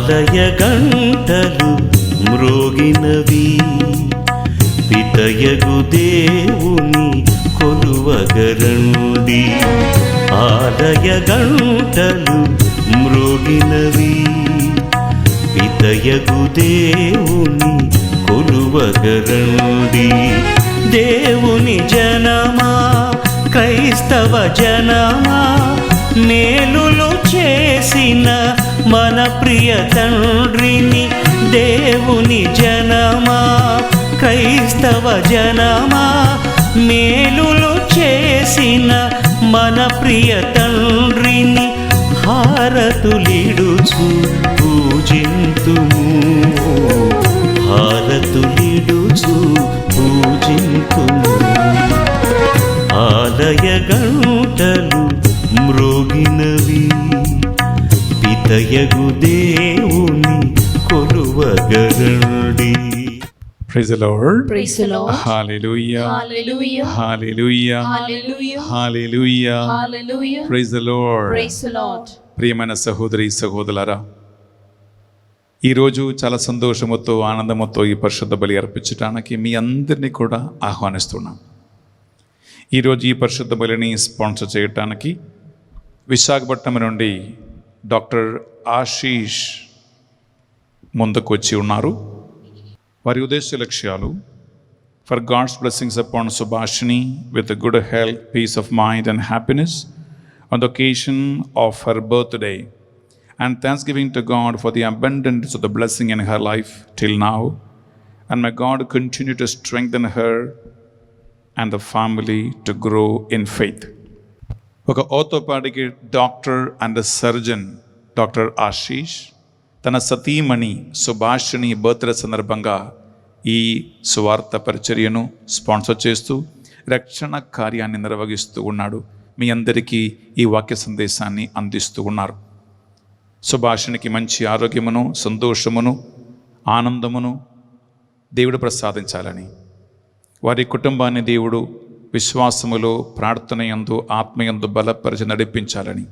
ఆలయ గంటలు మ్రోగినవి, పితయగు దేవుని కొలువగరండి. ఆలయ గంటలు మ్రోగినవి, పితయగు దేవుని కొలువగరండి. దేవుని జనమా, క్రైస్తవ జనమా, మేలులు చేసిన మన ప్రియ తండ్రిని. దేవుని జనమా, క్రైస్తవ జనమా, మేలులు చేసిన మన ప్రియ తండ్రిని హారతులిడుచు పూజింతుము, హారతులిడుచు పూజింతుము. ఆలయ గంటలు మ్రోగినవి, పితయగు దేవుని కొలువగరండి. Praise the Lord. Praise the Lord. Hallelujah. Hallelujah. Hallelujah. Hallelujah. Hallelujah. Hallelujah. Praise the Lord. Praise the Lord. ప్రియమైన సహోదరి సహోదరులారా, ఈరోజు చాలా సంతోషముతో ఆనందముతో ఈ పరిశుద్ధ బలి అర్పించడానికి మీ అందరినీ కూడా ఆహ్వానిస్తున్నాం. ఈరోజు ఈ పరిశుద్ధ బలిని స్పాన్సర్ చేయడానికి విశాఖపట్నం నుండి డాక్టర్ ఆశీష్ ముందుకు వచ్చి ఉన్నారు. వారి ఉద్దేశ లక్ష్యాలు: for God's blessings upon Subhashini with good health, peace of mind and happiness on the occasion of her birthday, and thanksgiving to God for the abundance of the blessing in her life till now, and may God continue to strengthen her and the family to grow in faith. ఒక orthopaedic doctor and surgeon doctor Ashish తన సతీమణి Subhashini birthday సందర్భంగా ఈ సువార్త పరిచర్యను sponsor చేస్తూ రక్షణ కార్యాన్ని నిర్వహిస్తూ ఉన్నాడు. మీ అందరికీ ఈ వాక్య సందేశాన్ని అందిస్తూ ఉన్నారు. సుభాషిణికి మంచి ఆరోగ్యమును, సంతోషమును, ఆనందమును దేవుడు ప్రసాదించాలని, వారి కుటుంబాన్ని దేవుడు విశ్వాసములో, ప్రార్థనయందు, ఆత్మయందు బలపరిచి నడిపించాలని,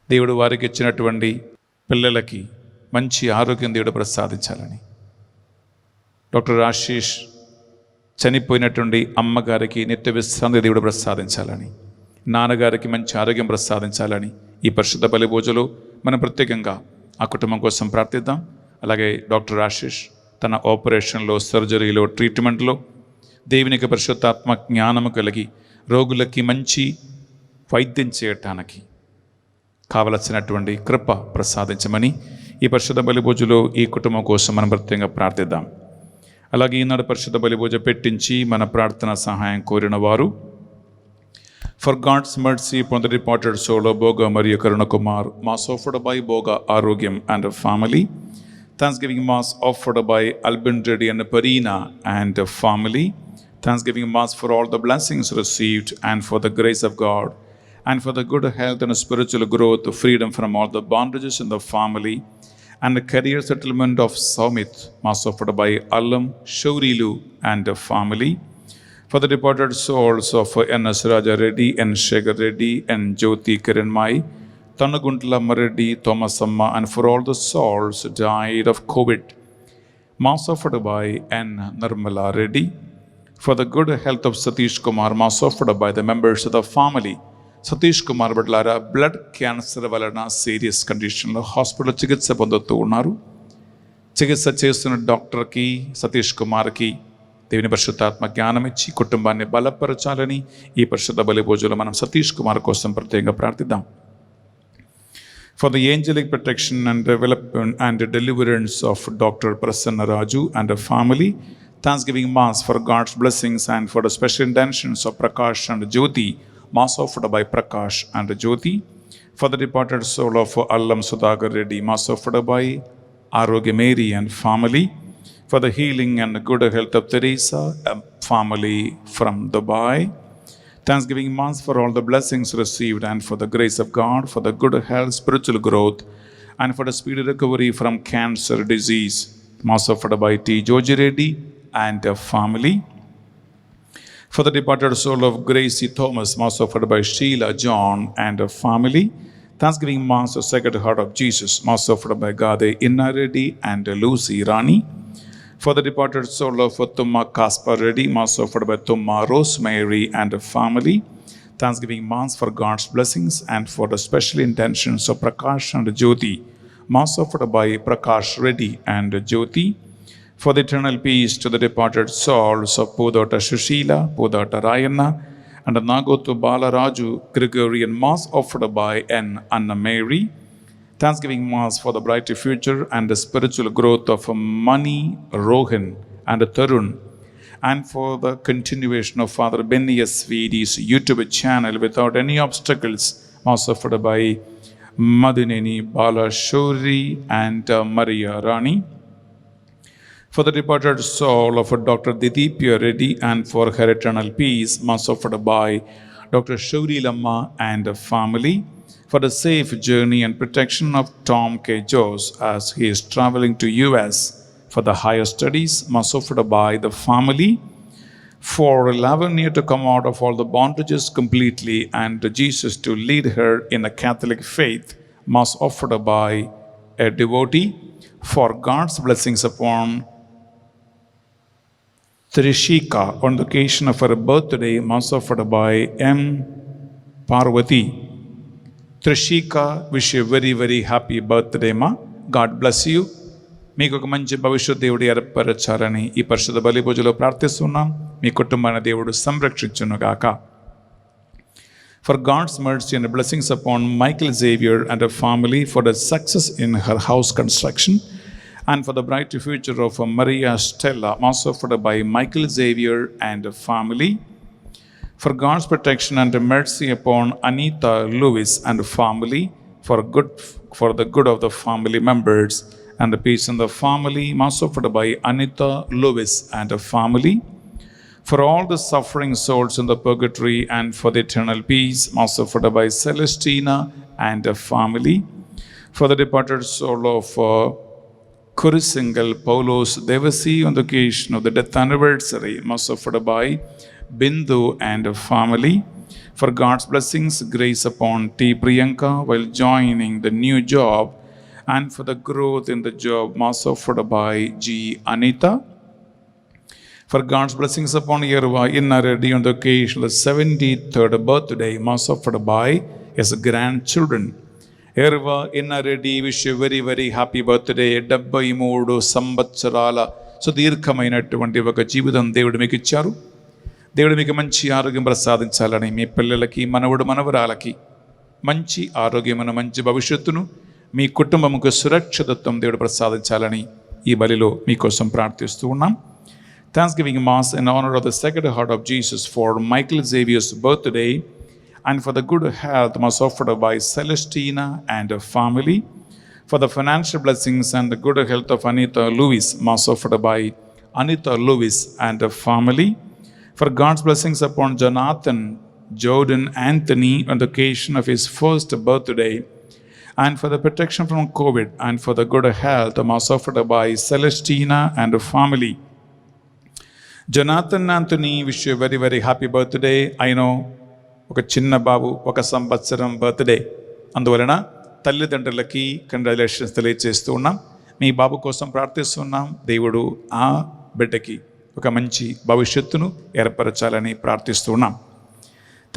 దేవుడు వారికి ఇచ్చినటువంటి పిల్లలకి మంచి ఆరోగ్యం దేవుడు ప్రసాదించాలని, డాక్టర్ ఆశీష్ చనిపోయినటువంటి అమ్మగారికి నిత్య విశ్రాంతి దేవుడు ప్రసాదించాలని, నాన్నగారికి మంచి ఆరోగ్యం ప్రసాదించాలని ఈ పరిశుద్ధ బలి పూజలో మనం ప్రత్యేకంగా ఆ కుటుంబం కోసం ప్రార్థిద్దాం. అలాగే డాక్టర్ ఆశీష్ తన ఆపరేషన్లో, సర్జరీలో, ట్రీట్మెంట్లో దేవునికి పరిశుద్ధాత్మ జ్ఞానము కలిగి రోగులకి మంచి వైద్యం చేయటానికి కావలసినటువంటి కృప ప్రసాదించమని ఈ పరిశుద్ధ బలి పూజలో ఈ కుటుంబం కోసం మనం ప్రత్యేకంగా ప్రార్థిద్దాం. అలాగే ఈనాడు పరిశుద్ధ బలి పూజ పెట్టించి మన ప్రార్థన సహాయం కోరిన వారు: for God's mercy upon the departed soul of Boga Maria Karuna Kumar, mass offered by Boga Arogyam and family. Thanksgiving mass offered by Albin Reddy and Parina and family. Thanksgiving mass for all the blessings received and for the grace of God and for the good health and spiritual growth, freedom from all the bondages in the family, and the career settlement of Saumit, mass offered by Allam Shaurilu and family. For the departed souls of N.S. Raja Reddy and Shekhar Reddy and Jyoti Kiranmai, Tanaguntla Mareddy, Thomas Amma, and for all the souls died of COVID, mass offered by N. Nirmala Reddy. For the good health of Satish Kumar, mass offered by the members of the family. Satish Kumar Batlara blood cancer వలన serious కండిషన్లో hospital చికిత్స పొందుతూ ఉన్నారు. చికిత్స చేస్తున్న డాక్టర్కి, సతీష్ కుమార్కి దేవుని పరిశుద్ధాత్మ జ్ఞానం ఇచ్చి కుటుంబాన్ని బలపరచాలని ఈ పరిశుద్ధ బలి పూజలో మనం సతీష్ కుమార్ కోసం ప్రత్యేకంగా ప్రార్థిద్దాం. For the angelic protection and development and deliverance of doctor Prasanna Raju and family, thanksgiving mass for God's blessings and for the special intentions of Prakash and Jyoti, mass offered by Prakash and Jyoti. For the departed soul of Allam Sudhakar Reddy, mass offered by Arogya Mary and family. For the healing and good health of Teresa, a family from Dubai. Thanksgiving mass for all the blessings received and for the grace of God, for the good health, spiritual growth, and for the speedy recovery from cancer disease, mass offered by T. Joji Reddy and a family. For the departed soul of Gracie Thomas, mass offered by Sheila John and a family. Thanksgiving Mass of Sacred Heart of Jesus, Mass offered by Gade Inna Reddy and Lucy Rani. For the departed soul of Tumma Kaspar Reddy, Mass offered by Tumma Rosemary and family. Thanksgiving Mass for God's blessings and for the special intentions of Prakash and Jyoti, Mass offered by Prakash Reddy and Jyoti. For the eternal peace to the departed souls of Pudota Shushila, Pudota Rayana, and Nagotu Balaraju, Gregorian Mass offered by N. Anna Mary. Thanksgiving Mass for the bright future and the spiritual growth of Mani, Rohan, and Tarun, and for the continuation of Father Benny S. Vidi's YouTube channel without any obstacles, Mass offered by Madineni Balashuri and Maria Rani. For the departed soul of Dr. Didipya Reddy and for her eternal peace, Mass offered by Dr. Shauri Lamma and family. For the safe journey and protection of Tom K. Jose as he is traveling to US for the higher studies, Mass offered by the family. For Lavinia to come out of all the bondages completely and Jesus to lead her in the Catholic faith, Mass offered by a devotee. For God's blessings upon Trishika on the occasion of her birthday, Mass offered by M. Parvati. Trishika, wish you a very, very happy birthday, Ma. God bless you. మీకు ఒక మంచి భవిష్యత్ దేవుడు ఏర్పరచాలని ఈ పరిశుద్ధ బలి పూజలో ప్రార్థిస్తున్నాం. మీ కుటుంబాన్ని దేవుడు సంరక్షించునుగాక. For God's mercy and blessings upon Michael Xavier and her family, for the success in her house construction, and for the bright future of Maria Stella, Mass offered by Michael Xavier and her family. For God's protection and mercy upon Anita Lewis and family, for the good of the family members and the peace in the family, Mass offered by Anita Lewis and her family. For all the suffering souls in the purgatory and for the eternal peace, Mass offered by Celestina and her family. For the departed soul of Kurisingal Paulos Devasi on the occasion of the death anniversary, Mass offered by Bindu and her family. For God's blessings, grace upon T. Priyanka while joining the new job, and for the growth in the job, Mass offered by G. Anita. For God's blessings upon Yerva Inna Reddy on the occasion of the 73rd birthday, Mass offered by his grandchildren. Yerva Inna Reddy, wish you a very, very happy birthday. 73 సంవత్సరాల సుదీర్ఘమైనటువంటి ఒక జీవితం దేవుడు మీకు ఇచ్చారు. దేవుడు మీకు మంచి ఆరోగ్యం ప్రసాదించాలని, మీ పిల్లలకి, మనవడు మనవరాలకి మంచి ఆరోగ్యమైన మంచి భవిష్యత్తును, మీ కుటుంబముకు సురక్షితత్వం దేవుడు ప్రసాదించాలని ఈ బలిలో మీకోసం ప్రార్థిస్తూ ఉన్నాం. Thanksgiving Mass in honor of the Sacred Heart of Jesus for Michael Xavier's birthday and for the good health Mass offered by Celestina and her family. For the financial blessings and the good health of Anita Lewis, Mass offered by Anita Lewis and her family. For God's blessings upon Jonathan Jordan Anthony on the occasion of his first birthday, and for the protection from COVID and for the good health, Mass offered by Celestina and her family. Jonathan Anthony, wish you a very, very happy birthday. I know ఒక చిన్న బాబు 1 సంవత్సరం birthday, అందువలన తల్లిదండ్రులకి congratulations తెలియజేస్తూ ఉన్నాం. మీ బాబు కోసం ప్రార్థిస్తున్నాం. దేవుడు ఆ బిడ్డకి ఒక మంచి భవిష్యత్తును ఏర్పరచాలని ప్రార్థిస్తూ ఉన్నాం.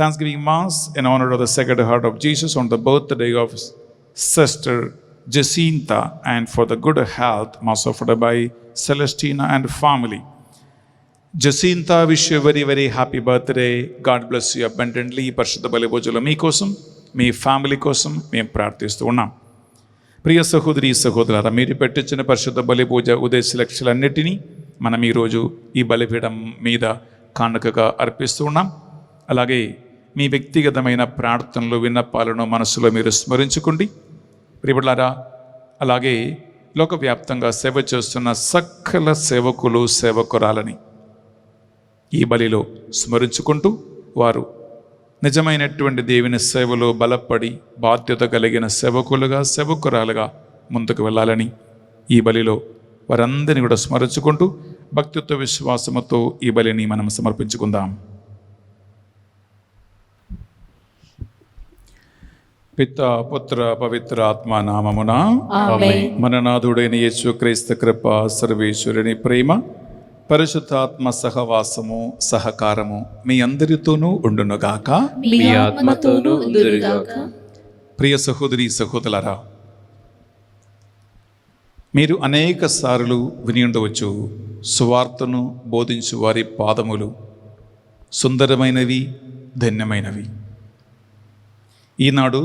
Thanksgiving Mass in honor of the Sacred Heart of Jesus on the birthday of Sister Jacinta and for the good health, Mass offered by Celestina and family. Jacinta, wish you a very, very happy birthday. God bless you abundantly. పరిశుద్ధ బలి పూజలో మీకోసం, మీ family కోసం మేము ప్రార్థిస్తూ ఉన్నాం. ప్రియ సహోదరి సహోదరులారా, మీరు పెట్టించిన పరిశుద్ధ బలి పూజ ఉద్దేశ లక్ష్యాలన్నిటినీ మనం ఈరోజు ఈ బలిపీఠం మీద కానుకగా అర్పిస్తూ ఉన్నాం. అలాగే మీ వ్యక్తిగతమైన ప్రార్థనలు, విన్నపాలను మనసులో మీరు స్మరించుకోండి. ప్రియబిడ్డలారా, అలాగే లోకవ్యాప్తంగా సేవ చేస్తున్న సకల సేవకులు, సేవకురాలని ఈ బలిలో స్మరించుకుంటూ వారు నిజమైనటువంటి దేవుని సేవలో బలపడి బాధ్యత కలిగిన సేవకులుగా, సేవకురాలుగా ముందుకు వెళ్ళాలని ఈ బలిలో వారందరినీ కూడా స్మరించుకుంటూ భక్తితో, విశ్వాసముతో ఈ బలిని మనం సమర్పించుకుందాం. పిత పుత్ర పవిత్ర ఆత్మ నామమున ఆమేన్. మన నాథుడైన యేసుక్రీస్తు కృప, సర్వేశ్వరుని ప్రేమ, పరిశుద్ధాత్మ సహవాసము సహకారము మీ అందరితోనూ ఉండునుగాక. మీ ఆత్మతోనూ ఉండునుగాక. ప్రియ సహోదరి సహోదరులారా, మీరు అనేక సార్లు విని ఉండవచ్చు, సువార్తను బోధించు వారి పాదములు సుందరమైనవి, ధన్యమైనవి. ఈనాడు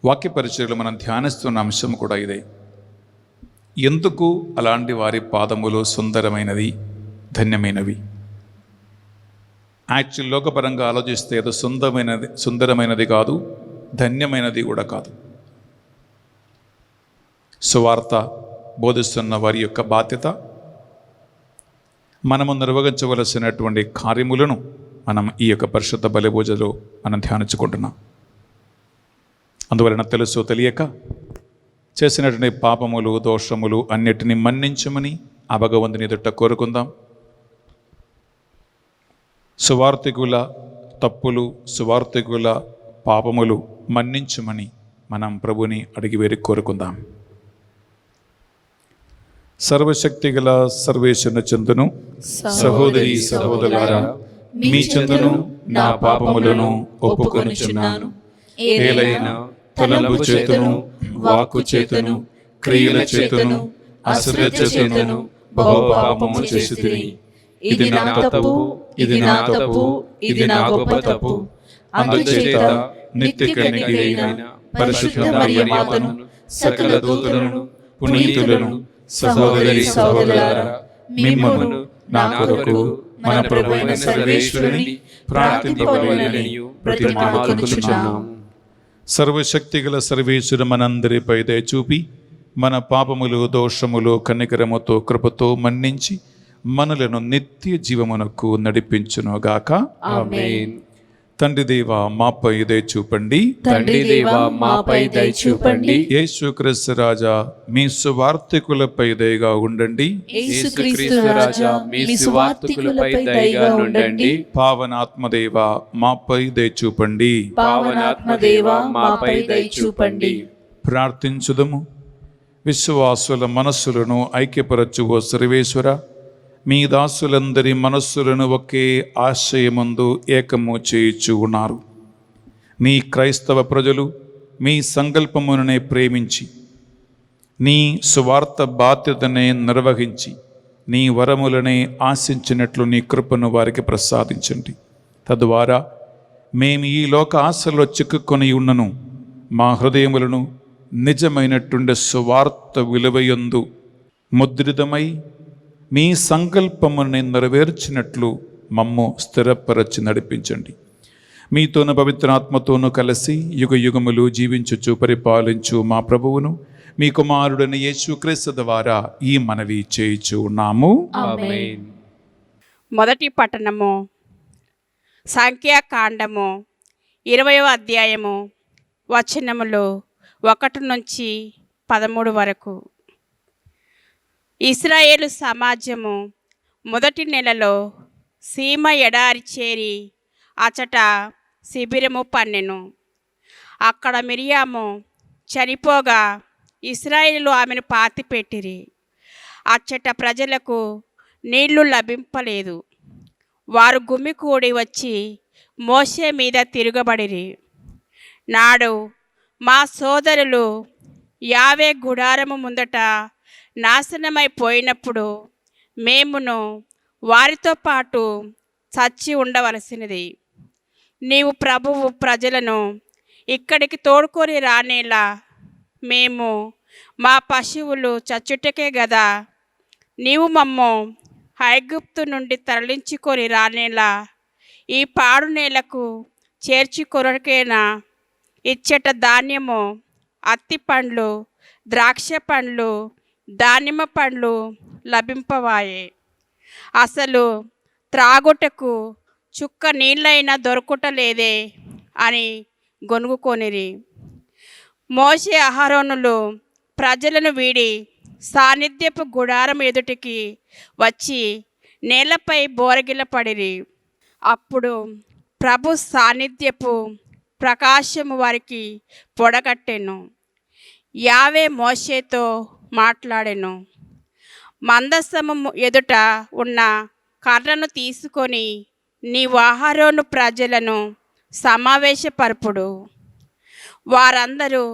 వాక్య పరిచయలో మనం ధ్యానిస్తున్న అంశం కూడా ఇదే. ఎందుకు అలాంటి వారి పాదములు సుందరమైనవి, ధన్యమైనవి? యాక్చువల్ లోకపరంగా ఆలోచిస్తే అది సుందరమైనది కాదు, ధన్యమైనది కూడా కాదు. సువార్త బోధిస్తున్న వారి యొక్క బాధ్యత, మనము నిర్వహించవలసినటువంటి కార్యములను మనం ఈ యొక్క పరిశుద్ధ బలి పూజలో మనం ధ్యానించుకుంటున్నాం. అందువలన తెలుసో తెలియక చేసినటువంటి పాపములు, దోషములు అన్నిటినీ మన్నించమని ఆ భగవంతుని ఎదుట కోరుకుందాం. సువార్థికుల తప్పులు, సువార్థికుల పాపములు మన్నించమని మనం ప్రభుని అడిగి వేరి కోరుకుందాం. సర్వశక్తి గల సర్వేశ్వరుని చెందును సహోదరి సహోదరులారా, మీ చెందును నా పాపములను ఒప్పుకొనుచున్నాను. ఏలైనా తలంపు చేతును, వాక్కు చేతును, క్రియల చేతును, అశ్రద్ధ చేతును బహుపాపము చేసితిని. ఇది నా తప్పు, ఇది నా తప్పు, ఇది నా గొప్ప తప్పు. అందుచేత నిత్య కన్యకైన పరిశుద్ధ మరియమాతను, సకల దూతలను, పునీతులను, సహోదరి సహోదరులారా, మిమ్మును నా కొరకు మన ప్రభువైన సర్వేశ్వరుని ప్రార్థింపవలెనని ప్రతిమాలుకొనుచున్నాము. సర్వశక్తి గల సర్వేశ్వరు మనందరిపై దయ చూపి మన పాపములు, దోషములు కనికరముతో, కృపతో మన్నించి మనలను నిత్య జీవమునకు నడిపించునుగాక. ఆమేన్. తండ్రి దేవా మాపై దయ చూపండి. తండ్రి దేవా మాపై దయ చూపండి. యేసుక్రీస్తు రాజా మీ సువార్తికులపై దయగా ఉండండి. యేసుక్రీస్తు రాజా మీ సువార్తికులపై దయగా ఉండండి. పావనాత్మదేవా మాపై దయ చూపండి. పావనాత్మదేవా మాపై దయ చూపండి. ప్రార్థించుదము. విశ్వాసుల మనస్సులను ఐక్యపరచు ఓ సర్వేశ్వర, మీ దాసులందరి మనస్సులను ఒకే ఆశయమందు ఏకము చేయుచు ఉన్నారు. నీ క్రైస్తవ ప్రజలు మీ సంకల్పముననే ప్రేమించి, నీ సువార్త బాధ్యతనే నిర్వహించి, నీ వరములనే ఆశించినట్లు నీ కృపను వారికి ప్రసాదించండి. తద్వారా మేము ఈ లోక ఆశలో చిక్కుకొని ఉన్నను మా హృదయములను నిజమైనటువంటి సువార్త విలువయందు ముద్రితమై మీ సంకల్పముని నెరవేర్చినట్లు మమ్ము స్థిరపరచి నడిపించండి. మీతోను పవిత్రాత్మతోనూ కలిసి యుగ యుగములు జీవించుచు పరిపాలించు మా ప్రభువును, మీ కుమారుడైన యేసుక్రీస్తు ద్వారా ఈ మనవి చేయుచు ఉన్నాము. ఆమేన్. మొదటి పట్టణము సంఖ్యాకాండము 20వ అధ్యాయము వచనములు 1 నుంచి 13 వరకు. ఇశ్రాయేలు సమాజము మొదటి నెలలో సీమ ఎడారి చేరి అచట శిబిరము పన్నెను. అక్కడ మిరియాము చనిపోగా ఇశ్రాయేలు ఆమెను పాతిపెట్టిరి. అచ్చట ప్రజలకు నీళ్లు లభింపలేదు. వారు గుమికూడి వచ్చి మోషే మీద తిరగబడిరి. నాడు మా సోదరులు యావే గుడారము ముందట నాశనమైపోయినప్పుడు మేమును వారితో పాటు చచ్చి ఉండవలసినది. నీవు ప్రభువు ప్రజలను ఇక్కడికి తోడుకొని రానేలా మేము మా పశువులు చచ్చుటకే గదా నీవు మమ్ము ఐగుప్తు నుండి తరలించుకొని రానేలా ఈ పాడు నేలకు చేర్చుకొనకేనా ఇచ్చట ధాన్యము, అత్తి పండ్లు, ద్రాక్ష పండ్లు, దానిమ్మ పండ్లు లభింపవాయే. అసలు త్రాగుటకు చుక్క నీళ్ళైనా దొరకటలేదే అని గొనుగుకొనిరి. మోషే అహరోనులు ప్రజలను వీడి సాన్నిధ్యపు గుడారం ఎదుటికి వచ్చి నేలపై బోరగిల పడిరి. అప్పుడు ప్రభు సాన్నిధ్యపు ప్రకాశము వారికి పొడగట్టెను. యావే మోషేతో మాట్లాడెను. మందసము ఎదుట ఉన్న కర్రను తీసుకొని నీవు అహరోను ప్రజలను సమావేశపరపుడు. వారందరూ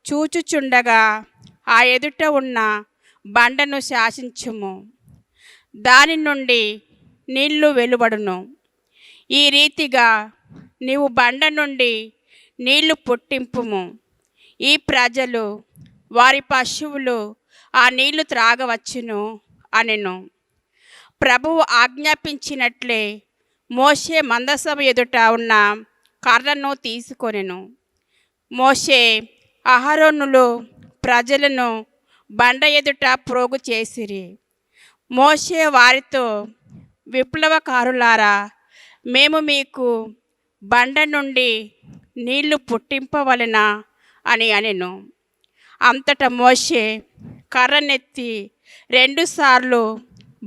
చూచుచుండగా ఆ ఎదుట ఉన్న బండను శాసించుము. దాని నుండి నీళ్లు వెలువడును. ఈ రీతిగా నీవు బండ నుండి నీళ్లు పుట్టింపుము. ఈ ప్రజలు వారి పశువులు ఆ నీళ్లు త్రాగవచ్చును అనెను. ప్రభువు ఆజ్ఞాపించినట్లే మోషే మందసము ఎదుట ఉన్న కర్రను తీసుకొనెను. మోషే అహరోనులు ప్రజలను బండ ఎదుట ప్రోగు చేసిరి. మోషే వారితో, విప్లవకారులారా, మేము మీకు బండ నుండి నీళ్లు పుట్టింపవలెనా అని అనెను. అంతటా మోషే కర్రనెత్తి 2 సార్లు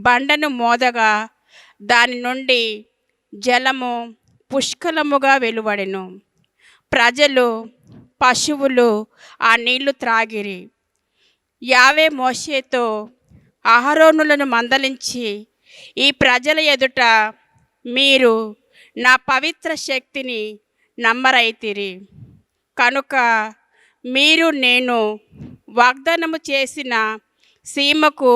బండను మోదగా దాని నుండి జలము పుష్కలముగా వెలువడెను. ప్రజలు పశువులు ఆ నీళ్లు త్రాగిరి. యావే మోషేతో అహరోనులను మందలించి, ఈ ప్రజల ఎదుట మీరు నా పవిత్ర శక్తిని నమ్మరైతిరి కనుక మీరు నేను వాగ్దానము చేసిన సీమకు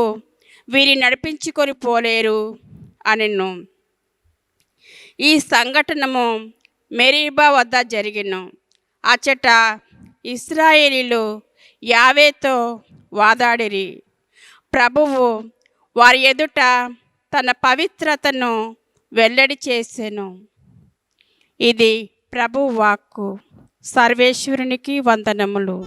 వీరి నడిపించుకొని పోలేరు అనెను. ఈ సంఘటనము మెరీబా వద్ద జరిగెను. అచ్చట ఇశ్రాయేలీలు యావేతో వాదాడిరి. ప్రభువు వారి ఎదుట తన పవిత్రతను వెల్లడి చేసెను. ఇది ప్రభువు వాక్కు. సర్వేశ్వరునికి వందనములు.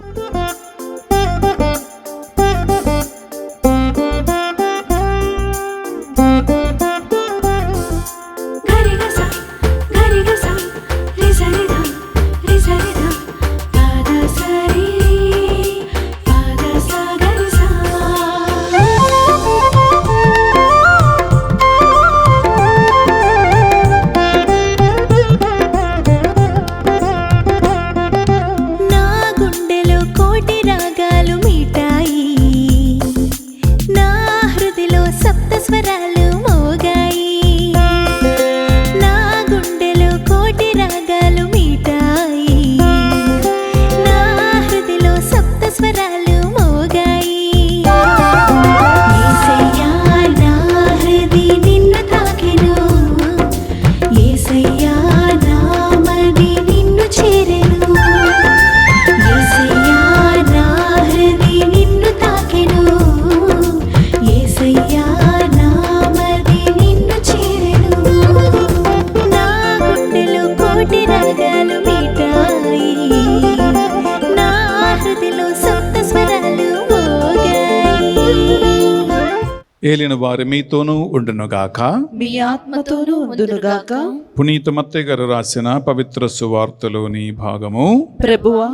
ఏలిన వారు మీతోనూ ఉండునుగాక, మీ ఆత్మతోనూ ఉండునుగాక. పునీత మత్తయి గారు రాసిన పవిత్ర సువార్తలోని భాగము. ప్రభువా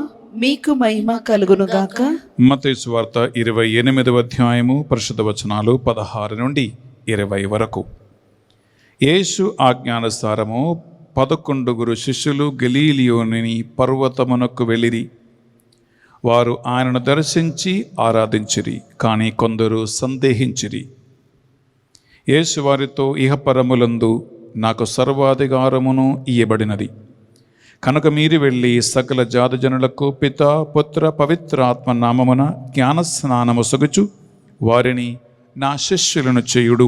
మీకు మహిమ కలుగునుగాక. మత్తయి సువార్త 28వ అధ్యాయము పరిశుద్ధ వచనాలు 16 నుండి 20 వరకు. యేసు ఆజ్ఞానుసారము 11 శిష్యులు గలీలియోని పర్వతమునకు వెళ్ళిరి. వారు ఆయనను దర్శించి ఆరాధించిరి, కానీ కొందరు సందేహించిరి. యేసు వారితో, ఇహపరములందు నాకు సర్వాధికారమును ఇయ్యబడినది కనుక మీరు వెళ్ళి సకల జాతిజనులకు పితా పుత్ర పవిత్ర ఆత్మ నామమున జ్ఞానస్నానము సొగుచు వారిని నా శిష్యులను చేయుడు.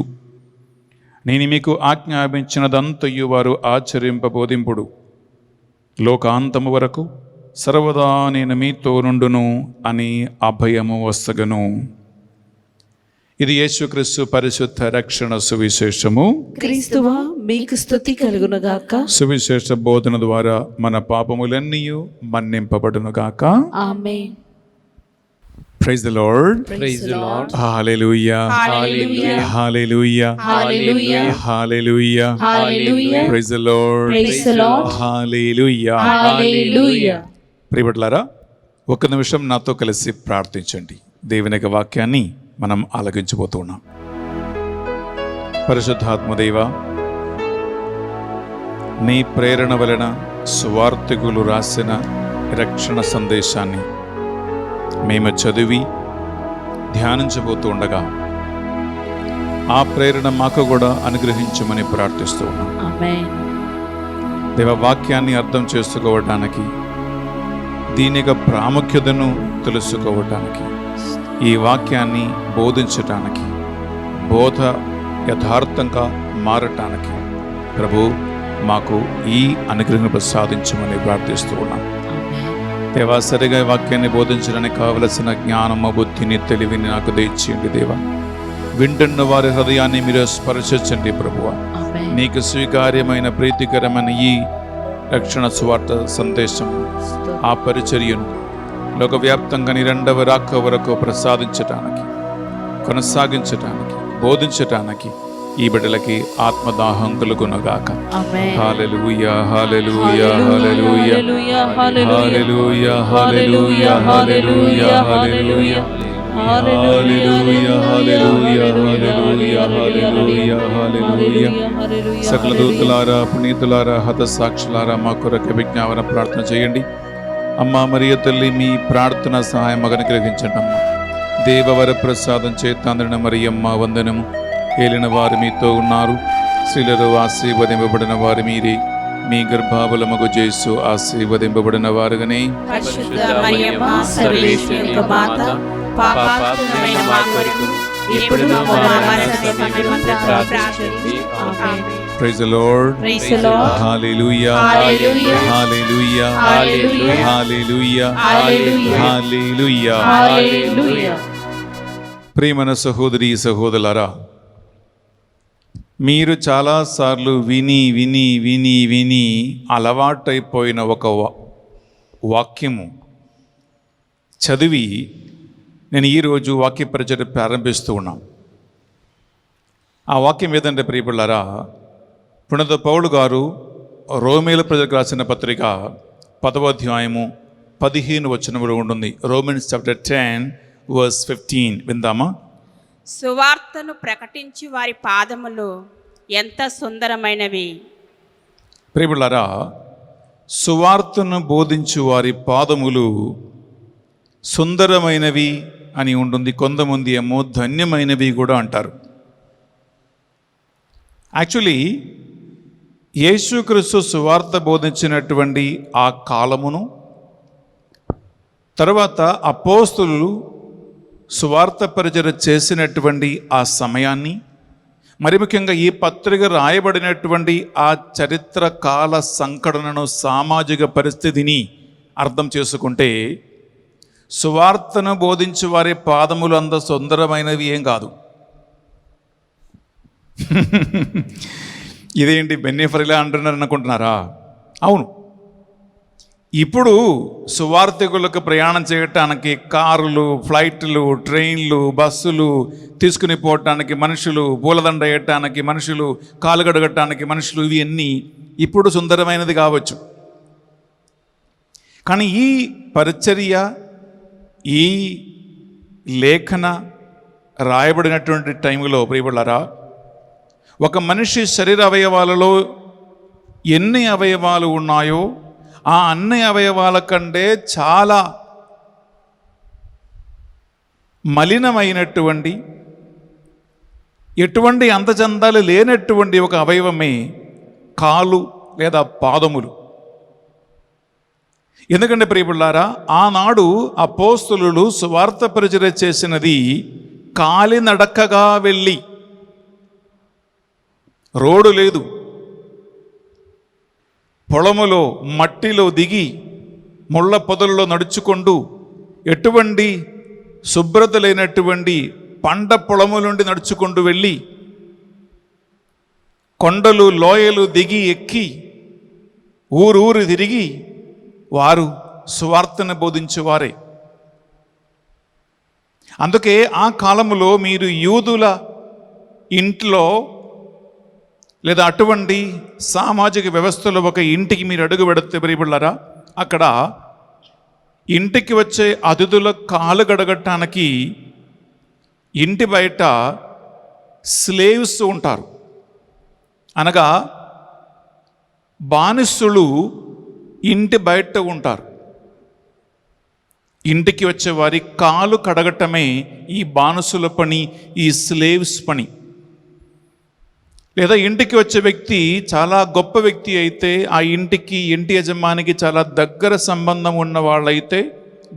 నేను మీకు ఆజ్ఞాపించినదంతయు వారు ఆచరింపబోధింపుడు. లోకాంతము వరకు సర్వదా నేను మీతో నుండును అని అభయము వసగను. ఇది యేసుక్రీస్తు పరిశుద్ధ రక్షణ సువిశేషము. క్రీస్తువా మీకు స్తుతి కలుగునుగాక. సువిశేష బోధన ద్వారా మన పాపములన్నీ మన్నింపబడునుగాక. ఆమేన్. Praise the Lord. Praise the Lord. హల్లెలూయా. Hallelujah. హల్లెలూయా. హల్లెలూయా. హల్లెలూయా. హల్లెలూయా. Praise the Lord. Praise the Lord. హల్లెలూయా. హల్లెలూయా. ప్రియబిడ్డలారా, ఒక్క నిమిషం నాతో కలిసి ప్రార్థించండి. దేవుని యొక్క వాక్యాన్ని మనం ఆలకించబోతున్నాం. పరిశుద్ధాత్మదేవ, నీ ప్రేరణ వలన సువార్తికులు రాసిన రక్షణ సందేశాన్ని మేము చదివి ధ్యానించబోతూ ఉండగా ఆ ప్రేరణ మాకు కూడా అనుగ్రహించమని ప్రార్థిస్తూ ఉన్నాం. ఆమేన్. దేవ, వాక్యాన్ని అర్థం చేసుకోవటానికి, దీని యొక్క ప్రాముఖ్యతను తెలుసుకోవటానికి, ఈ వాక్యాన్ని బోధించటానికి, బోధ యథార్థంగా మారటానికి ప్రభు మాకు ఈ అనుగ్రహం ప్రసాదించమని ప్రార్థిస్తూ ఉన్నాం. దేవా, సరిగా ఈ వాక్యాన్ని బోధించడానికి కావలసిన జ్ఞానము, బుద్ధిని, తెలివిని నాకు దయచేయండి దేవా. వింటున్న వారి హృదయాన్ని మీరు స్పర్శించండి ప్రభువా. ఆమేన్. నీకు స్వీకార్యమైన ప్రీతికరమైన ఈ రక్షణ సువార్త సందేశం, ఆ పరిచర్యను లోకవ్యాప్తంగా నీ రెండవ రాక వరకు ప్రసాదించటానికి, కొనసాగించటానికి, బోధించటానికి ఈ బిడ్డలకి ఆత్మదాహం కలుగునుగాక. ఆమేన్. హల్లెలూయా, హల్లెలూయా, హల్లెలూయా, హల్లెలూయా, హల్లెలూయా, హల్లెలూయా, హల్లెలూయా, హల్లెలూయా, హల్లెలూయా, హల్లెలూయా, హల్లెలూయా, హల్లెలూయా, హల్లెలూయా. సకల దూతలారా, పునీతులారా, హతసాక్షులారా మా కొరకు విజ్ఞాపన ప్రార్థన చేయండి. అమ్మా మరియ తల్లి, మీ ప్రార్థన సహాయం మగను గ్రహించండి అమ్మ. దేవవర ప్రసాదం చేతాంద్రన మరియమ్మ వందనము. ఏలిన వారు మీతో ఉన్నారు, స్త్రీలలో ఆశీర్వదింపబడిన వారు మీరే. మీ గర్భాబలమగు జేసు ఆశీర్వదింపబడిన వారుగానే. పరిశుద్ధ మరియమ్మ సర్వేశ్వరుని యొక్క మాత, పాపాత్ములమైన మా కొరకు ఇప్పుడును మా మరణ సమయమందు ప్రార్థించండి. ఆమేన్. Praise the Lord. Praise the Lord. Hallelujah. Hallelujah. Hallelujah. Hallelujah. Hallelujah. Hallelujah. Hallelujah. హల్లెలూయా. ప్రియమైన సహోదరి సహోదరులారా, మీరు చాలాసార్లు విని విని విని విని అలవాటైపోయిన ఒక వాక్యము చదివి నేను ఈరోజు వాక్య పరిచర్య ప్రారంభిస్తూ ఉన్నాను. ఆ వాక్యం ఏదంటే ప్రియపులారా, పునీత పౌలు గారు రోమేల ప్రజలకు రాసిన పత్రిక 10వ అధ్యాయము 15 వచనంలో ఉంటుంది. రోమన్స్ చాప్టర్ 10 verse 15 విందామా? సువార్తను ప్రకటించి వారి పాదములు ఎంత సుందరమైనవి. ప్రియపులారా, సువార్తను బోధించు వారి పాదములు సుందరమైనవి అని ఉంటుంది. కొంతమంది ఏమో ధన్యమైనవి కూడా అంటారు. యాక్చువల్లీ యేసుక్రీస్తు సువార్త బోధించినటువంటి ఆ కాలమును, తర్వాత అపోస్తులు సువార్త పరిచర్య చేసినటువంటి ఆ సమయాన్ని, మరి ముఖ్యంగా ఈ పత్రిక రాయబడినటువంటి ఆ చరిత్ర కాల సంఘటనను, సామాజిక పరిస్థితిని అర్థం చేసుకుంటే సువార్తను బోధించే వారి పాదములు అంత సుందరమైనవి ఏం కాదు. ఇదేంటి బెన్నెఫరిలా అంటున్నారు అనుకుంటున్నారా? అవును, ఇప్పుడు సువార్థికులకు ప్రయాణం చేయటానికి కారులు, ఫ్లైట్లు, ట్రైన్లు, బస్సులు తీసుకుని పోవటానికి మనుషులు, పూలదండ వేయటానికి మనుషులు, కాలు గడగటానికి మనుషులు, ఇవి అన్నీ ఇప్పుడు సుందరమైనది కావచ్చు. కానీ ఈ పరిచర్య, ఈ లేఖన రాయబడినటువంటి టైంలో ప్రియబులారా, ఒక మనిషి శరీర అవయవాలలో ఎన్ని అవయవాలు ఉన్నాయో ఆ అన్ని అవయవాల కంటే చాలా మలినమైనటువంటి, ఎటువంటి అందచందాలు లేనటువంటి ఒక అవయవమే కాలు లేదా పాదములు. ఎందుకంటే ప్రియపుల్లారా, ఆనాడు అపోస్తలులు సువార్త పరిచర్య చేసినది కాలినడకగా వెళ్ళి, రోడ్డు లేదు, పొలములో మట్టిలో దిగి ముళ్ళ పొదల్లో నడుచుకుంటూ, ఎటువంటి శుభ్రత లేనటువంటి పంట పొలము నుండి నడుచుకుంటూ వెళ్ళి, కొండలు లోయలు దిగి ఎక్కి ఊరు తిరిగి వారు సువార్తను బోధించేవారే. అందుకే ఆ కాలములో మీరు యూదుల ఇంట్లో లేదా అటువంటి సామాజిక వ్యవస్థలో ఒక ఇంటికి మీరు అడుగు పెడితే ప్రియబులారా, అక్కడ ఇంటికి వచ్చే అతిథుల కాలు గడగటానికి ఇంటి బయట స్లేవ్స్ ఉంటారు. అనగా బానిసులు ఇంటి బయట ఉంటారు. ఇంటికి వచ్చే వారి కాలు కడగటమే ఈ బానిసల పని, ఈ స్లేవ్స్ పని. లేదా ఇంటికి వచ్చే వ్యక్తి చాలా గొప్ప వ్యక్తి అయితే, ఆ ఇంటికి ఇంటి యజమానికి చాలా దగ్గర సంబంధం ఉన్న వాళ్ళైతే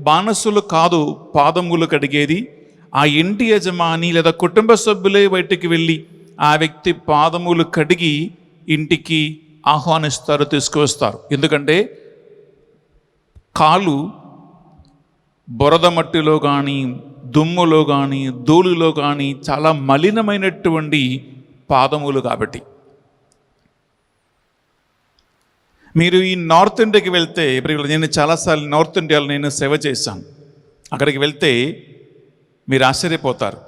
బానిసలు కాదు పాదములు కడిగేది, ఆ ఇంటి యజమాని లేదా కుటుంబ సభ్యులే బయటికి వెళ్ళి ఆ వ్యక్తి పాదములు కడిగి ఇంటికి ఆహ్వానిస్తారు, తీసుకువస్తారు. ఎందుకంటే కాలు బురద మట్టిలో కానీ, దుమ్ములో కానీ, ధూళిలో కానీ చాలా మలినమైనటువంటి పాదములు కాబట్టి. మీరు ఈ నార్త్ ఇండియాకి వెళ్తే, నేను చాలాసార్లు నార్త్ ఇండియాలో నేను సేవ చేశాను. అక్కడికి వెళ్తే మీరు ఆశ్చర్యపోతారు.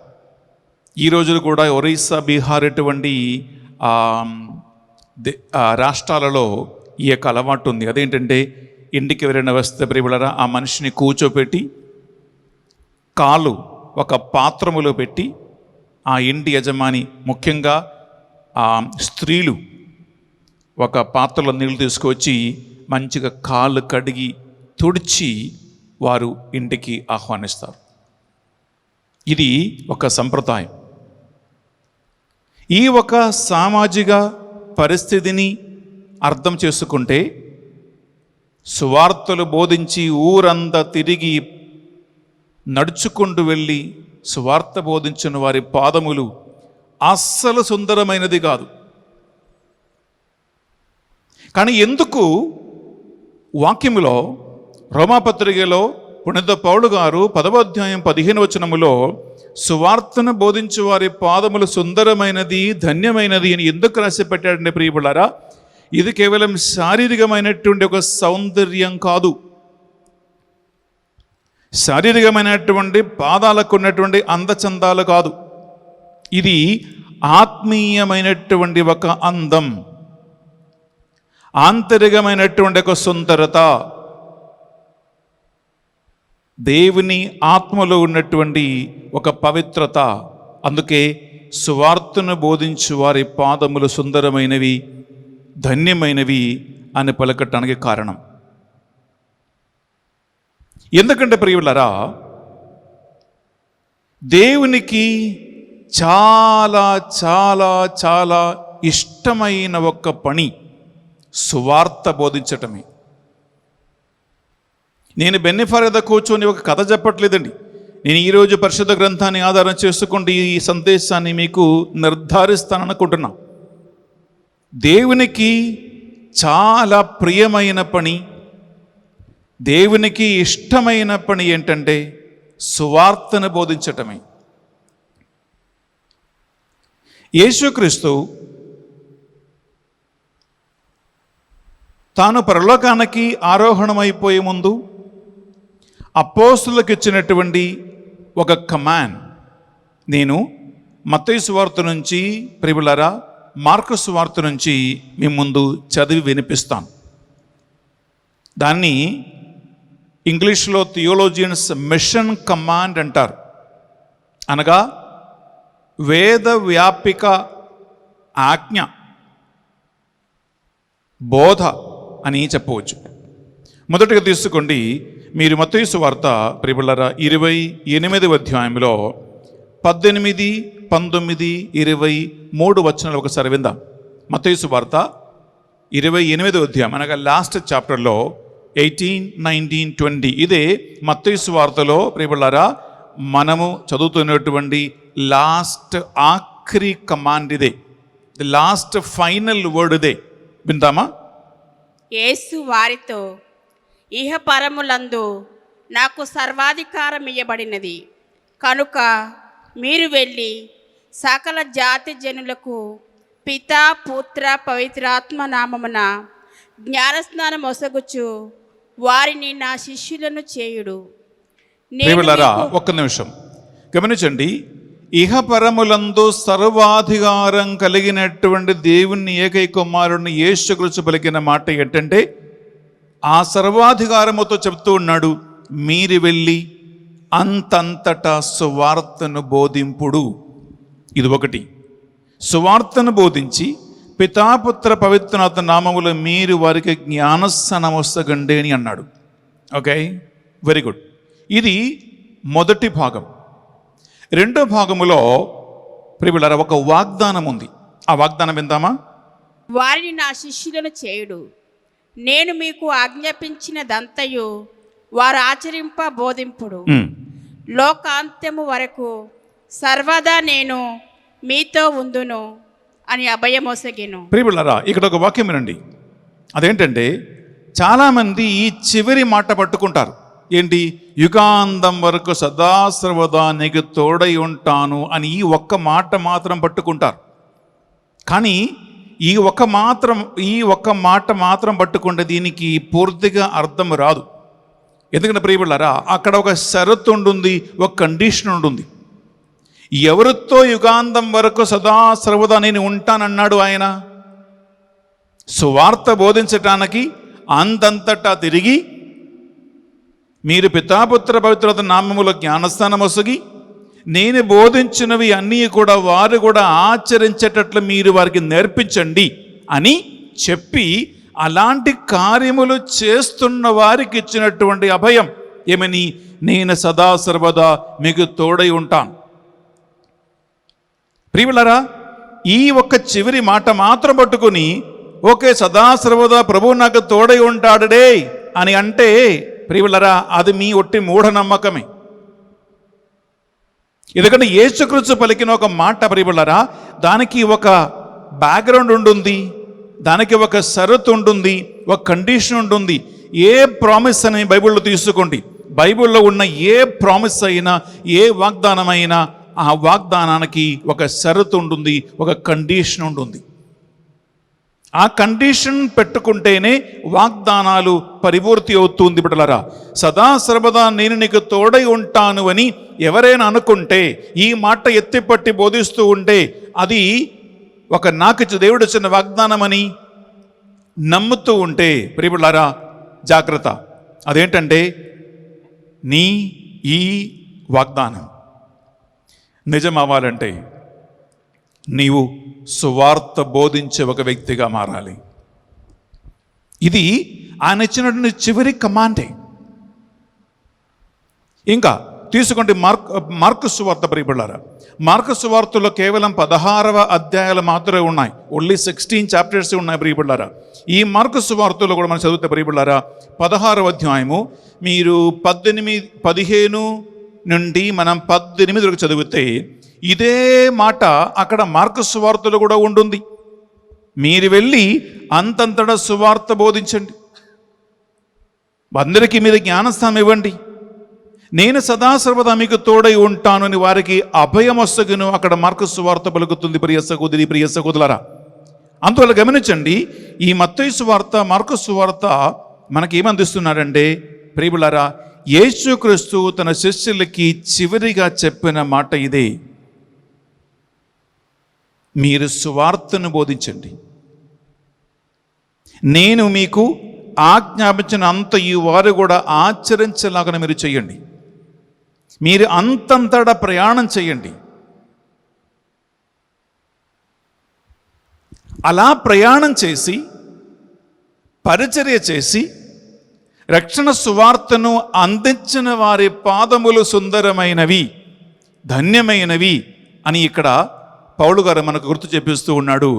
ఈ రోజులు కూడా ఒరిస్సా, బీహార్ ఇటువంటి రాష్ట్రాలలో ఈ యొక్క అలవాటు ఉంది. అదేంటంటే ఇంటికి ఎవరైనా వస్తే ప్రియులారా, ఆ మనిషిని కూర్చోపెట్టి కాలు ఒక పాత్రములో పెట్టి ఆ ఇంటి యజమాని, ముఖ్యంగా ఆ స్త్రీలు ఒక పాత్రలో నీళ్ళు తీసుకొచ్చి మంచిగా కాళ్ళు కడిగి తుడిచి వారు ఇంటికి ఆహ్వానిస్తారు. ఇది ఒక సంప్రదాయం. ఈ ఒక సామాజిక పరిస్థితిని అర్థం చేసుకుంటే సువార్తలు బోధించి ఊరంతా తిరిగి నడుచుకుంటూ వెళ్ళి సువార్త బోధించిన వారి పాదములు అస్సలు సుందరమైనది కాదు. కానీ ఎందుకు వాక్యములో రోమాపత్రికలో పునీత పౌలు గారు 10వ అధ్యాయం 15వ వచనములో సువార్తను బోధించు వారి పాదములు సుందరమైనది, ధన్యమైనది అని ఎందుకు రాసి పెట్టాడంటే ప్రియబులారా, ఇది కేవలం శారీరకమైనటువంటి ఒక సౌందర్యం కాదు, శారీరకమైనటువంటి పాదాలకు ఉన్నటువంటి అందచందాలు కాదు. ఇది ఆత్మీయమైనటువంటి ఒక అందం, ఆంతరికమైనటువంటి ఒక సుందరత, దేవుని ఆత్మలో ఉన్నటువంటి ఒక పవిత్రత. అందుకే సువార్తను బోధించు వారి పాదములు సుందరమైనవి, ధన్యమైనవి అని పలకటానికి కారణం. ఎందుకంటే ప్రియులారా, దేవునికి చాలా చాలా చాలా ఇష్టమైన ఒక పని సువార్త బోధించటమే. నేను బెన్నెఫారెద కూర్చొని ఒక కథ చెప్పట్లేదండి. నేను ఈరోజు పరిశుద్ధ గ్రంథాన్ని ఆధారం చేసుకుంటూ ఈ సందేశాన్ని మీకు నిర్ధారిస్తాననుకుంటున్నా. దేవునికి చాలా ప్రియమైన పని, దేవునికి ఇష్టమైన పని ఏంటంటే సువార్తను బోధించటమే. యేసుక్రీస్తు తాను పరలోకానికి ఆరోహణమైపోయే ముందు అపోస్తులకు ఇచ్చినటువంటి ఒక కమాండ్ నేను మత్తయి సువార్త నుంచి, ప్రియులారా, మార్కు సువార్త నుంచి మీ ముందు చదివి వినిపిస్తాను. దాన్ని ఇంగ్లీష్లో థియోలోజియన్స్ మిషన్ కమాండ్ అంటారు. అనగా వేద వ్యాపిక ఆజ్ఞ, బోధ అని చెప్పవచ్చు. మొదటిగా తీసుకోండి, మీరు మత్తయి సువార్త ప్రియులారా 28వ అధ్యాయంలో 18, 19, 23 వచనాలు ఒకసారి విందాం. మత్తయి సువార్త 28వ అధ్యాయం అనగా లాస్ట్ చాప్టర్లో 18, 19, 20 ఇదే మత్తయి సువార్తలో ప్రియులారా మనము చదువుతున్నటువంటి లాస్ట్ ఆఖరి కమాండ్ ఇదే, ది లాస్ట్ ఫైనల్ వర్డ్ ఇదే. విందామా? యేసు వారితో, ఇహపరములందు నాకు సర్వాధికారం ఇయ్యబడినది కనుక మీరు వెళ్ళి సకల జాతి జనులకు పితా, పుత్ర, పవిత్రాత్మ నామమున జ్ఞానస్నానం ఒసగుచు వారిని నా శిష్యులను చేయుడు. ప్రియులారా ఒక్క నిమిషం గమనించండి. ఇహపరములందు సర్వాధికారం కలిగినటువంటి దేవుని ఏకైక కుమారుని యేసుక్రీస్తు పలికిన మాట ఏంటంటే, ఆ సర్వాధికారముతో చెప్తూ ఉన్నాడు, మీరు వెళ్ళి అంతంతటా సువార్తను బోధింపుడు. ఇది ఒకటి. సువార్తను బోధించి పితాపుత్ర పవిత్రనాథ నామములో మీరు వారికి జ్ఞానస్నానమొసగండి అని అన్నాడు. Okay, very good. ఇది మొదటి భాగం. రెండో భాగములో ప్రియులారా ఒక వాగ్దానం ఉంది. ఆ వాగ్దానం విందామా? వారిని నా శిష్యులను చేయుడు, నేను మీకు ఆజ్ఞాపించినదంతయు వారు ఆచరింప బోధింపుడు, లోకాంత్యము వరకు సర్వదా నేను మీతో ఉందును అని అభయమొసగెను. ప్రియులారా ఇక్కడ ఒక వాక్యం వినండి. అదేంటంటే చాలామంది ఈ చివరి మాట పట్టుకుంటారు. ఏంటి? యుగాంతం వరకు సదాసర్వదా నీకు తోడై ఉంటాను అని ఈ ఒక్క మాట మాత్రం పట్టుకుంటారు. కానీ ఈ ఒక్క మాట మాత్రం పట్టుకుంటే దీనికి పూర్తిగా అర్థం రాదు. ఎందుకంటే ప్రియబిళ్ళారా, అక్కడ ఒక షరతు ఉంటుంది, ఒక కండిషన్ ఉంటుంది. ఎవరితో యుగాంతం వరకు సదా సర్వదా నేను ఉంటానన్నాడు ఆయన? సువార్త బోధించటానికి అంతంతటా తిరిగి మీరు పితాపుత్ర పవిత్రత నామములో జ్ఞానస్నానం ఒసగి నేను బోధించినవి అన్నీ కూడా వారు కూడా ఆచరించేటట్లు మీరు వారికి నేర్పించండి అని చెప్పి అలాంటి కార్యములు చేస్తున్న వారికి ఇచ్చినటువంటి అభయం ఏమని? నేను సదా సర్వదా మీకు తోడై ఉంటాను. ప్రియులారా, ఈ ఒక్క చివరి మాట మాత్రం పట్టుకుని ఓకే సదా సర్వదా ప్రభువు నాకు తోడై ఉంటాడుడే అని అంటే ప్రియులారా అది మీ ఒట్టి మూఢనమ్మకమే. ఎందుకంటే యేసుక్రీస్తు పలికిన ఒక మాట ప్రియులారా దానికి ఒక బ్యాక్గ్రౌండ్ ఉంటుంది, దానికి ఒక షరతు ఉంటుంది, ఒక కండిషన్ ఉంటుంది. ఏ ప్రామిస్ అని బైబిల్లో తీసుకోండి, బైబిల్లో ఉన్న ఏ ప్రామిస్ అయినా ఏ వాగ్దానం అయినా ఆ వాగ్దానానికి ఒక షరతు ఉంటుంది, ఒక కండిషన్ ఉంటుంది. ఆ కండిషన్ పెట్టుకుంటేనే వాగ్దానాలు పరిపూర్తి అవుతుంది. బిడ్డలారా, సదా సర్వదా నేను నీకు తోడై ఉంటాను అని ఎవరైనా అనుకుంటే, ఈ మాట ఎత్తిపట్టి బోధిస్తూ ఉంటే అది ఒక నాకు దేవుడు ఇచ్చిన వాగ్దానం అని నమ్ముతూ ఉంటే ప్రియబిడ్డలారా జాగ్రత్త. అదేంటంటే ఈ వాగ్దానం నిజం అవ్వాలంటే నీవు సువార్త బోధించే ఒక వ్యక్తిగా మారాలి. ఇది ఆయన ఇచ్చినటువంటి చివరి కమాండే. ఇంకా తీసుకోండి మార్కు సువార్త ప్రియబిడ్డలారా, మార్కు సువార్తలో కేవలం 16వ అధ్యాయాలు మాత్రమే ఉన్నాయి. ఓన్లీ 16 చాప్టర్స్ ఉన్నాయి ప్రియబిడ్డలారా. ఈ మార్కు సువార్తలో కూడా మనం చదివితే ప్రియబిడ్డలారా 16వ అధ్యాయము మీరు 15 నుండి మనం 18 వరకు చదివితే ఇదే మాట అక్కడ మార్కు సువార్తలో కూడా ఉంటుంది. మీరు వెళ్ళి అంతంతటా సువార్త బోధించండి, అందరికీ మీరు జ్ఞానస్నానం ఇవ్వండి, నేను సదాసర్వదా మీకు తోడై ఉంటాను అని వారికి అభయమొసగును అక్కడ మార్కు సువార్త పలుకుతుంది. ప్రియ సహోదరి ప్రియ సహోదరులారా, అందువల్ల గమనించండి, ఈ మత్తయి సువార్త మార్కు సువార్త మనకి ఏమందిస్తున్నాడంటే ప్రియులారా యేసుక్రీస్తు తన శిష్యులకి చివరిగా చెప్పిన మాట ఇదే, మీరు సువార్తను బోధించండి, నేను మీకు ఆజ్ఞాపించిన అంత ఈ వారు కూడా ఆచరించేలాగా మీరు చేయండి, మీరు అంతంతటా ప్రయాణం చేయండి. అలా ప్రయాణం చేసి పరిచర్య చేసి రక్షణ సువార్తను అందించిన వారి పాదములు సుందరమైనవి ధన్యమైనవి అని ఇక్కడ పౌలు గారు మనకు గుర్తు చెప్పిస్తూ ఉన్నాడు.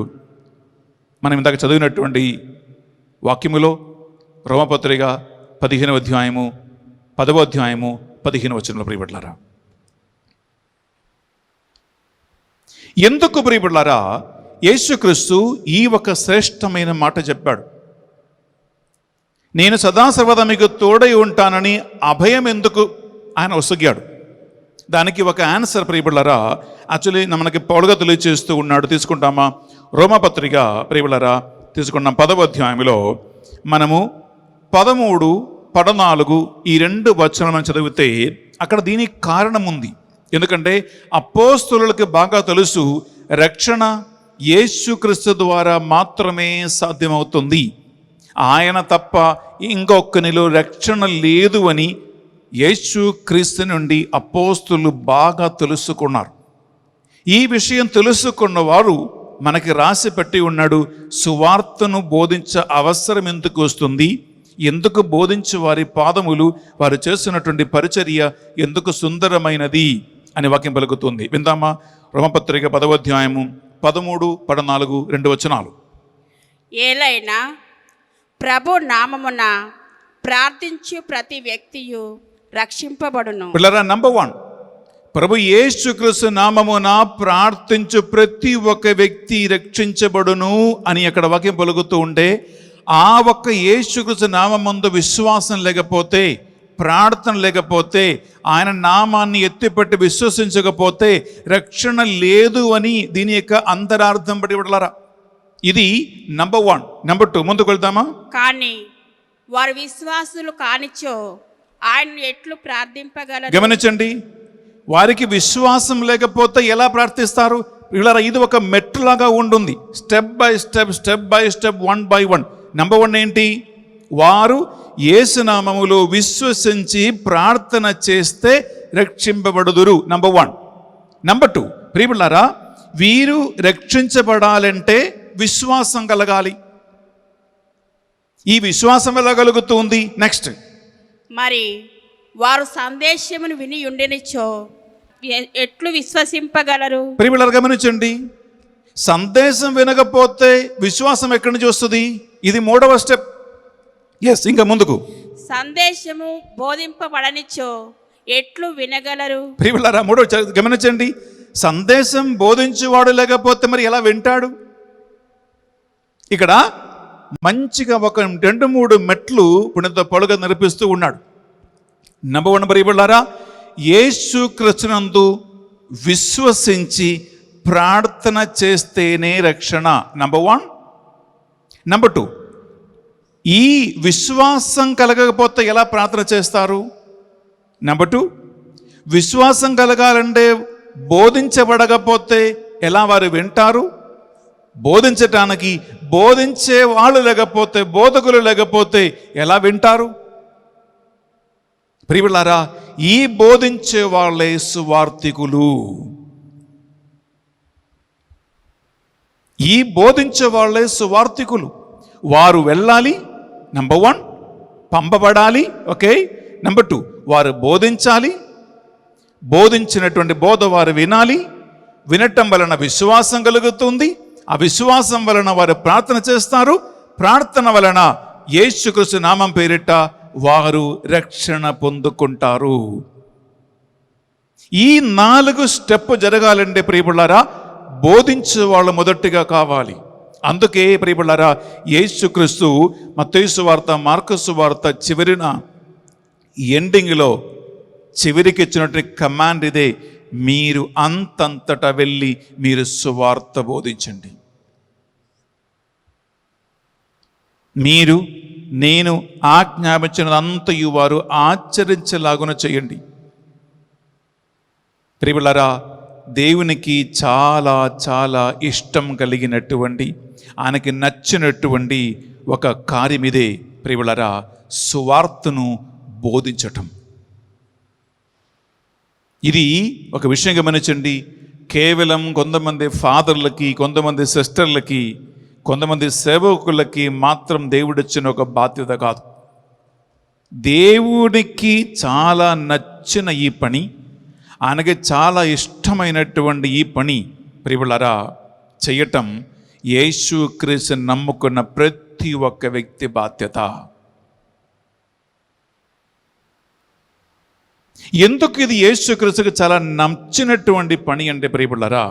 మనం ఇందాక చదివినటువంటి వాక్యములో రోమపత్రిక 15వ అధ్యాయము 10వ అధ్యాయము 15వ వచనంలో ప్రియబిడ్డలారా, ఎందుకు ప్రియబిడ్డలారా యేసుక్రీస్తు ఈ ఒక శ్రేష్టమైన మాట చెప్పాడు? నేను సదాసర్వదా మీకు తోడై ఉంటానని అభయం ఎందుకు ఆయన ఒసగాడు? దానికి ఒక ఆన్సర్ ప్రియబిడ్డలారా యాక్చువల్లీ మనకి పౌలుగా తెలియజేస్తూ ఉన్నాడు. తీసుకుంటామా? రోమపత్రిక ప్రియబిడ్డలారా తీసుకున్నాం 10వ అధ్యాయంలో మనము 13, 14 ఈ 2 వచనాలు మనం చదివితే అక్కడ దీనికి కారణం ఉంది. ఎందుకంటే అపోస్తలులకు బాగా తెలుసు రక్షణ యేసుక్రీస్తు ద్వారా మాత్రమే సాధ్యమవుతుంది, ఆయన తప్ప ఇంకొకనిలో రక్షణ లేదు అని యేసుక్రీస్తు నుండి అపోస్తలులు బాగా తెలుసుకున్నారు. ఈ విషయం తెలుసుకున్న వారు మనకి రాసి పెట్టి ఉన్నాడు. సువార్తను బోధించే అవసరం ఎందుకు వస్తుంది, ఎందుకు బోధించు వారి పాదములు, వారు చేస్తున్నటువంటి పరిచర్య ఎందుకు సుందరమైనది అని వాక్యం పలుకుతుంది. విందామా? రోమపత్రిక 10వ అధ్యాయము 13, 14 2 వచనాలు. ఏలైనా ప్రభు నామమున ప్రార్థించు ప్రతి వ్యక్తియు రక్షింపబడును. పిల్లరా, నంబర్ 1, ప్రభు యేసుక్రీస్తు నామమున ప్రార్థించు ప్రతి ఒక్క వ్యక్తి రక్షించబడును అని అక్కడ వాక్యం పలుకుతూ ఉంటే, ఆ ఒక్క యేసుక్రీస్తు నామమందు విశ్వాసం లేకపోతే, ప్రార్థన లేకపోతే, ఆయన నామాన్ని ఎత్తిపట్టి విశ్వసించకపోతే రక్షణ లేదు అని దీని యొక్క అంతరార్థం బట్టి విడలారా. ఇది నంబర్ 1. నంబర్ 2, ముందుకు వెళ్తామా? కానీ వారు విశ్వాసులు కానిచో ఆయన్ను ఎట్లు ప్రార్థింపగలరు? గమనించండి, వారికి విశ్వాసం లేకపోతే ఎలా ప్రార్థిస్తారు? ఇలా ఇది ఒక మెట్టులాగా ఉంటుంది. Step by step, step by step, 1 by 1. Number 1 ఏంటి? వారు యేసునామములో విశ్వసించి ప్రార్థన చేస్తే రక్షింపబడుదురు. నంబర్ 1. నంబర్ 2, ప్రియములారా, వీరు రక్షించబడాలంటే విశ్వాసం కలగాలి. ఈ విశ్వాసం ఎలా కలుగుతుంది? నెక్స్ట్, మరి వారు సందేశమును విని ఉండనిచో ఎట్లు విశ్వసింపగలరు? ప్రియములారా గమనించండి, సందేశం వినకపోతే విశ్వాసం ఎక్కడి నుంచి వస్తుంది? ఇది 3వ స్టెప్. ఇంకా ముందుకు, సందేశము బోధింపబడనిచో ఎట్లు వినగలరు? ప్రియములారా 3వ గమనించండి, సందేశం బోధించేవాడు లేకపోతే మరి ఎలా వింటాడు? ఇక్కడ మంచిగా ఒక 2-3 మెట్లు పుణ్యత పలుగా నిరూపిస్తూ ఉన్నాడు. నంబర్ 1, ప్రియములారా, యేసుక్రీస్తునందు విశ్వసించి ప్రార్థన చేస్తేనే రక్షణ. నంబర్ 1. నంబర్ 2, ఈ విశ్వాసం కలగకపోతే ఎలా ప్రార్థన చేస్తారు? నంబర్ 2, విశ్వాసం కలగాలంటే బోధించబడకపోతే ఎలా వారు వింటారు? బోధించటానికి బోధించే వాళ్ళు లేకపోతే, బోధకులు లేకపోతే ఎలా వింటారు? ప్రియములారా, ఈ బోధించే వాళ్ళే సువార్తికులు. ఈ బోధించే వాళ్ళే సువార్తికులు. వారు వెళ్ళాలి. నంబర్ 1, పంపబడాలి. ఓకే. నంబర్ 2, వారు బోధించాలి. బోధించినటువంటి బోధ వారు వినాలి. వినటం వలన విశ్వాసం కలుగుతుంది. ఆ విశ్వాసం వలన వారు ప్రార్థన చేస్తారు. ప్రార్థన వలన యేసుక్రీస్తు నామం పేరిట వారు రక్షణ పొందుకుంటారు. ఈ 4 స్టెప్ జరగాలంటే ప్రియములారా, బోధించే వాళ్ళు మొదటిగా కావాలి. అందుకే ప్రియములారా, యేసుక్రీస్తు మత్తయి సువార్త, మార్కు సువార్త చివరిన ఎండింగ్లో చివరికి ఇచ్చినటువంటి కమాండ్ ఇదే: మీరు అంతంతటా వెళ్ళి మీరు సువార్త బోధించండి. మీరు నేను ఆజ్ఞాపించినదంతయు వారు ఆచరించలాగున చేయండి. ప్రియములారా, దేవునికి చాలా చాలా ఇష్టం కలిగినటువంటి, ఆయనకి నచ్చినటువంటి ఒక కార్యం ఇదే ప్రియములారా, సువార్తను బోధించటం. ఇది ఒక విషయం గమనించండి. కేవలం కొంతమంది ఫాదర్లకి, కొంతమంది సిస్టర్లకి, కొంతమంది సేవకులకి మాత్రం దేవుడిచ్చిన ఒక బాధ్యత కాదు. దేవుడికి చాలా నచ్చిన ఈ పని, ఆయనకి చాలా ఇష్టమైనటువంటి ఈ పని ప్రియములారా చేయటం యేసుక్రీస్తుని నమ్ముకున్న ప్రతి ఒక్క వ్యక్తి బాధ్యత. ఎందుకు ఇది యేసుక్రీస్తుకి చాలా నచ్చినటువంటి పని అంటే ప్రియములారా,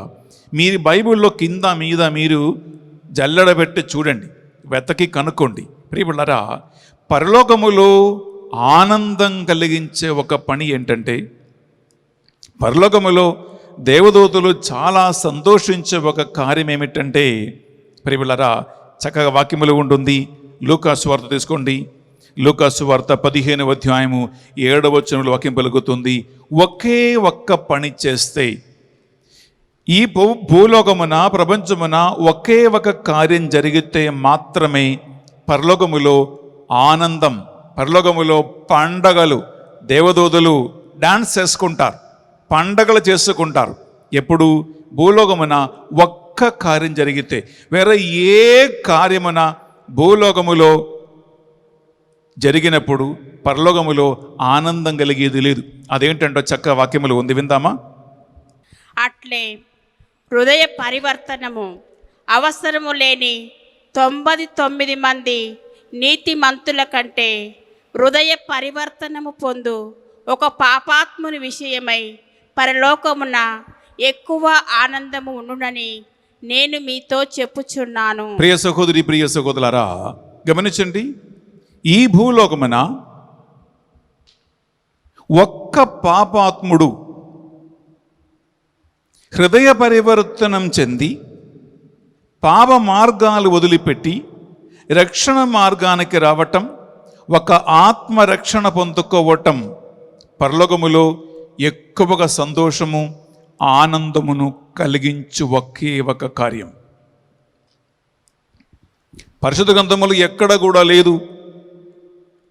మీరు బైబిల్లో కింద మీద మీరు జల్లెడబెట్టి చూడండి, వెతకి కనుక్కోండి. ప్రియములారా, పరలోకములో ఆనందం కలిగించే ఒక పని ఏంటంటే, పరలోకములో దేవదూతలు చాలా సంతోషించే ఒక కార్యం ఏమిటంటే ప్రియములారా, చక్కగా వాక్యములు ఉంటుంది. లూకాసు వార్త తీసుకోండి. లూకాసు వార్త 15వ అధ్యాయము 7వ వచనంలో వాక్యం పలుకుతుంది: ఒకే ఒక్క పని చేస్తే, ఈ భూలోకమున ప్రపంచమున ఒకే ఒక కార్యం జరిగితే మాత్రమే పరలోకములో ఆనందం, పరలోకములో పండగలు, దేవదూతలు డాన్స్ చేసుకుంటారు, పండగలు చేసుకుంటారు. ఎప్పుడు? భూలోకమున ఒక్క ఒక్క కార్యం జరిగితే వేరే ఏ కార్యమున భూలోకములో జరిగినప్పుడు పరలోకములో ఆనందం కలిగేది లేదు. అదేంటంటే చక్క వాక్యములు ఉంది, విందామా? అట్లే హృదయ పరివర్తనము అవసరము లేని 99 మంది నీతిమంతుల కంటే హృదయ పరివర్తనము పొందు ఒక పాపాత్ముని విషయమై పరలోకమున ఎక్కువ ఆనందము ఉండునని నేను మీతో చెప్పుచున్నాను. ప్రియ సహోదరి, ప్రియ సహోదరులారా, గమనించండి. ఈ భూలోకమున ఒక్క పాపాత్ముడు హృదయ పరివర్తనం చెంది పాప మార్గాలు వదిలిపెట్టి రక్షణ మార్గానికి రావటం, ఒక ఆత్మరక్షణ పొందుకోవటం పరలోకములో ఎక్కువగా సంతోషము ఆనందమును కలిగించు ఒకే ఒక కార్యం. పరిశుద్ధ గ్రంథములు ఎక్కడ కూడా లేదు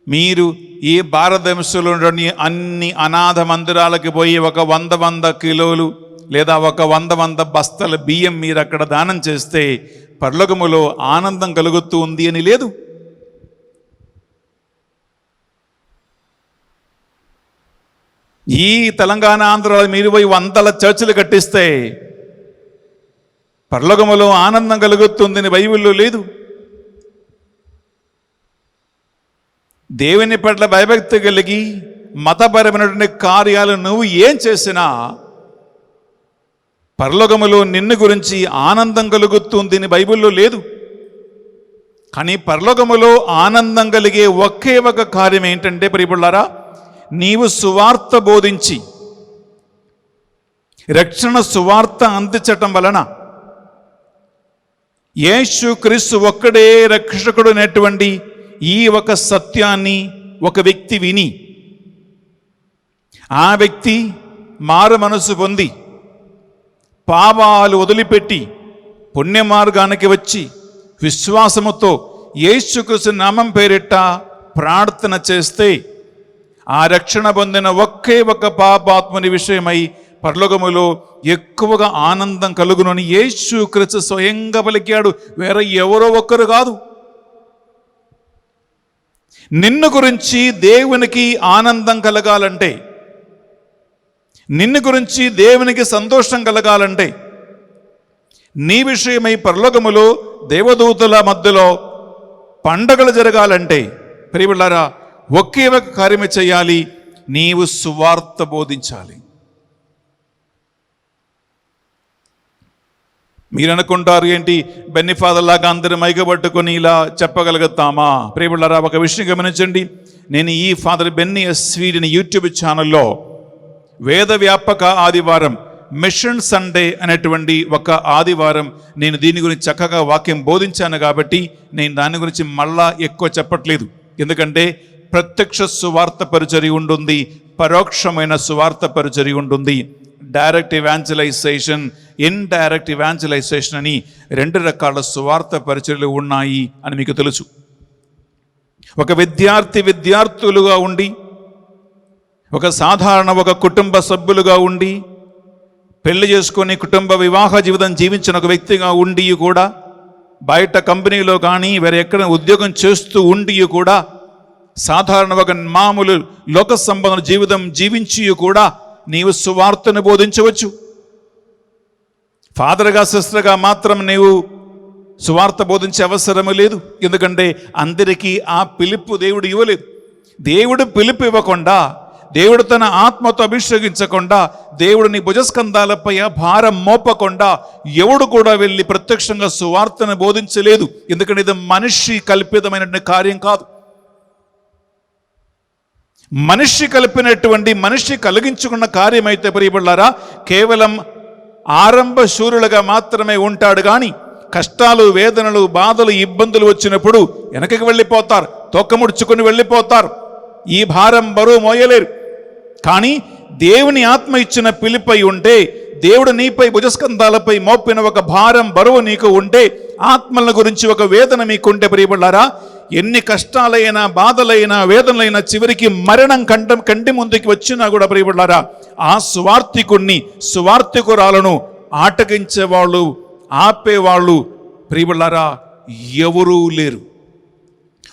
మీరు ఈ భారతదేశంలోని అన్ని అనాథ మందిరాలకి పోయి ఒక 100 కిలోలు లేదా ఒక 100 బస్తాల బియ్యం మీరు అక్కడ దానం చేస్తే పరలోకములో ఆనందం కలుగుతూ ఉంది అని లేదు. ఈ తెలంగాణ ఆంధ్రాలో మీరు పోయి 100 చర్చిలు కట్టిస్తే పరలోకములో ఆనందం కలుగుతుందని బైబిల్లో లేదు. దేవుని పట్ల భయభక్తి కలిగి మతపరమైనటువంటి కార్యాలు నువ్వు ఏం చేసినా పరలోకములో నిన్ను గురించి ఆనందం కలుగుతుందని బైబిల్లో లేదు. కానీ పరలోకములో ఆనందం కలిగే ఒకే ఒక కార్యం ఏంటంటే ప్రియపుల్లారా, నీవు సువార్త బోధించి రక్షణ సువార్త అందించటం వలన యేసు క్రీస్తు ఒక్కడే రక్షకుడు అనేటువంటి ఈ ఒక సత్యాన్ని ఒక వ్యక్తి విని ఆ వ్యక్తి మారు మనసు పొంది పాపాలు వదిలిపెట్టి పుణ్య మార్గానికి వచ్చి విశ్వాసముతో యేసుక్రీస్తు నామం పేరిట ప్రార్థన చేస్తే ఆ రక్షణ పొందిన ఒకే ఒక పాపాత్ముని విషయమై పరలోకములో ఎక్కువగా ఆనందం కలుగునని యేసుక్రీస్తు స్వయంగా పలికాడు, వేరే ఎవరో ఒక్కరు కాదు. నిన్ను గురించి దేవునికి ఆనందం కలగాలంటే, నిన్ను గురించి దేవునికి సంతోషం కలగాలంటే, నీ విషయమై పరలోకములో దేవదూతల మధ్యలో పండగలు జరగాలంటే ప్రియబిడ్డలారా ఒకే ఒక కార్యమే చేయాలి, నీవు సువార్త బోధించాలి. మీరు అనుకుంటారు ఏంటి బెన్నీ ఫాదర్ లాగా అందరూ మైగబట్టుకొని ఇలా చెప్పగలుగుతామా? ప్రియబిడ్డలారా ఒక విషయం గమనించండి. నేను ఈ ఫాదర్ బెన్నీ స్వీడన్ యూట్యూబ్ ఛానల్లో వేద వ్యాపక ఆదివారం మిషన్ సండే అనేటువంటి ఒక ఆదివారం నేను దీని గురించి చక్కగా వాక్యం బోధించాను కాబట్టి నేను దాని గురించి మళ్ళా ఎక్కువ చెప్పట్లేదు. ఎందుకంటే ప్రత్యక్ష సువార్త పరిచర్య ఉంటుంది, పరోక్షమైన సువార్త పరిచర్య ఉంటుంది. డైరెక్ట్ ఇవాంజలైజేషన్, ఇండైరెక్ట్ ఇవాంజలైజేషన్ అని 2 రకాల సువార్త పరిచర్యలు ఉన్నాయి అని మీకు తెలుసు. ఒక విద్యార్థులుగా ఉండి, ఒక సాధారణ ఒక కుటుంబ సభ్యులుగా ఉండి, పెళ్లి చేసుకొని కుటుంబ వివాహ జీవితం జీవించిన ఒక వ్యక్తిగా ఉండి కూడా, బయట కంపెనీలో కానీ వేరే ఎక్కడ ఉద్యోగం చేస్తూ ఉండి కూడా, సాధారణ ఒక మామూలు లోక సంబంధ జీవితం జీవించి కూడా నీవు సువార్తను బోధించవచ్చు. ఫాదర్గా సిస్టర్గా మాత్రం నీవు సువార్త బోధించే అవసరము లేదు. ఎందుకంటే అందరికీ ఆ పిలుపు దేవుడు ఇవ్వలేదు. దేవుడు పిలుపు ఇవ్వకుండా, దేవుడు తన ఆత్మతో అభిషేకించకుండా, దేవుడు నీ భుజస్కంధాలపై భారం మోపకుండా ఎవడు కూడా వెళ్ళి ప్రత్యక్షంగా సువార్తను బోధించలేదు. ఎందుకంటే ఇది మనిషి కల్పితమైన కార్యం కాదు. మనిషి కలిపినటువంటి, మనిషి కలిగించుకున్న కార్యమైతే ప్రియబిడ్డలారా కేవలం ఆరంభ శూరులుగా మాత్రమే ఉంటాడు. కానీ కష్టాలు, వేదనలు, బాధలు, ఇబ్బందులు వచ్చినప్పుడు వెనకకి వెళ్ళిపోతారు, తొక్కముడుచుకుని వెళ్ళిపోతారు. ఈ భారం బరువు మోయలేరు. కానీ దేవుని ఆత్మ ఇచ్చిన పిలుపై ఉంటే, దేవుడు నీపై భుజస్కంధాలపై మోపిన ఒక భారం బరువు నీకు ఉంటే, ఆత్మల గురించి ఒక వేదన మీకుంటే ప్రియబిడ్డలారా ఎన్ని కష్టాలైనా, బాధలైనా, వేదనలైనా, చివరికి మరణం కంటి ముందుకి వచ్చినా కూడా ప్రియబిడ్డలారా ఆ సువార్థికుణ్ణి, సువార్థికురాలను ఆటగించే వాళ్ళు ఆపేవాళ్ళు ప్రియబిడ్లారా ఎవరూ లేరు.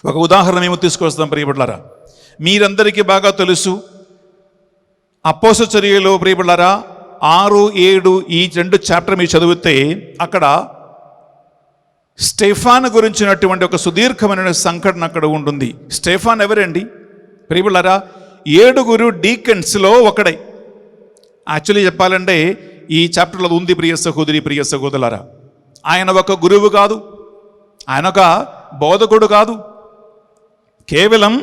ఒక ఉదాహరణ మేము తీసుకొస్తాం ప్రియబిడ్లారా. మీరందరికీ బాగా తెలుసు, అపోస్తలుల చర్యలో ప్రియబిడ్లారా 6, 7 ఈ 2 చాప్టర్ మీరు చదివితే అక్కడ స్టెఫాను గురించినటువంటి ఒక సుదీర్ఘమైన సంఘటన అక్కడ ఉంటుంది. స్టెఫాన్ ఎవరండి ప్రియబిడ్లారా? 7 డీకన్స్లో ఒకడే. యాక్చువల్లీ చెప్పాలంటే ఈ చాప్టర్లో ఉంది ప్రియ సహోదరి ప్రియ సహోదరులారా. ఆయన ఒక గురువు కాదు, ఆయన ఒక బోధకుడు కాదు, కేవలం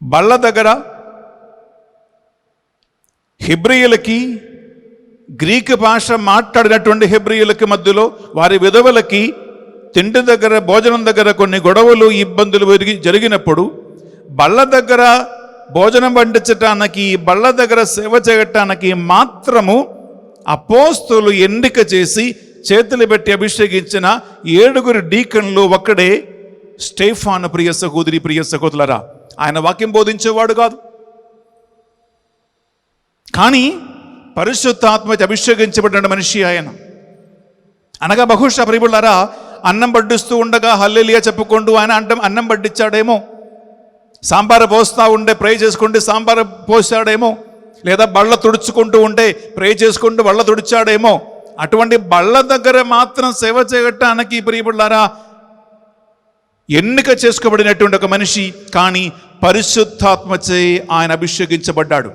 బళ్ళ దగ్గర హెబ్రీయులకి గ్రీకు భాష మాట్లాడినటువంటి హెబ్రీయులకి మధ్యలో వారి విధవలకి తిండి దగ్గర భోజనం దగ్గర కొన్ని గొడవలు ఇబ్బందులు జరిగినప్పుడు బళ్ళ దగ్గర భోజనం వండించటానికి బళ్ళ దగ్గర సేవ చేయటానికి మాత్రము అపోస్తలులు ఎన్నిక చేసి చేతులు పెట్టి అభిషేకించిన 7 డీకన్లు ఒక్కడే స్టెఫాను ప్రియ సహోదరి ప్రియ సహోదరులారా. ఆయన వాక్యం బోధించేవాడు కాదు, కానీ పరిశుద్ధాత్మకి అభిషేకించబడిన మనిషి ఆయన. అనగా బహుశా ప్రియులారా అన్నం వడ్డిస్తూ ఉండగా హల్లెలూయా చెప్పుకుంటూ ఆయన అన్నం వడ్డించాడేమో, సాంబారు పోస్తూ ఉంటే ప్రే చేసుకుంటే సాంబారు పోసాడేమో, లేదా బళ్ళ తుడుచుకుంటూ ఉంటే ప్రే చేసుకుంటూ బళ్ళ తుడిచాడేమో. అటువంటి బళ్ళ దగ్గర మాత్రం సేవ చేయటానికి ప్రియబిడ్లారా ఎన్నిక చేసుకోబడినటువంటి ఒక మనిషి, కానీ పరిశుద్ధాత్మచే ఆయన అభిషేకించబడ్డాడు.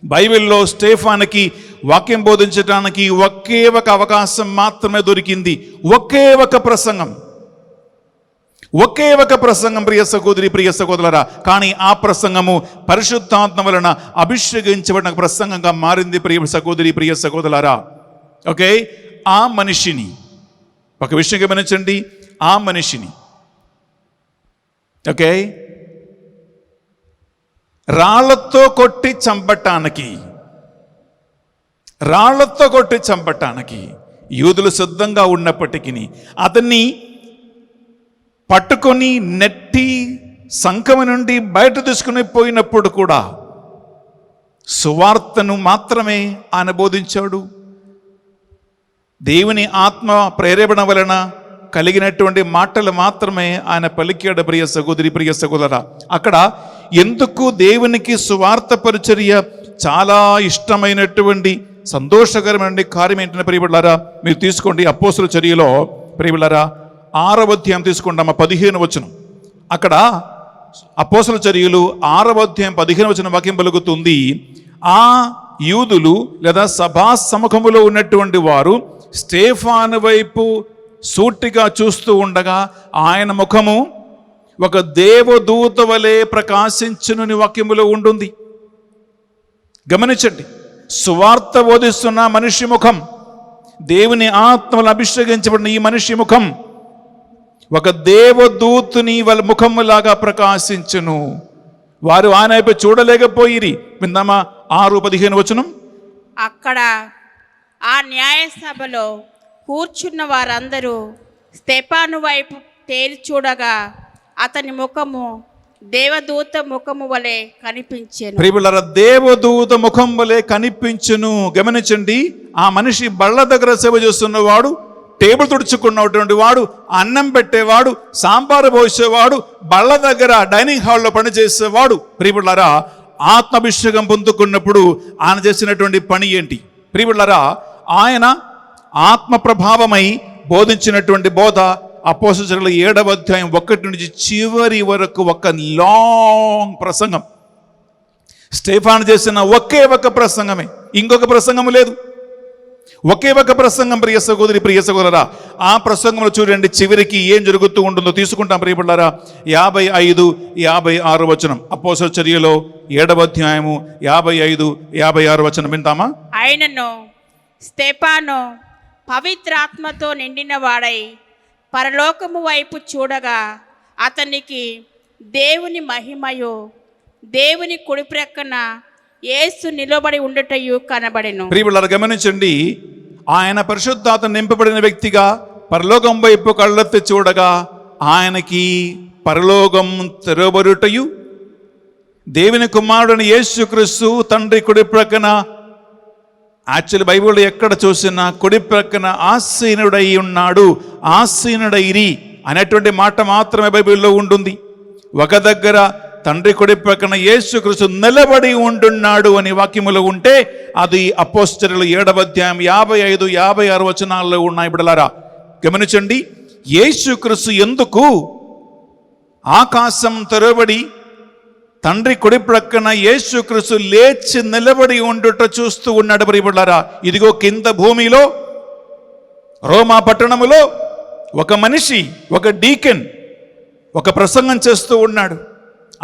బైబిల్లో స్టెఫానుకి వాక్యం బోధించడానికి ఒకే ఒక అవకాశం మాత్రమే దొరికింది, ఒకే ఒక ప్రసంగం ప్రియ సహోదరి ప్రియ సహోదరులారా. కానీ ఆ ప్రసంగము పరిశుద్ధాత్మ వలన అభిషేకించబడిన ప్రసంగంగా మారింది ప్రియ సహోదరి ప్రియ సహోదరులారా. ఓకే, ఆ మనిషిని ఒక విషయం గమనించండి, ఆ మనిషిని ఓకే రాళ్లతో కొట్టి చంపటానికి యూదులు సిద్ధంగా ఉన్నప్పటికీ అతన్ని పట్టుకొని నెట్టి సంకమ నుండి బయట తీసుకుని పోయినప్పుడు కూడా సువార్తను మాత్రమే ఆయన బోధించాడు. దేవుని ఆత్మ ప్రేరేపణ వలన కలిగినటువంటి మాటలు మాత్రమే ఆయన పలికాడు ప్రియ సహోదరి ప్రియ సహోదరా. అక్కడ ఎందుకు దేవునికి సువార్త పరిచర్య చాలా ఇష్టమైనటువంటి సంతోషకరమైన కార్యం ఏంటంటే ప్రియబిడ్లారా మీరు తీసుకోండి. అపోస్తలుల చర్యలో ప్రియబిడ్లారా 6వ అధ్యాయం తీసుకుంటామా 15వ వచనం. అక్కడ అపోస్తలుల చర్యలు 6వ అధ్యాయం 15వ వచనం వాక్యం పలుకుతుంది. ఆ యూదులు లేదా సభా సముఖములో ఉన్నటువంటి వారు స్టెఫాను వైపు సూటిగా చూస్తూ ఉండగా ఆయన ముఖము ఒక దేవదూత వలె ప్రకాశించునని వాక్యములో ఉంటుంది. గమనించండి, సువార్త బోధిస్తున్న మనిషి ముఖం, దేవుని ఆత్మలు అభిషేకించబడిన ఈ మనిషి ముఖం ఒక దేవదూతుని వాళ్ళ ముఖములాగా ప్రకాశించును. వారు ఆయన వైపు చూడలేకపోయిరి. విందామా 6:15 వచనం. అక్కడ ఆ న్యాయసభలో కూర్చున్న వారందరూ స్టెఫాను వైపు తేరి చూడగా అతని ముఖము దేవదూత ముఖము వలె కనిపించెను. ప్రియబిడ్డలారా దేవదూత ముఖం వలె కనిపించును. గమనించండి, ఆ మనిషి బళ్ళ దగ్గర సేవ చేస్తున్నవాడు, టేబుల్ తుడుచుకున్నటువంటి వాడు, అన్నం పెట్టేవాడు, సాంబారు పోసేవాడు, బళ్ళ దగ్గర డైనింగ్ హాల్లో పనిచేసేవాడు. ప్రియబిడ్డలారా ఆత్మాభిషేకం పొందుకున్నప్పుడు ఆయన చేసినటువంటి పని ఏంటి? ప్రియబిడ్డలారా ఆయన ఆత్మ ప్రభావమై బోధించినటువంటి బోధ అపోస్తలుల చర్యలు 7వ అధ్యాయం 1 నుంచి చివరి వరకు ఒక లాంగ్ ప్రసంగం. స్టెఫాను చేసిన ఒకే ఒక ప్రసంగమే, ఇంకొక ప్రసంగం లేదు, ఒకే ఒక ప్రసంగం. ప్రియ సహోదరి ప్రియ సహోదరా ఆ ప్రసంగంలో చూడండి చివరికి ఏం జరుగుతూ ఉంటుందో తీసుకుంటాం ప్రియబిడ్డలారా. 55, 56 వచనం అపోస్తలుల చర్యలో 7వ అధ్యాయము 55, 56 వచనం వింటామా? ఆయనను స్టెఫాను పవిత్రాత్మతో నిండిన వాడై పరలోకము వైపు చూడగా అతనికి దేవుని మహిమయు దేవుని కుడి ప్రక్కన యేసు నిలబడి ఉండటయు కనబడెను. ప్రియబిడ్డలారా గమనించండి, ఆయన పరిశుద్ధాత్మ నింపబడిన వ్యక్తిగా పరలోకం వైపు కళ్ళెత్తి చూడగా ఆయనకి పరలోకం తెరవబడుటయు దేవుని కుమారుడైన యేసుక్రీస్తు తండ్రి కుడి ప్రక్కన యాక్చువల్లీ బైబిల్లో ఎక్కడ చూసినా కుడి ప్రక్కన ఆసీనుడై ఉన్నాడు, ఆసీనుడైరి అనేటువంటి మాట మాత్రమే బైబిల్లో ఉంటుంది. ఒక దగ్గర తండ్రి కుడి ప్రక్కన యేసుక్రీస్తు నిలబడి ఉంటున్నాడు అని వాక్యములో ఉంటే అది అపోస్తలుల 7వ అధ్యాయం 55, 56 వచనాల్లో ఉన్నాయి. బిడ్డలారా గమనించండి, యేసుక్రీస్తు ఎందుకు ఆకాశం తెరవబడి తండ్రి కుడి ప్రక్కన యేసుక్రీస్తు లేచి నిలబడి ఉండుట చూస్తూ ఉన్నాడు. బిడ్డలారా, ఇదిగో కింద భూమిలో రోమా పట్టణములో ఒక మనిషి, ఒక డీకెన్ ఒక ప్రసంగం చేస్తూ ఉన్నాడు.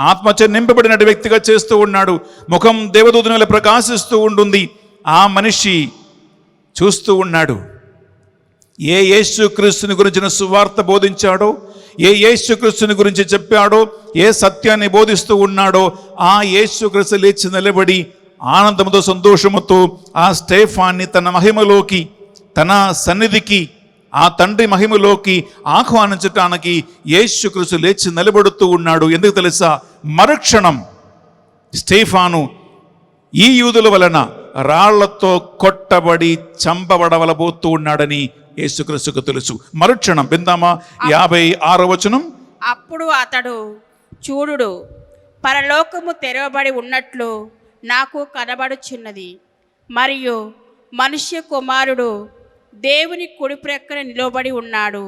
ఆత్మచే నింపబడిన వ్యక్తిగా చేస్తూ ఉన్నాడు. ముఖం దేవదూతని వలె ప్రకాశిస్తూ ఉంటుంది. ఆ మనిషి చూస్తూ ఉన్నాడు. ఏ యేసుక్రీస్తుని గురించిన సువార్త బోధించాడో, ఏ యేసుక్రీస్తుని గురించి చెప్పాడో, ఏ సత్యాన్ని బోధిస్తూ ఉన్నాడో ఆ యేసుక్రీస్తు లేచి నిలబడి ఆనందంతో సంతోషముతో ఆ స్టేఫాన్ని తన మహిమలోకి, తన సన్నిధికి, ఆ తండ్రి మహిమలోకి ఆహ్వానించటానికి యేసుక్రీస్తు లేచి నిలబడుతూ ఉన్నాడు. ఎందుకు తెలుసా? మరుక్షణం స్టేఫాను ఈ యూదుల వలన రాళ్లతో కొట్టబడి చంపబడవలబోతూ ఉన్నాడని యేసుక్రీస్తుకు తెలుసు. మరుక్షణం విందామా 56వ వచనం. అప్పుడు అతడు, చూడుడు, పరలోకము తెరవబడి ఉన్నట్లు నాకు కనబడుచున్నది, మరియు మనుష్య కుమారుడు దేవుని కుడి ప్రక్కన నిలబడి ఉన్నాడు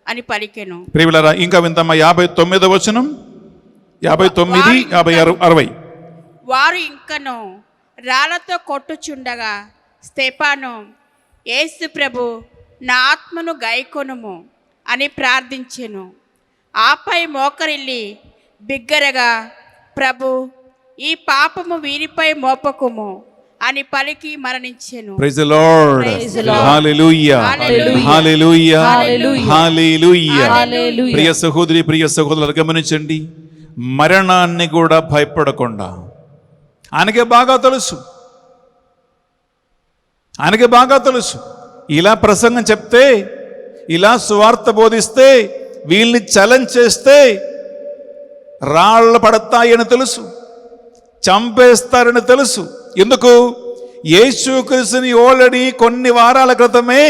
అని పలికెను. ప్రియులారా, ఇంకా విందామా 59వ వచనం, 59, 50, 60. వారు ఇంకను రాళ్లతో కొట్టుచుండగా స్తెఫాను, యేసు ప్రభు, నా ఆత్మను గైకొనుము అని ప్రార్థించెను. ఆపై మోకరిల్లి బిగ్గరగా, ప్రభు, ఈ పాపము వీరిపై మోపకుము అని పలికి మరణించెను. Praise the Lord. Praise the Lord. హల్లెలూయా, Hallelujah. హల్లెలూయా, Hallelujah. హల్లెలూయా. Hallelujah. ప్రియ సహోదరి, ప్రియ సహోదరులు గమనించండి, మరణాన్ని కూడా భయపడకుండా ఆయనకే బాగా తెలుసు, ఆయనకే బాగా తెలుసు. ఇలా ప్రసంగం చెప్తే, ఇలా సువార్త బోధిస్తే, వీళ్ళని ఛాలెంజ్ చేస్తే రాళ్ళు పడతాయని తెలుసు, చంపేస్తారని తెలుసు. ఎందుకు? యేసుక్రీస్తుని ఆల్రెడీ కొన్ని వారాల క్రితమే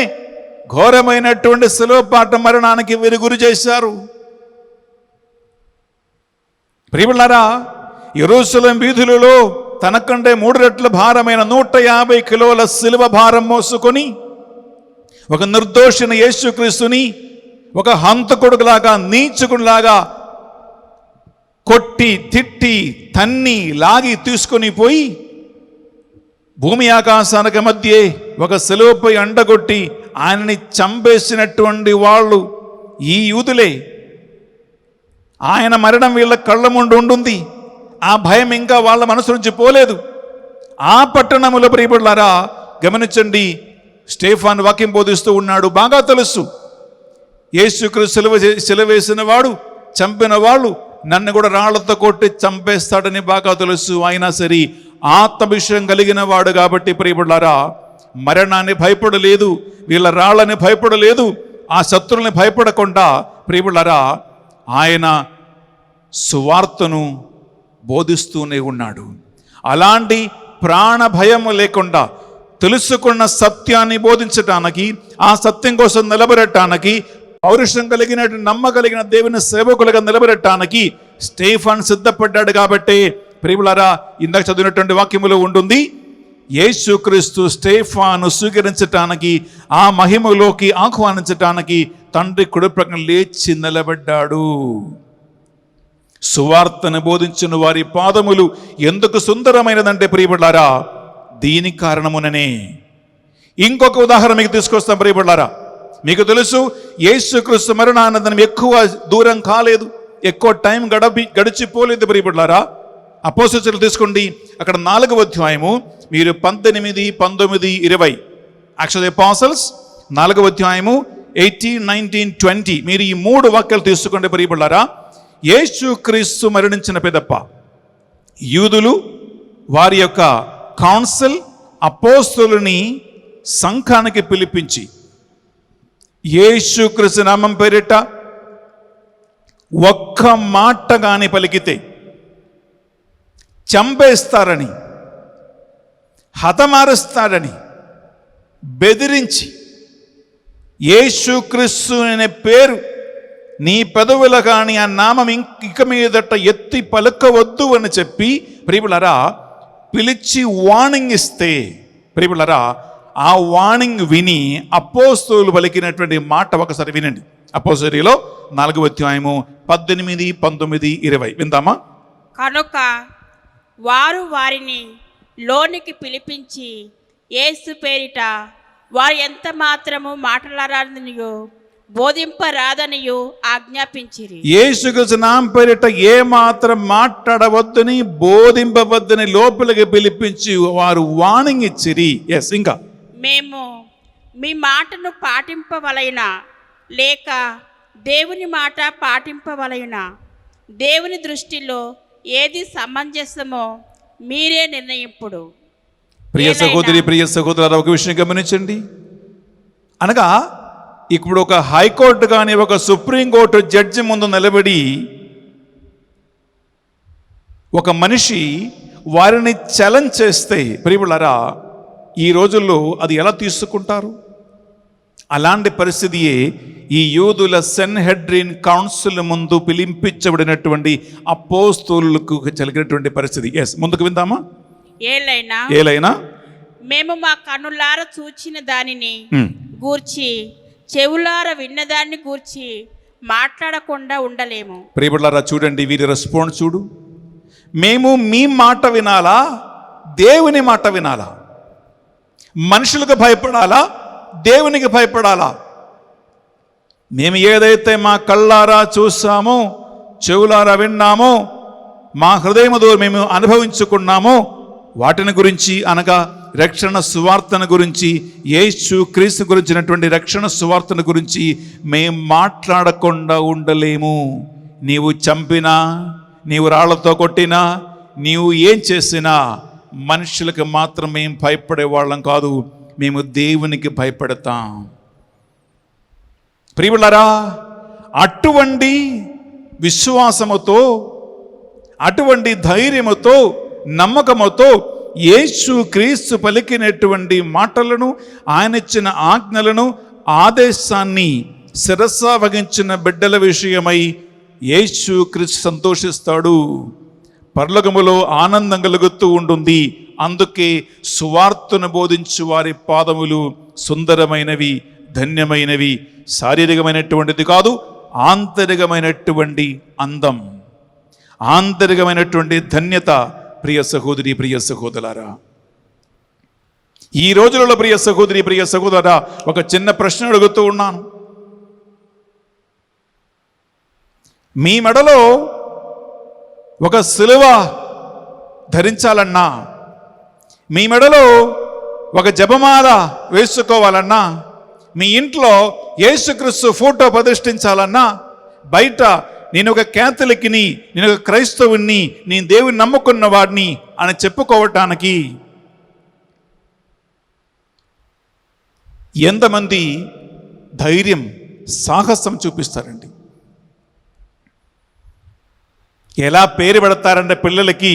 ఘోరమైనటువంటి శిలువపాట మరణానికి వీరు గురి చేశారు. ప్రియులారా, యెరూషలేం వీధులలో తనకంటే 3 రెట్ల భారమైన 150 కిలోల శిలువ భారం మోసుకొని ఒక నిర్దోషిని యేసుక్రీస్తుని ఒక హంతకుడులాగా, నీచుకుడిలాగా కొట్టి, తిట్టి, తన్ని, లాగి తీసుకొని పోయి భూమి ఆకాశానికి మధ్య ఒక శిలువపై అండగొట్టి ఆయనని చంపేసినటువంటి వాళ్ళు ఈ యూదులే. ఆయన మరణం వీళ్ళ కళ్ళ ముందు ఉంటుంది. ఆ భయం ఇంకా వాళ్ళ మనసు నుంచి పోలేదు. ఆ పట్టణముల ప్రియబడులారా గమనించండి, స్టేఫాను వాక్యం బోధిస్తూ ఉన్నాడు. బాగా తెలుసు, యేసుక్రీస్తు సిలువ వేసిన వాడు, చంపిన వాళ్ళు నన్ను కూడా రాళ్లతో కొట్టి చంపేస్తాడని బాగా తెలుసు. అయినా సరే ఆత్మవిషయం కలిగిన వాడు కాబట్టి ప్రియబడులారా మరణాన్ని భయపడలేదు, వీళ్ళ రాళ్ళని భయపడలేదు, ఆ శత్రుల్ని భయపడకుండా ప్రియబడులారా ఆయన సువార్తను బోధిస్తూనే ఉన్నాడు. అలాంటి ప్రాణ భయము లేకుండా తెలుసుకున్న సత్యాన్ని బోధించటానికి, ఆ సత్యం కోసం నిలబడటానికి, పౌరుషం కలిగిన నమ్మగలిగిన దేవుని సేవకులుగా నిలబడటానికి స్టేఫాన్ సిద్ధపడ్డాడు. కాబట్టి ప్రియులారా ఇందాక చదివినటువంటి వాక్యములో ఉంటుంది, యేసుక్రీస్తు స్టేఫాను స్వీకరించటానికి, ఆ మహిమలోకి ఆహ్వానించటానికి తండ్రి కుడి ప్రక్కన లేచి నిలబడ్డాడు. సువార్తను బోధించిన వారి పాదములు ఎందుకు సుందరమైనదంటే ప్రియబడులారా దీని కారణముననే. ఇంకొక ఉదాహరణ మీకు తీసుకొస్తాం ప్రియబడులారా. మీకు తెలుసు, యేసుక్రీస్తు మరణానందనం ఎక్కువ దూరం కాలేదు, ఎక్కువ టైం గడిచిపోలేదు ప్రియబడులారా. అపోస్తలులు తీసుకోండి, అక్కడ 4వ అధ్యాయము మీరు 18, 19, 20 యాక్చువల్లీ అపోస్టల్స్ 4వ అధ్యాయము 18, 19, 20 మీరు ఈ 3 వాక్యాలు తీసుకోండి ప్రియబడులారా. యేసుక్రీస్తు మరణించిన పిదప యూదులు వారి యొక్క కౌన్సిల్ అపోస్తలుని సంఘానికి పిలిపించి యేసుక్రీస్తు నామం పేరిట ఒక్క మాట గాని పలికితే చంపేస్తారని, హతమారుస్తారని బెదిరించి యేసుక్రీస్తు అనే పేరు నీ పెదవుల కానీ ఆ నామం ఇక మీదట ఎత్తి పలకవద్దు అని చెప్పి ప్రియులారా పిలిచి వార్నింగ్ ఇస్తే ప్రియులారా ఆ వార్నింగ్ విని అపోస్తలులు పలికినటువంటి మాట ఒకసారి వినండి. అపోస్తలులో 4వ అధ్యాయము 18, 19, 20 విందామా? కనుక వారు వారిని లోనికి పిలిపించి యేసు పేరిట వారు ఎంత మాత్రము మాట్లాడారనియో బోధింపరాదనియో ఆజ్ఞాపించిరి. యేసుక్రీస్తు నామం పేరిట ఏ మాత్రం మాట్లాడవద్దని బోధింపవద్దని లోపలికి పిలిపించి వారు వార్నింగ్ ఇచ్చిరి. ఎస్, ఇంకా మేము మీ మాటను పాటింపవలైనా లేక దేవుని మాట పాటింపవలైనా దేవుని దృష్టిలో ఏది సమంజసమో మీరే నిర్ణయింపుడు. ప్రియ సహోదరి ప్రియ సహోదరు ఒక విషయం గమనించండి. అనగా ఇప్పుడు ఒక హైకోర్టు కానీ ఒక సుప్రీంకోర్టు జడ్జి ముందు నిలబడి ఒక మనిషి వారిని ఛాలెంజ్ చేస్తే ప్రియులారా ఈ రోజుల్లో అది ఎలా తీసుకుంటారు? అలాంటి పరిస్థితియే ఈ యూదుల సెన్హెడ్రిన్ కౌన్సిల్ ముందు పిలిపించబడినటువంటి అపోస్తలులకు కలిగినటువంటి పరిస్థితి. ఎస్, ముందుకు విందామా? ఏలైనా మేము మా కన్నులార చూచిన దానిని గూర్చి చెవులార విన్నదాన్ని గూర్చి మాట్లాడకుండా ఉండలేము. ప్రియబిడ్డలారా చూడండి వీరి రెస్పాన్స్ చూడు. మేము మీ మాట వినాలా, దేవుని మాట వినాలా? మనుషులకు భయపడాలా, దేవునికి భయపడాలా? మేము ఏదైతే మా కళ్ళారా చూసామో, చెవులారా విన్నామో, మా హృదయముతో మేము అనుభవించుకున్నామో వాటిని గురించి, అనగా రక్షణ సువార్తను గురించి, యేసు క్రీస్తు గురించినటువంటి రక్షణ సువార్తను గురించి మేము మాట్లాడకుండా ఉండలేము. నీవు చంపినా, నీవు రాళ్లతో కొట్టినా, నీవు ఏం చేసినా మనుషులకు మాత్రం మేము భయపడే వాళ్ళం కాదు, మేము దేవునికి భయపడతాం. ప్రియులారా అటువంటి విశ్వాసముతో, అటువంటి ధైర్యముతో, నమ్మకముతో యేసు క్రీస్తు పలికినటువంటి మాటలను, ఆయన ఇచ్చిన ఆజ్ఞలను, ఆదేశాన్ని శిరస్స వహించిన బిడ్డల విషయమై యేసు క్రీస్తు సంతోషిస్తాడు. పరలోకములో ఆనందం కలుగుతూ ఉంటుంది. అందుకే సువార్తను బోధించు వారి పాదములు సుందరమైనవి, ధన్యమైనవి. శారీరకమైనటువంటిది కాదు, ఆంతరికమైనటువంటి అందం, ఆంతరికమైనటువంటి ధన్యత. ప్రియ సహోదరి ప్రియ సహోదరులారా, ఈ రోజులలో ప్రియ సహోదరి ప్రియ సహోదరా ఒక చిన్న ప్రశ్న అడుగుతూ ఉన్నాను. మీ మెడలో ఒక సిలువ ధరించాలన్నా, మీ మెడలో ఒక జపమాల వేసుకోవాలన్నా, మీ ఇంట్లో యేసుక్రీస్తు ఫోటో ప్రతిష్ఠించాలన్నా, బయట నేను ఒక క్యాథలిక్ని, నేను ఒక క్రైస్తవుని, నేను దేవుని నమ్ముకున్న వాడిని అని చెప్పుకోవటానికి ఎంతమంది ధైర్యం, సాహసం చూపిస్తారండి? ఎలా పేరు పెడతారంటే పిల్లలకి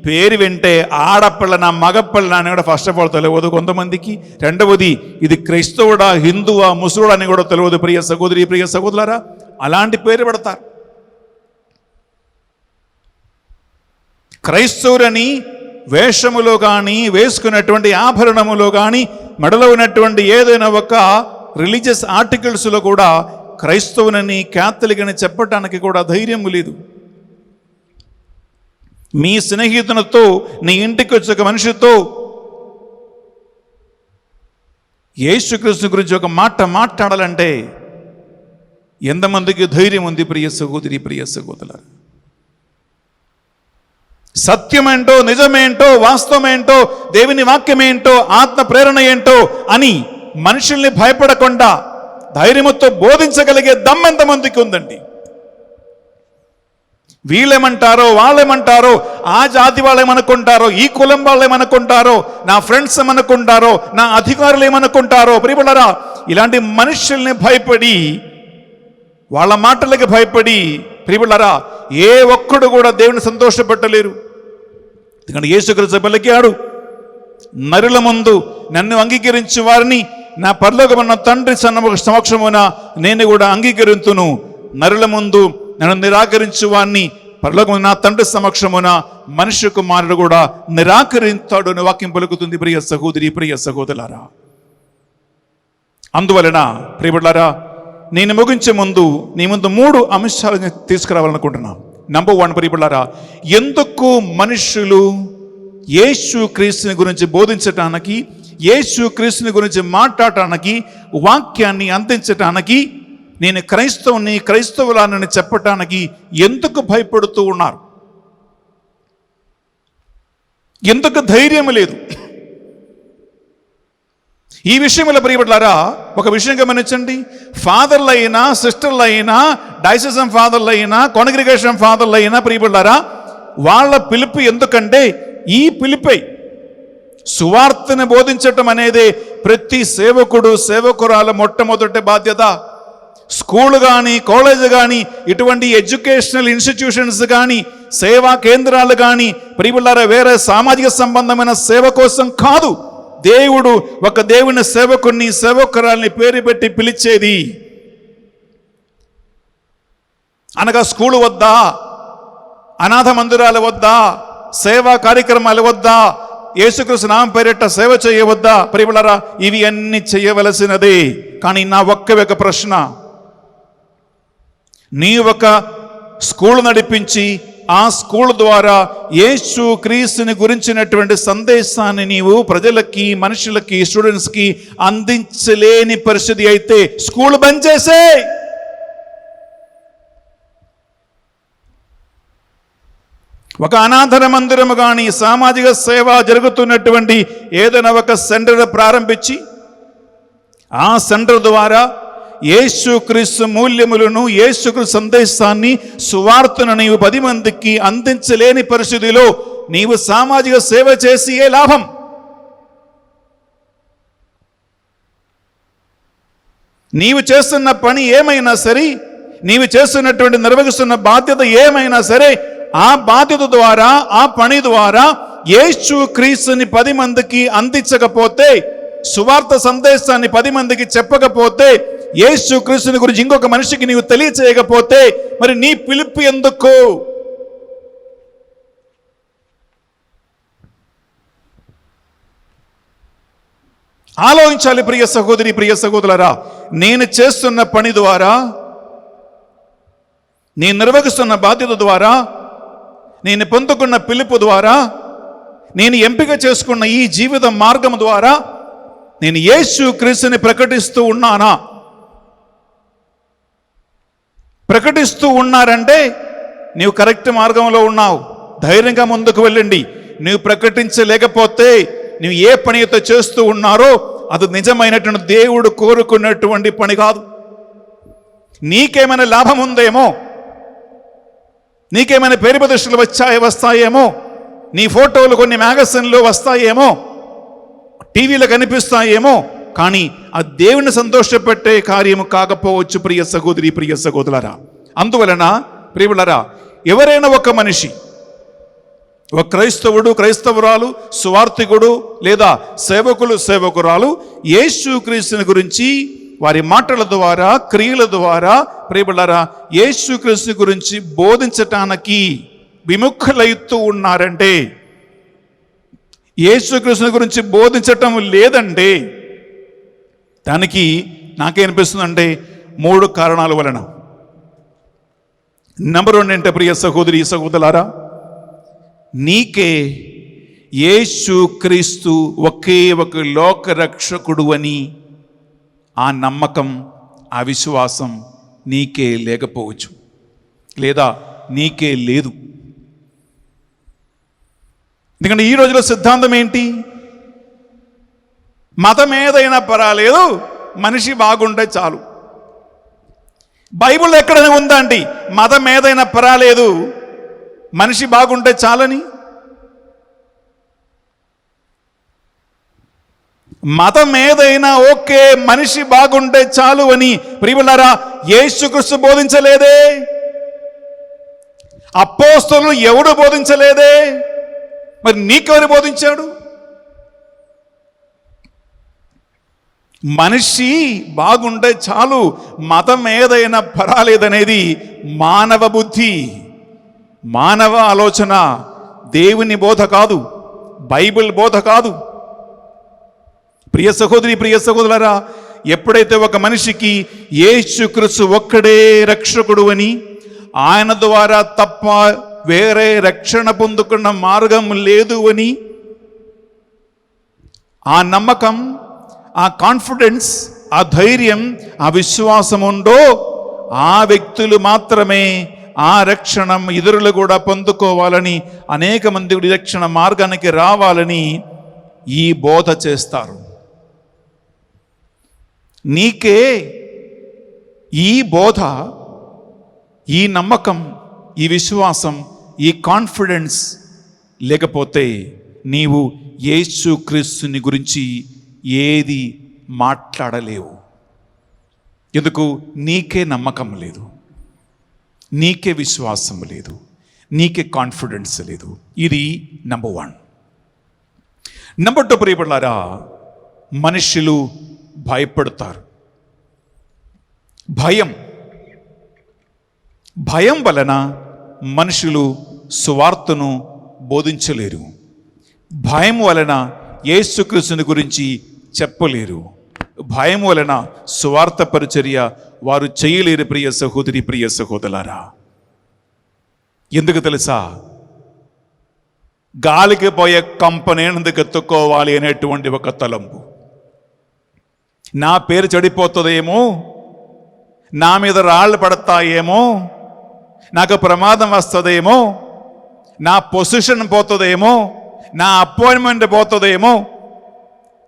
పేరు వింటే ఆడపిల్లనా మగపిల్లనా అని కూడా ఫస్ట్ ఆఫ్ ఆల్ తెలియదు కొంతమందికి. రెండవది ఇది క్రైస్తవుడా, హిందువా, ముస్లిడా అని కూడా తెలియదు. ప్రియ సహోదరి ప్రియ సహోదరులారా అలాంటి పేరు పెడతారు. క్రైస్తవులని వేషములో కానీ, వేసుకున్నటువంటి ఆభరణములో కానీ, మెడలో ఉన్నటువంటి ఏదైనా ఒక రిలీజియస్ ఆర్టికల్స్లో కూడా క్రైస్తవునని, క్యాథలిక్ అని చెప్పటానికి కూడా ధైర్యం లేదు. మీ స్నేహితునితో, నీ ఇంటికి వచ్చే ఒక మనిషితో యేసుక్రీస్తు గురించి ఒక మాట మాట్లాడాలంటే ఎంతమందికి ధైర్యం ఉంది? ప్రియ సహోదరి ప్రియ సహోదరులారా, సత్యమేంటో, నిజమేంటో, వాస్తవమేంటో, దేవుని వాక్యమేంటో, ఆత్మ ప్రేరణ ఏంటో అని మనుషుల్ని భయపడకుండా ధైర్యంతో బోధించగలిగే దమ్ము ఎంతమందికి ఉందండి? వీళ్ళేమంటారో, వాళ్ళేమంటారో, ఆ జాతి వాళ్ళేమనుకుంటారో, ఈ కులం వాళ్ళేమనుకుంటారో, నా ఫ్రెండ్స్ ఏమనుకుంటారో, నా అధికారులు ఏమనుకుంటారో? ప్రియబులారా ఇలాంటి మనుషుల్ని భయపడి, వాళ్ళ మాటలకి భయపడి ప్రియబులారా ఏ ఒక్కడు కూడా దేవుని సంతోషపెట్టలేరు. ఎందుకంటే యేసుక్రీస్తు పలికాడు, నరుల ముందు నన్ను అంగీకరించు వారిని నా పరలోకమున్న తండ్రి సమక్షమున నేను కూడా అంగీకరింతును. నరుల ముందు నన్ను నిరాకరించు వారిని పరలోకము నా తండ్రి సమక్షమున మనుష్య కుమారుడు కూడా నిరాకరిస్తాడు అని వాక్యం పలుకుతుంది. ప్రియ సహోదరి, ప్రియ సహోదరులారా, అందువలన ప్రియబిడ్డలారా, నేను ముగించే ముందు నీ ముందు 3 అంశాలను తీసుకురావాలనుకుంటున్నాను. నంబర్ 1, ప్రియబిడ్డలారా, ఎందుకు మనుషులు యేసు క్రీస్తుని గురించి బోధించటానికి, యేసు క్రీస్తుని గురించి మాట్లాడటానికి, వాక్యాన్ని అందించటానికి, నేను క్రైస్తవులని చెప్పటానికి ఎందుకు భయపడుతూ ఉన్నారు? ఎందుకు ధైర్యం లేదు? ఈ విషయంలో ప్రియబిడ్డలారా, ఒక విషయం గమనించండి. ఫాదర్లు అయినా, సిస్టర్లు అయినా, డైసిజం ఫాదర్లు అయినా, కాంగ్రిగేషన్ ఫాదర్లు అయినా ప్రియబిడ్డలారా, వాళ్ళ పిలుపు ఎందుకంటే ఈ పిలుపై సువార్తను బోధించటం అనేది ప్రతి సేవకుడు, సేవకురాల మొట్టమొదటి బాధ్యత. స్కూల్ కానీ, కాలేజ్ కానీ, ఇటువంటి ఎడ్యుకేషనల్ ఇన్స్టిట్యూషన్స్ కానీ, సేవా కేంద్రాలు కానీ ప్రియబిడ్డలారా, వేరే సామాజిక సంబంధమైన సేవ కోసం కాదు. దేవుడు ఒక దేవుని సేవకుని, సేవకురాల్ని పేరు పెట్టి పిలిచేది. అనగా స్కూలు వద్దా, అనాథ మందిరాల వద్దా, సేవా కార్యక్రమాల వద్దా, యేసుక్రీస్తు నామం పేరిట సేవ చేయవద్దా? ప్రియబిడ్డలారా, ఇవి అన్ని చేయవలసినదే. కానీ నా ఒక్క ప్రశ్న, నీ ఒక స్కూల్ నడిపించి ఆ స్కూల్ ద్వారా యేసు క్రీస్తుని గురించినటువంటి సందేశాన్ని నీవు ప్రజలకి, మనుషులకి, స్టూడెంట్స్కి అందించలేని పరిస్థితి అయితే స్కూల్ బంద్ చేసే. ఒక అనాథ మందిరము కానీ, సామాజిక సేవ జరుగుతున్నటువంటి ఏదైనా ఒక సెంటర్ ప్రారంభించి ఆ సెంటర్ ద్వారా యేసుక్రీస్తు మూల్యములను, యేసుక్రీస్తు సందేశాన్ని, సువార్తను నీవు 10 మందికి అందించలేని పరిస్థితిలో నీవు సామాజిక సేవ చేసి ఏ లాభం? నీవు చేస్తున్న పని ఏమైనా సరే, నీవు చేస్తున్నటువంటి నిర్వహిస్తున్న బాధ్యత ఏమైనా సరే, ఆ బాధ్యత ద్వారా, ఆ పని ద్వారా యేసుక్రీస్తుని 10 మందికి అందించకపోతే, సువార్త సందేశాన్ని 10 మందికి చెప్పకపోతే, యేసుక్రీస్తుని గురించి ఇంకొక మనిషికి నీవు తెలియచేయకపోతే మరి నీ పిలుపు ఎందుకు? ఆలోచించాలి ప్రియ సహోదరి, ప్రియ సహోదరులారా. నేను చేస్తున్న పని ద్వారా, నేను నిర్వహిస్తున్న బాధ్యత ద్వారా, నేను పొందుకున్న పిలుపు ద్వారా, నేను ఎంపిక చేసుకున్న ఈ జీవిత మార్గం ద్వారా నేను యేసుక్రీస్తుని ప్రకటిస్తూ ఉన్నానా? ప్రకటిస్తూ ఉన్నారంటే నీవు కరెక్ట్ మార్గంలో ఉన్నావు. ధైర్యంగా ముందుకు వెళ్ళండి. నీవు ప్రకటించలేకపోతే నీవు ఏ పని అయితే చేస్తూ ఉన్నారో అది నిజమైనటువంటి దేవుడు కోరుకున్నటువంటి పని కాదు. నీకేమైనా లాభం ఉందేమో, నీకేమైనా పేరు ప్రతిష్టలు వస్తాయేమో, నీ ఫోటోలు కొన్ని మ్యాగజైన్లో వస్తాయేమో, టీవీలో కనిపిస్తాయేమో, కానీ ఆ దేవుని సంతోషపెట్టే కార్యము కాకపోవచ్చు ప్రియ సహోదరి, ప్రియ సహోదరులారా. అందువలన ప్రియులారా, ఎవరైనా ఒక మనిషి, ఒక క్రైస్తవుడు, క్రైస్తవురాలు, సువార్థికుడు లేదా సేవకులు, సేవకురాలు యేసుక్రీస్తుని గురించి వారి మాటల ద్వారా, క్రియల ద్వారా ప్రియులారా యేసుక్రీస్తుని గురించి బోధించటానికి విముఖులైతూ ఉన్నారంటే, యేసుక్రీస్తుని గురించి బోధించటం లేదంటే దానికి నాకేమనిపిస్తుందంటే 3 కారణాల వలన. నెంబర్ 1 అంటే ప్రియ సహోదరి, సహోదరులారా, నీకే యేసుక్రీస్తు ఒకే ఒక లోకరక్షకుడు అని ఆ నమ్మకం, ఆ విశ్వాసం నీకే లేకపోవచ్చు, లేదా నీకే లేదు. ఎందుకంటే ఈ రోజులో సిద్ధాంతం ఏంటి? మతం ఏదైనా పర్వాలేదు, మనిషి బాగుంటే చాలు. బైబిల్ ఎక్కడైనా ఉందా అండి మతం ఏదైనా పర్వాలేదు, మనిషి బాగుంటే చాలని? మతం ఏదైనా ఓకే, మనిషి బాగుంటే చాలు అని ప్రియులారా యేసుక్రీస్తు బోధించలేదే. అపోస్తలులు ఎవడు బోధించలేదే. మరి నీకెవరు బోధించాడు? మనిషి బాగుంటే చాలు, మతం ఏదైనా పర్వాలేదనేది మానవ బుద్ధి, మానవ ఆలోచన. దేవుని బోధ కాదు, బైబిల్ బోధ కాదు. ప్రియ సహోదరి, ప్రియ సహోదరులారా, ఎప్పుడైతే ఒక మనిషికి యేసుక్రీస్తు ఒక్కడే రక్షకుడు అని, ఆయన ద్వారా తప్ప వేరే రక్షణ పొందుకున్న మార్గం లేదు అని ఆ నమ్మకం, ఆ కాన్ఫిడెన్స్, ఆ ధైర్యం, ఆ విశ్వాసం ఉందో ఆ వ్యక్తులు మాత్రమే ఆ రక్షణ ఇతరులు కూడా పొందుకోవాలని, అనేక మంది రక్షణ మార్గానికి రావాలని ఈ బోధ చేస్తారు. నీకే ఈ బోధ, ఈ నమ్మకం, ఈ విశ్వాసం, ఈ కాన్ఫిడెన్స్ లేకపోతే నీవు యేసుక్రీస్తుని గురించి ఏది మాట్లాడలేవు. ఎందుకు? నీకే నమ్మకం లేదు, నీకే విశ్వాసం లేదు, నీకే కాన్ఫిడెన్స్ లేదు. ఇది నంబర్ 1. నంబర్ 2, ప్రియపడారా, మనుషులు భయపడతారు. భయం వలన మనుషులు సువార్తను బోధించలేరు. భయం వలన యేసుక్రీస్తుని గురించి చెప్పలేరు. భయం వలన సువార్త పరిచర్య వారు చేయలేరు. ప్రియ సహోదరి, ప్రియ సహోదరులారా, ఎందుకు తెలుసా? గాలికి పోయే కంపనేను ఎందుకు ఎత్తుకోవాలి అనేటువంటి ఒక తలంపు. నా పేరు చెడిపోతుందేమో, నా మీద రాళ్ళు పడతాయేమో, నాకు ప్రమాదం వస్తుందేమో, నా పొజిషన్ పోతుందేమో, నా అపాయింట్మెంట్ పోతుందేమో,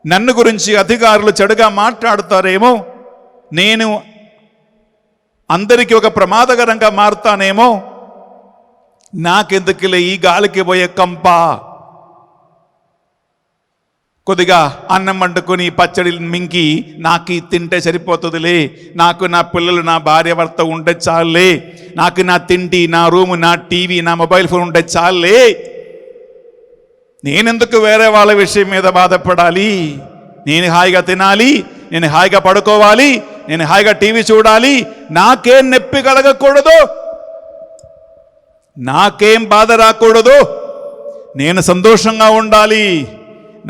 నన్ను గురించి అధికారులు చెడుగా మాట్లాడతారేమో, నేను అందరికీ ఒక ప్రమాదకరంగా మారుతానేమో, నాకెందుకులే ఈ గాలికి పోయే కంప, కొద్దిగా అన్నం వండుకొని పచ్చడి మింగి నాకు తింటే సరిపోతుందిలే, నాకు నా పిల్లలు, నా భార్య భర్త ఉంటే చాలే, నాకు నా తిండి, నా రూము, నా టీవీ, నా మొబైల్ ఫోన్ ఉంటే చాలే, నేనెందుకు వేరే వాళ్ళ విషయం మీద బాధపడాలి? నేను హాయిగా తినాలి, నేను హాయిగా పడుకోవాలి, నేను హాయిగా టీవీ చూడాలి, నాకేం నొప్పి కలగకూడదు, నాకేం బాధ రాకూడదు, నేను సంతోషంగా ఉండాలి,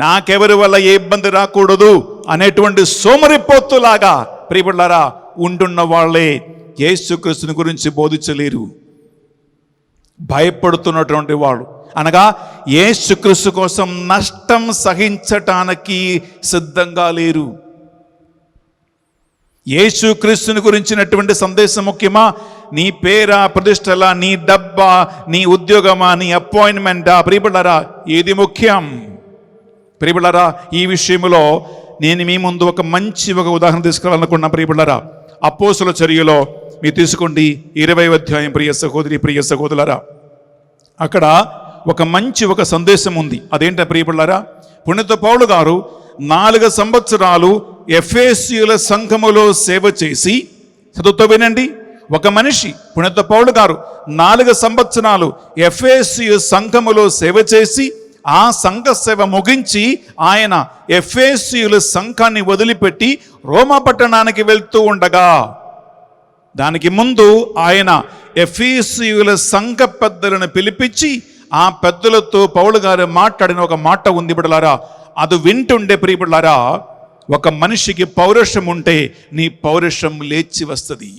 నాకెవరి వల్ల ఏ ఇబ్బంది రాకూడదు అనేటువంటి సోమరిపోతులాగా ప్రియబిడ్డలారా ఉంటున్న వాళ్ళే యేసుక్రీస్తుని గురించి బోధించలేరు. భయపడుతున్నటువంటి వాళ్ళు, అనగా యేసుక్రీస్తు కోసం నష్టం సహించటానికి సిద్ధంగా లేరు. యేసుక్రీస్తుని గురించినటువంటి సందేశం ముఖ్యమా? నీ పేరా, ప్రతిష్టలా, నీ డబ్బా, నీ ఉద్యోగమా, నీ అపాయింట్మెంటా? ప్రియబిడ్డలారా, ఏది ముఖ్యం? ప్రియబిడ్డలారా, ఈ విషయంలో నేను మీ ముందు ఒక ఉదాహరణ తీసుకురావాలనుకున్నా. ప్రియబిడ్డలారా, అపోస్తుల చర్యలో మీరు తీసుకోండి 20వ అధ్యాయం. ప్రియ సహోదరి, ప్రియ సహోదరులారా, అక్కడ ఒక సందేశం ఉంది. అదేంట ప్రియబిడ్డలారా? పునీత పౌలు గారు 4 సంవత్సరాలు ఎఫెసీయుల సంఘములో సేవ చేసి, చదువుతో వినండి, ఒక మనిషి పునీత పౌలు గారు 4 సంవత్సరాలు ఎఫెసీయ సంఘములో సేవ చేసి, ఆ సంఘ సేవ ముగించి ఆయన ఎఫెసీయుల సంఘాన్ని వదిలిపెట్టి రోమా పట్టణానికి వెళ్తూ ఉండగా, దానికి ముందు ఆయన ఎఫెసీయుల సంఘ పెద్దలను పిలిపించి ఆ పెద్దలతో పౌలు గారు మాట్లాడిన ఒక మాట ఉంది బిడ్డలారా. అది వింటుండే ప్రియబిడ్డలారా, ఒక మనిషికి పౌరుషం ఉంటే నీ పౌరుషం లేచి వస్తుంది.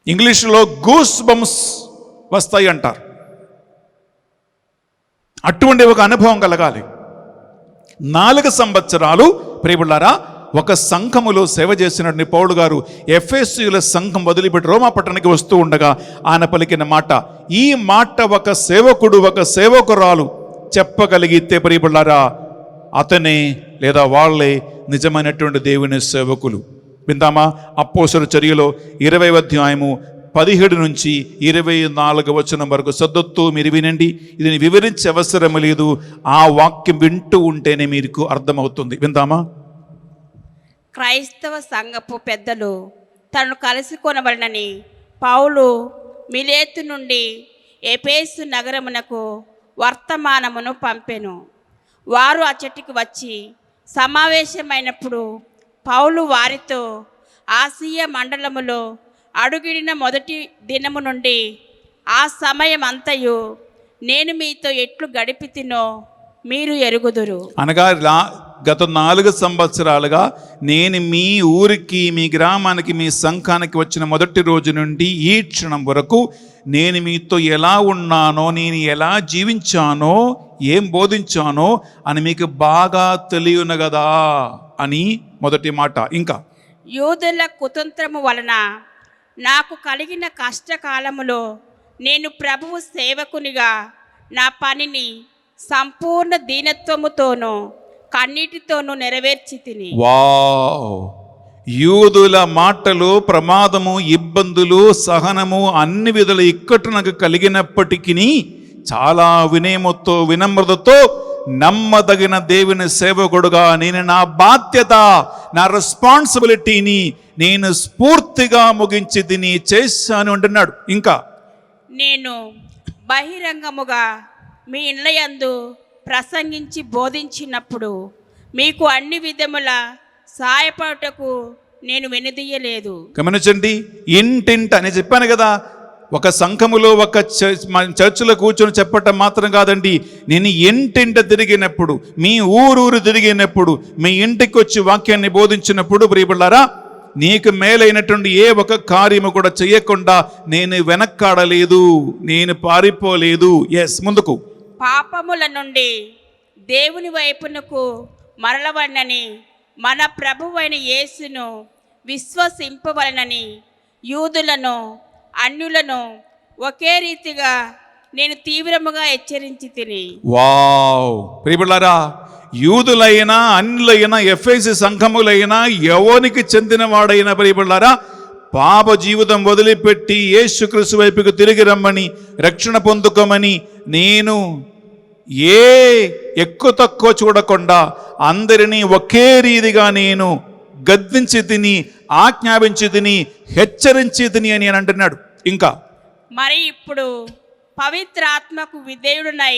ఇంగ్లీష్లో గూస్ బంప్స్ వస్తాయి అంటారు. అటువంటి ఒక అనుభవం కలగాలి. 4 సంవత్సరాలు ప్రియబిడ్డలారా ఒక సంఘములో సేవ చేసినటువంటి పౌలు గారు ఎఫెసీయుల సంఘం వదిలిపెట్టి రోమా పట్టణానికి వస్తూ ఉండగా ఆయన పలికిన మాట, ఈ మాట ఒక సేవకుడు, ఒక సేవకురాలు చెప్పగలిగితే ప్రియబిడ్డలారా, అతనే లేదా వాళ్ళే నిజమైనటువంటి దేవుని సేవకులు. విందామా? అపోస్తలుల చర్యలో 20వ అధ్యాయము 17 నుంచి 24వ వచనం వరకు సద్దొత్తు మీరు వినండి. ఇది వివరించే అవసరం లేదు, ఆ వాక్యం వింటూ ఉంటేనే మీకు అర్థమవుతుంది. విందామా? క్రైస్తవ సంఘపు పెద్దలు తనను కలుసుకొనవలనని పౌలు మిలేతు నుండి ఎఫెసు నగరమునకు వర్తమానమును పంపెను. వారు అచ్చటికి వచ్చి సమావేశమైనప్పుడు పౌలు వారితో ఆసియా మండలములో అడుగిడిన మొదటి దినము నుండి ఆ సమయం అంతయు నేను మీతో ఎట్లు గడిపితినో మీరు ఎరుగుదురు. అనగా గత 4 సంవత్సరాలుగా నేను మీ ఊరికి, మీ గ్రామానికి, మీ సంఘానికి వచ్చిన మొదటి రోజు నుండి ఈ క్షణం వరకు నేను మీతో ఎలా ఉన్నానో, నేను ఎలా జీవించానో, ఏం బోధించానో అని మీకు బాగా తెలియను కదా అని మొదటి మాట. ఇంకా యూదుల కుతంత్రము వలన నాకు కలిగిన కష్టకాలములో నేను ప్రభువు సేవకునిగా నా పనిని సంపూర్ణ దీనత్వముతోనూ కన్నీటితోనూ నెరవేర్చి తిని. వావ్! యూదుల మాటలు, ప్రమాదము, ఇబ్బందులు, సహనము అన్ని విధుల ఇక్కట్లు నాకు కలిగినప్పటికీ చాలా వినయముతో, వినమ్రతతో నమ్మదగిన దేవుని సేవకుడుగా నేను నా బాధ్యత, నా రెస్పాన్సిబిలిటీని నేను స్ఫూర్తిగా ముగించి దీన్ని చేశాను అంటున్నాడు. ఇంకా నేను బహిరంగముగా మీ ఇళ్ళయందు ప్రసంగించి బోధించినప్పుడు మీకు అన్ని విధముల సహాయపడటకు నేను వెనుదీయలేదు. గమనించండి, ఇంటింట నేను చెప్పాను కదా, ఒక సంఘములో ఒక చర్చిలో కూర్చొని చెప్పటం మాత్రం కాదండి. నేను ఇంటింట తిరిగినప్పుడు, మీ ఊరూరు తిరిగినప్పుడు, మీ ఇంటికి వచ్చి వాక్యాన్ని బోధించినప్పుడు, ప్రియబిడ్డలారా, నీకు మేలైనటువంటి ఏ ఒక కార్యము కూడా చేయకుండా నేను వెనక్కాడలేదు, నేను పారిపోలేదు. ఎస్, ముందుకు. పాపముల నుండి దేవుని వైపునకు మరలవలనని మన ప్రభువైన యేసును విశ్వసింపవలనని యూదులను అన్యులను ఒకే రీతిగా నేను తీవ్రముగా హెచ్చరించి తిని. వావ్! ప్రియబిడ్డలారా, యూదులైనా అన్యులైనా ఎఫెసీ సంఘములైనా ఎవరికి చెందిన వాడైనా ప్రియబిడ్డలారా, పాప జీవితం వదిలిపెట్టి యేసుక్రీస్తు వైపుకు తిరిగి రమ్మని, రక్షణ పొందుకోమని నేను ఎక్కువ తక్కువ చూడకుండా అందరినీ ఒకే రీతిగా నేను గద్దించి తిని, ఆజ్ఞాపించి తిని, హెచ్చరించి తిని అని అంటున్నాడు. ఇంకా మరి ఇప్పుడు పవిత్రాత్మకు విధేయుడునై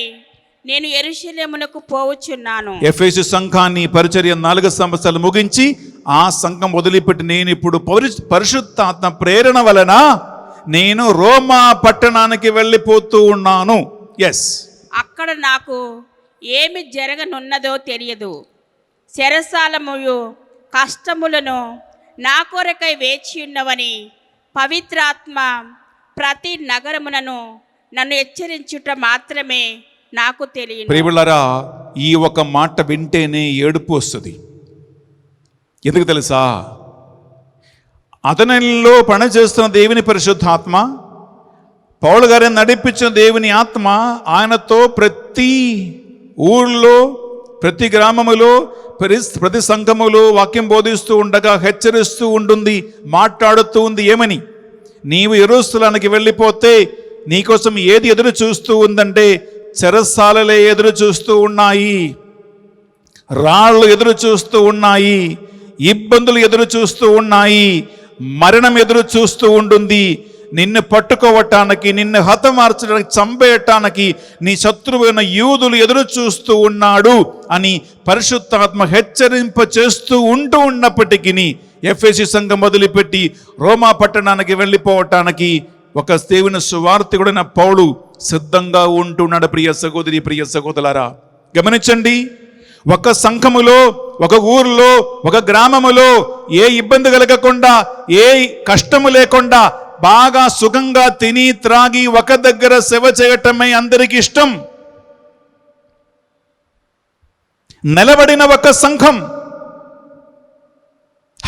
నేను యెరూషలేమునకు పోవచ్చున్నాను. ఎఫెసీ సంఘాన్ని పరిచర్య 4 సంవత్సరాలు ముగించి ఆ సంఘం వదిలిపెట్టి నేను ఇప్పుడు పరిశుద్ధాత్మ ప్రేరణ వలన నేను రోమా పట్టణానికి వెళ్ళిపోతూ ఉన్నాను. ఎస్, అక్కడ నాకు ఏమి జరగనున్నదో తెలియదు. చెరసాలముయు కష్టములను నా కొరకై వేచి ఉన్నవని పవిత్రాత్మ ప్రతి నగరమునను నన్ను హెచ్చరించుట మాత్రమే నాకు తెలియదు. ప్రియబిడ్డలారా, ఈ ఒక మాట వింటేనే ఏడుపు వస్తుంది. ఎందుకు తెలుసా? అతనిలో పనిచేస్తున్న దేవుని పరిశుద్ధాత్మ, పౌలు గారిని నడిపించిన దేవుని ఆత్మ ఆయనతో ప్రతి ఊళ్ళో, ప్రతి గ్రామములో, ప్రతి సంఘములో వాక్యం బోధిస్తూ ఉండగా హెచ్చరిస్తూ ఉంటుంది, మాట్లాడుతూ ఉంది. ఏమని? నీవు యెరూషలేముకి వెళ్ళిపోతే నీకోసం ఏది ఎదురు చూస్తూ ఉందంటే చెరసాలలే ఎదురు చూస్తూ ఉన్నాయి, రాళ్ళు ఎదురు చూస్తూ ఉన్నాయి, ఇబ్బందులు ఎదురు చూస్తూ ఉన్నాయి, మరణం ఎదురు చూస్తూ ఉంటుంది. నిన్ను పట్టుకోవటానికి, నిన్ను హతమార్చడానికి, చంపేయటానికి నీ శత్రువైన యూదులు ఎదురు చూస్తూ ఉన్నాడు అని పరిశుద్ధాత్మ హెచ్చరింప చేస్తూ ఉన్నప్పటికీ ఎఫెసీ సంఘం వదిలిపెట్టి రోమా పట్టణానికి వెళ్ళిపోవటానికి ఒక దేవుని సువార్తికుడైన పౌలు సిద్ధంగా ఉంటున్నాడు. ప్రియ సహోదరి, ప్రియ సహోదరులారా, గమనించండి. ఒక సంఘములో, ఒక ఊరిలో, ఒక గ్రామములో ఏ ఇబ్బంది కలగకుండా, ఏ కష్టము లేకుండా బాగా సుఖంగా తిని త్రాగి ఒక దగ్గర సేవ చేయటమే అందరికీ ఇష్టం. నిలబడిన ఒక సంఘం,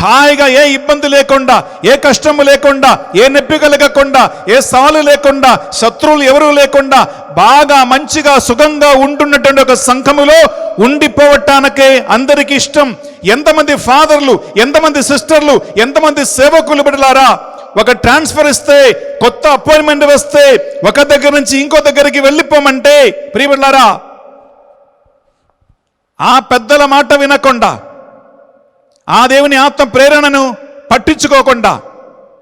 హాయిగా ఏ ఇబ్బంది లేకుండా, ఏ కష్టము లేకుండా, ఏ నొప్పి కలగకుండా, ఏ సాలు లేకుండా, శత్రువులు ఎవరు లేకుండా బాగా మంచిగా సుఖంగా ఉంటున్నటువంటి ఒక సంఘములో ఉండిపోవటానికే అందరికీ ఇష్టం. ఎంతమంది ఫాదర్లు, ఎంతమంది సిస్టర్లు, ఎంతమంది సేవకులు బిడ్డలారా, ఒక ట్రాన్స్ఫర్ ఇస్తే, కొత్త అపాయింట్మెంట్ వస్తే ఒక దగ్గర నుంచి ఇంకో దగ్గరికి వెళ్ళిపోమంటే ప్రియబిడ్డలారా, ఆ పెద్దల మాట వినకుండా, ఆ దేవుని ఆత్మ ప్రేరణను పట్టించుకోకుండా,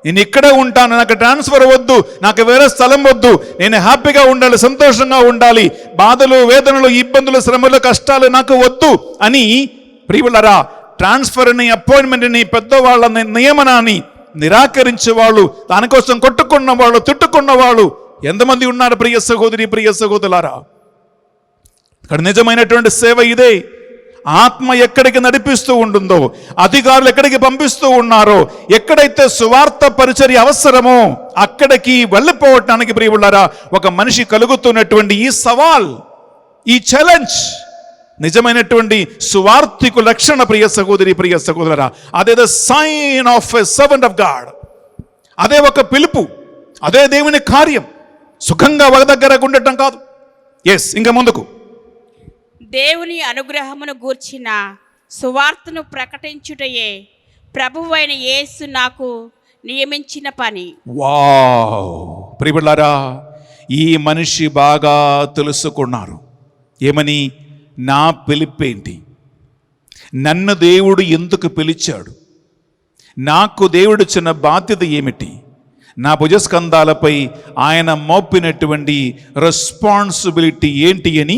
నేను ఇక్కడే ఉంటాను, నాకు ట్రాన్స్ఫర్ వద్దు, నాకు వేరే స్థలం వద్దు, నేను హ్యాపీగా ఉండాలి, సంతోషంగా ఉండాలి, బాధలు, వేదనలు, ఇబ్బందులు, శ్రమలు, కష్టాలు నాకు వద్దు అని ప్రియులారా, ట్రాన్స్ఫర్ని, అపాయింట్మెంట్ని, పెద్దవాళ్ళ నియమనాన్ని నిరాకరించే వాళ్ళు, దానికోసం కొట్టుకున్న వాళ్ళు, తిట్టుకున్న వాళ్ళు ఎంతమంది ఉన్నారు ప్రియ సహోదరి, ప్రియ సహోదరులారా? ఇక్కడ నిజమైనటువంటి సేవ ఇదే. ఆత్మ ఎక్కడికి నడిపిస్తూ ఉంటుందో, అధికారులు ఎక్కడికి పంపిస్తూ ఉన్నారో, ఎక్కడైతే సువార్త పరిచర్య అవసరమో అక్కడికి వెళ్ళిపోవటానికి ప్రియులారా ఒక మనిషి కలుగుతున్నటువంటి ఈ సవాల్, ఈ ఛాలెంజ్ నిజమైనటువంటి సువార్థికు లక్షణ ప్రియ సహోదరి, ప్రియ సహోదరా. అదే the sign of a servant of God. అదే ఒక పిలుపు, అదే దేవుని కార్యం. సుఖంగా ఒక దగ్గర ఉండటం కాదు. ఎస్, ఇంకా ముందుకు. దేవుని అనుగ్రహమును గూర్చిన సువార్తను ప్రకటించుటయే ప్రభువైన యేసు నాకు నియమించిన పని. వావ్! ప్రియులారా, ఈ మనిషి బాగా తెలుసుకున్నారు. ఏమని? నా పిలుపేంటి, నన్ను దేవుడు ఎందుకు పిలిచాడు, నాకు దేవుడు ఇచ్చిన బాధ్యత ఏమిటి, నా భుజస్కంధాలపై ఆయన మోపినటువంటి రెస్పాన్సిబిలిటీ ఏంటి అని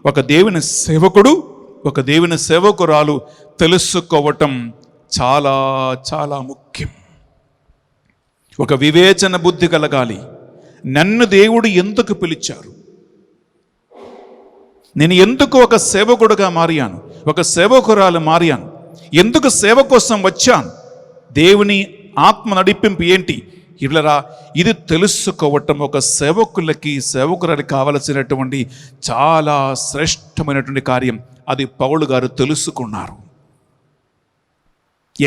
ఒక దేవుని సేవకుడు, ఒక దేవుని సేవకురాలు తెలుసుకోవటం చాలా చాలా ముఖ్యం. ఒక వివేచన బుద్ధి కలగాలి. నన్ను దేవుడు ఎందుకు పిలిచారు, నేను ఎందుకు ఒక సేవకుడుగా మారాను, ఒక సేవకురాలు మారాను, ఎందుకు సేవ కోసం వచ్చాను, దేవుని ఆత్మ నడిపింపు ఏంటి, ఇలా ఇది తెలుసుకోవటం ఒక సేవకులకి, సేవకురాలకి కావలసినటువంటి చాలా శ్రేష్టమైనటువంటి కార్యం. అది పౌలు గారు తెలుసుకున్నారు.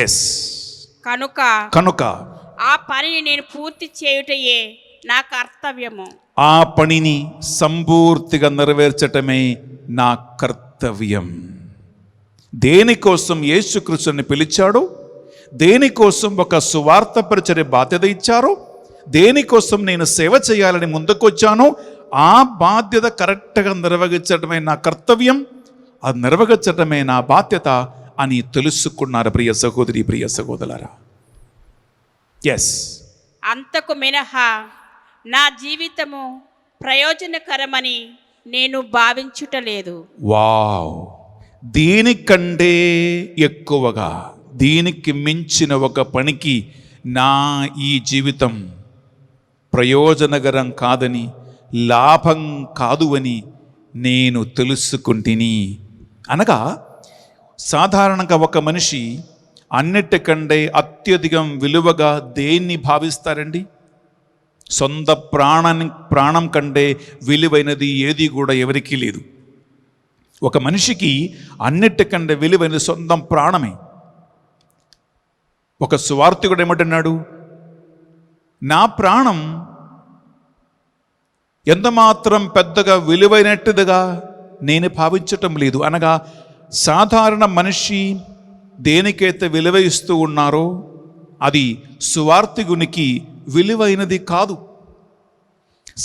ఎస్, కనుక ఆ పనిని నేను పూర్తి చేయుటయే నా కర్తవ్యము. ఆ పనిని సంపూర్తిగా నెరవేర్చటమే నా కర్తవ్యం. దేనికోసం యేసుక్రీస్తుని పిలిచాడో, దేనికోసం ఒక సువార్త పరిచర్య బాధ్యత ఇచ్చారో, దేనికోసం నేను సేవ చేయాలని ముందుకొచ్చానో ఆ బాధ్యత కరెక్ట్గా నిర్వహించడమే నా కర్తవ్యం, అది నిర్వహించడమే నా బాధ్యత అని తెలుసుకున్నారు ప్రియ సహోదరి, ప్రియ సహోదరులారా. ఎస్, అంతకు మినహా నా జీవితము ప్రయోజనకరమని నేను భావించుటలేదు. వావ్! దీనికంటే ఎక్కువగా, దీనికి మించిన ఒక పనికి నా ఈ జీవితం ప్రయోజనకరం కాదని, లాభం కాదు అని నేను తెలుసుకుంటుని. అనగా సాధారణంగా ఒక మనిషి అన్నిటికంటే అత్యధికం విలువగా దేన్ని భావిస్తారండి? సొంత ప్రాణం కంటే విలువైనది ఏది కూడా ఎవరికీ లేదు. ఒక మనిషికి అన్నిటికంటే విలువైనది సొంతం ప్రాణమే. ఒక సువార్తికుడు ఏమంటున్నాడు? నా ప్రాణం ఎంతమాత్రం పెద్దగా విలువైనట్టుగా నేను భావించటం లేదు. అనగా సాధారణ మనిషి దేనికైతే విలువ ఇస్తూ ఉన్నారో అది సువార్తికునికి విలువైనది కాదు.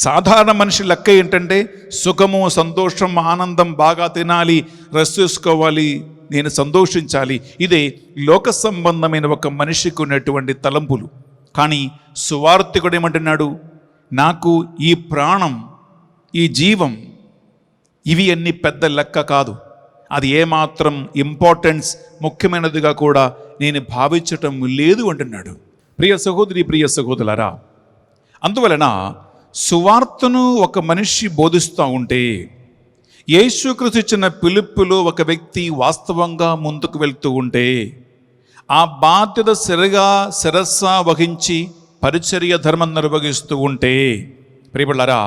సాధారణ మనిషి లెక్క ఏంటంటే సుఖము, సంతోషం, ఆనందం, బాగా తినాలి, రెస్ట్ చేసుకోవాలి, నేను సంతోషించాలి. ఇదే లోక సంబంధమైన ఒక మనిషికి ఉన్నటువంటి తలంపులు. కానీ సువార్తికుడు ఏమంటున్నాడు? నాకు ఈ ప్రాణం, ఈ జీవం, ఇవి అన్ని పెద్ద లెక్క కాదు. అది ఏమాత్రం ఇంపార్టెన్స్, ముఖ్యమైనదిగా కూడా నేను భావించటం లేదు అంటున్నాడు. ప్రియ సహోదరి, ప్రియ సహోదరులారా, అందువలన సువార్తను ఒక మనిషి బోధిస్తూ ఉంటే, యేసుక్రీస్తు ఇచ్చిన పిలుపులో ఒక వ్యక్తి వాస్తవంగా ముందుకు వెళ్తూ ఉంటే, ఆ బాధ్యత శిరస్స వహించి పరిచర్య ధర్మం నిర్వహిస్తూ ఉంటే, ప్రియబిడ్డలారా,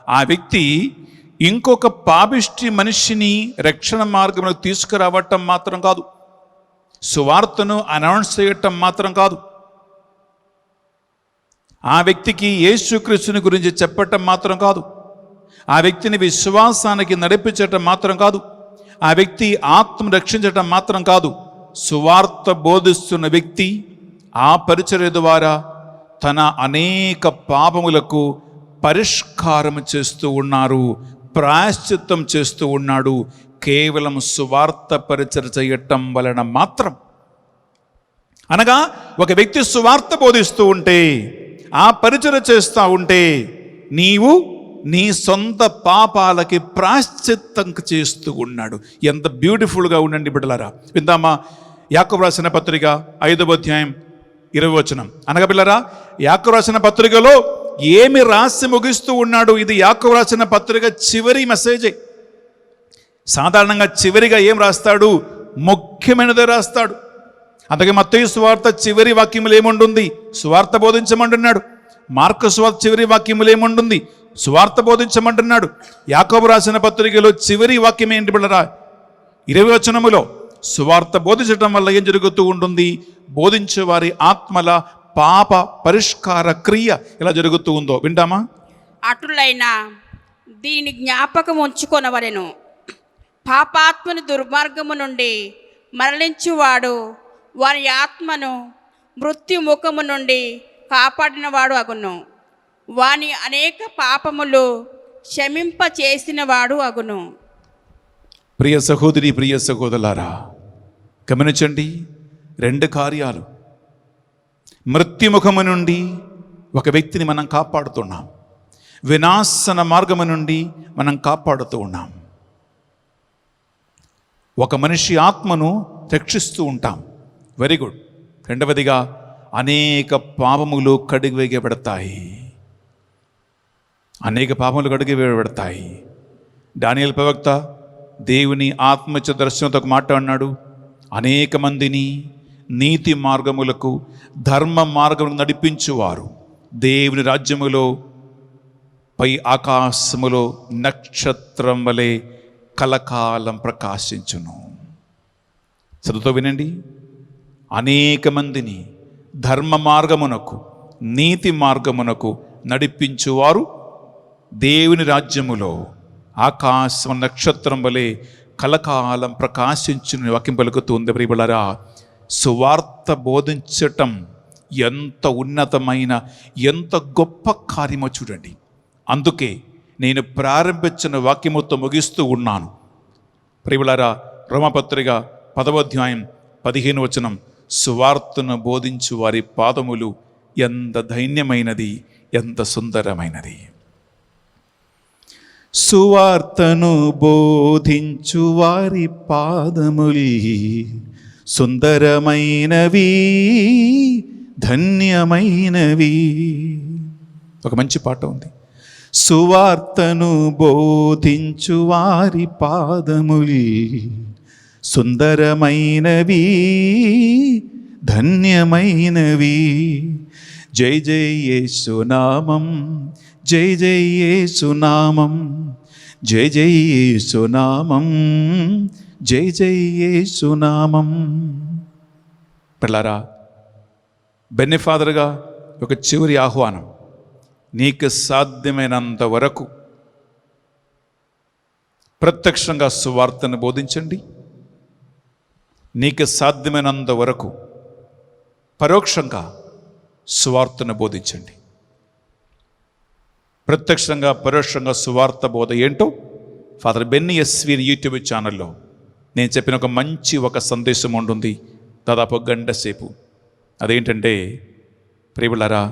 ఆ వ్యక్తి ఇంకొక పాపిష్టి మనిషిని రక్షణ మార్గంలో తీసుకురావటం మాత్రం కాదు, సువార్తను అనౌన్స్ చేయటం మాత్రం కాదు, ఆ వ్యక్తికి యేసుక్రీస్తుని గురించి చెప్పటం మాత్రం కాదు, ఆ వ్యక్తిని విశ్వాసానికి నడిపించటం మాత్రం కాదు, ఆ వ్యక్తి ఆత్మ రక్షించటం మాత్రం కాదు, సువార్త బోధిస్తున్న వ్యక్తి ఆ పరిచర్య ద్వారా తన అనేక పాపములకు పరిష్కారం చేస్తూ ఉన్నారు, ప్రాయశ్చిత్తం చేస్తూ ఉన్నాడు. కేవలం సువార్త పరిచర్య చేయటం వలన మాత్రం. అనగా ఒక వ్యక్తి సువార్త బోధిస్తూ ఉంటే, ఆ పరిచర్య చేస్తూ ఉంటే, నీవు నీ సొంత పాపాలకి ప్రాశ్చిత్తం చేస్తూ ఉన్నాడు. ఎంత బ్యూటిఫుల్గా ఉండండి బిడ్డలారా. విందామా? యాకోబు రాసిన పత్రిక 5వ అధ్యాయం 20వ వచనం. అనగా పిల్లరా, యాకోబు రాసిన పత్రికలో ఏమి రాసి ముగిస్తూ ఉన్నాడు? ఇది యాకోబు రాసిన పత్రిక చివరి మెసేజే. సాధారణంగా చివరిగా ఏం రాస్తాడు? ముఖ్యమైనదే రాస్తాడు. అందుకే మత్తయి సువార్త చివరి వాక్యములు ఏముంటుంది? సువార్త బోధించమంటున్నాడు. మార్కు సువార్త చివరి వాక్యములు ఏముంటుంది? సువార్త బోధించమంటున్నాడు. యాకోబు రాసిన పత్రికలో చివరి వాక్యం ఏంటి బిడ్డరా? 20వ వచనములో సువార్త బోధించడం వల్ల ఏం జరుగుతూ ఉంటుంది? బోధించే వారి ఆత్మల పాప పరిష్కార క్రియ ఎలా జరుగుతూ ఉందో వింటామా? అటులైనా దీని జ్ఞాపకం ఉంచుకొనవలెను. పాపాత్మని దుర్మార్గము నుండి మరలించువాడు వారి ఆత్మను మృత్యు ముఖము నుండి కాపాడినవాడు అగును. వాని అనేక పాపములు క్షమింప చేసినవాడు అగును. ప్రియ సహోదరి, ప్రియ సహోదరులారా, గమనించండి 2 కార్యాలు. మృత్యుముఖము నుండి ఒక వ్యక్తిని మనం కాపాడుతున్నాం, వినాశన మార్గము నుండి మనం కాపాడుతూ ఉన్నాం. ఒక మనిషి ఆత్మను రక్షిస్తూ ఉంటాం, వెరీ గుడ్. రెండవదిగా అనేక పాపములు కడిగివేయబడతాయి. అనేక పాపములు కడిగివేయబడతాయి. దానియేలు ప్రవక్త దేవుని ఆత్మచ దర్శనంతో ఒక మాట అన్నాడు. అనేక మందిని నీతి మార్గములకు, ధర్మ మార్గములకు నడిపించువారు దేవుని రాజ్యములో పై ఆకాశములో నక్షత్రం వలె కలకాలం ప్రకాశించును. చదువుతో వినండి. అనేక మందిని ధర్మ మార్గమునకు, నీతి మార్గమునకు నడిపించువారు దేవుని రాజ్యములో ఆకాశం నక్షత్రం వలె కలకాలం ప్రకాశించుని వాక్యం పలుకుతుంది. ప్రియబిడ్డలారా, సువార్త బోధించటం ఎంత ఉన్నతమైన, ఎంత గొప్ప కార్యమో చూడండి. అందుకే నేను ప్రారంభించిన వాక్యముతో ముగిస్తూ ఉన్నాను. ప్రియబిడ్డలారా, రోమపత్రిక 10వ అధ్యాయం 15వ వచనం, సువార్తను బోధించు వారి పాదములు ఎంత ధైన్యమైనది, ఎంత సుందరమైనది. సువార్తను బోధించు వారి పాదములు సుందరమైనవి, ధన్యమైనవి. ఒక మంచి పాట ఉంది. సువార్తను బోధించు వారి పాదములు సుందరమైనవి, ధన్యమైనవి. జై జై యేసునామం, జై జై యేసునామం, జై జై యేసునామం, జై జై యేసునామం. పిల్లారా, బెన్నెఫాదర్గా ఒక చివరి ఆహ్వానం. నీకు సాధ్యమైనంత వరకు ప్రత్యక్షంగా సువార్తను బోధించండి. నీకు సాధ్యమైనంత వరకు పరోక్షంగా సువార్తను బోధించండి. ప్రత్యక్షంగా, పరోక్షంగా సువార్త బోధ ఏంటో ఫాదర్ బెన్నీ ఎస్వీ యూట్యూబ్ ఛానల్లో నేను చెప్పిన ఒక సందేశం ఉంటుంది, దాదాపు గంట సేపు. అదేంటంటే, ప్రియబిడ్డలారా,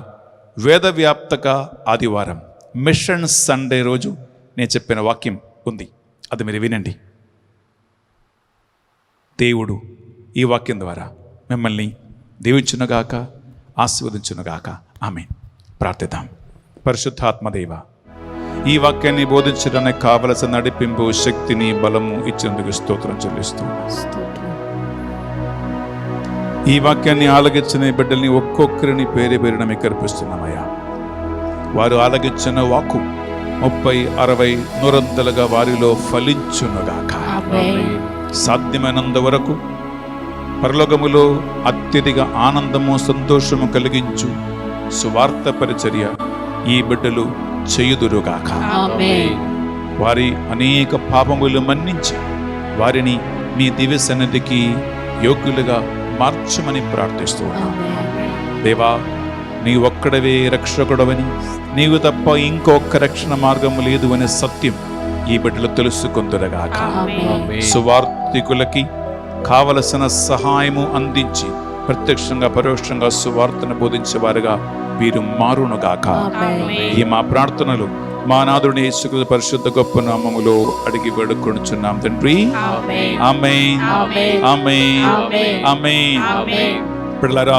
వేదవ్యాప్తక ఆదివారం మిషన్ సండే రోజు నేను చెప్పిన వాక్యం ఉంది, అది మీరు వినండి. దేవుడు ఈ వాక్యం ద్వారా మిమ్మల్ని దీవించునుగాక, ఆశీర్వదించునుగాక. ఆమేన్. ప్రార్థిద్దాం. పరిశుద్ధాత్మదేవ, ఈ వాక్యాన్ని బోధించడానికి కావలసిన నడిపింపు, శక్తిని, బలము ఇచ్చినందుకు స్తోత్రం చెల్లిస్తూ, ఈ వాక్యాన్ని ఆలగించిన బిడ్డల్ని ఒక్కొక్కరిని పేరు పేరున మీకు అర్పిస్తున్నామయ్యా. వారు ఆలగించిన వాక్కు 30, 60, 100 వారిలో ఫలించునుగాక. సాధ్యమైనంత వరకు పరలోకములో అత్యధిక ఆనందము, సంతోషము కలిగించు సువార్త పరిచర్య ఈ బిడ్డలు చేయుదురుగాక. వారి అనేక పాపములు మన్నించి వారిని మీ దివ్య సన్నిధికి యోగ్యులుగా మార్చమని ప్రార్థిస్తూ ఉన్నాం. దేవా, నీ ఒక్కడవే రక్షకుడవని, నీవు తప్ప ఇంకొక రక్షణ మార్గము లేదు అనే సత్యం ఈ బిడ్డలు తెలుసుకొందురుగాక. సువార్తికులకి కావలసిన సహాయము అందించి ప్రత్యక్షంగా, పరోక్షంగా సువార్తను బోధించేవారుగా వీరు మారునుగాక. ఈ మా ప్రార్థనలు మా నాథుని యేసుక్రీస్తు పరిశుద్ధ గొప్ప నామములో అడిగి వేడుకొనుచున్నాం తండ్రి. ఆమేన్. ఆమేన్. ఆమేన్. ఆమేన్. ఆమేన్. ఆమేన్. ఆమేన్. పిల్లలారా,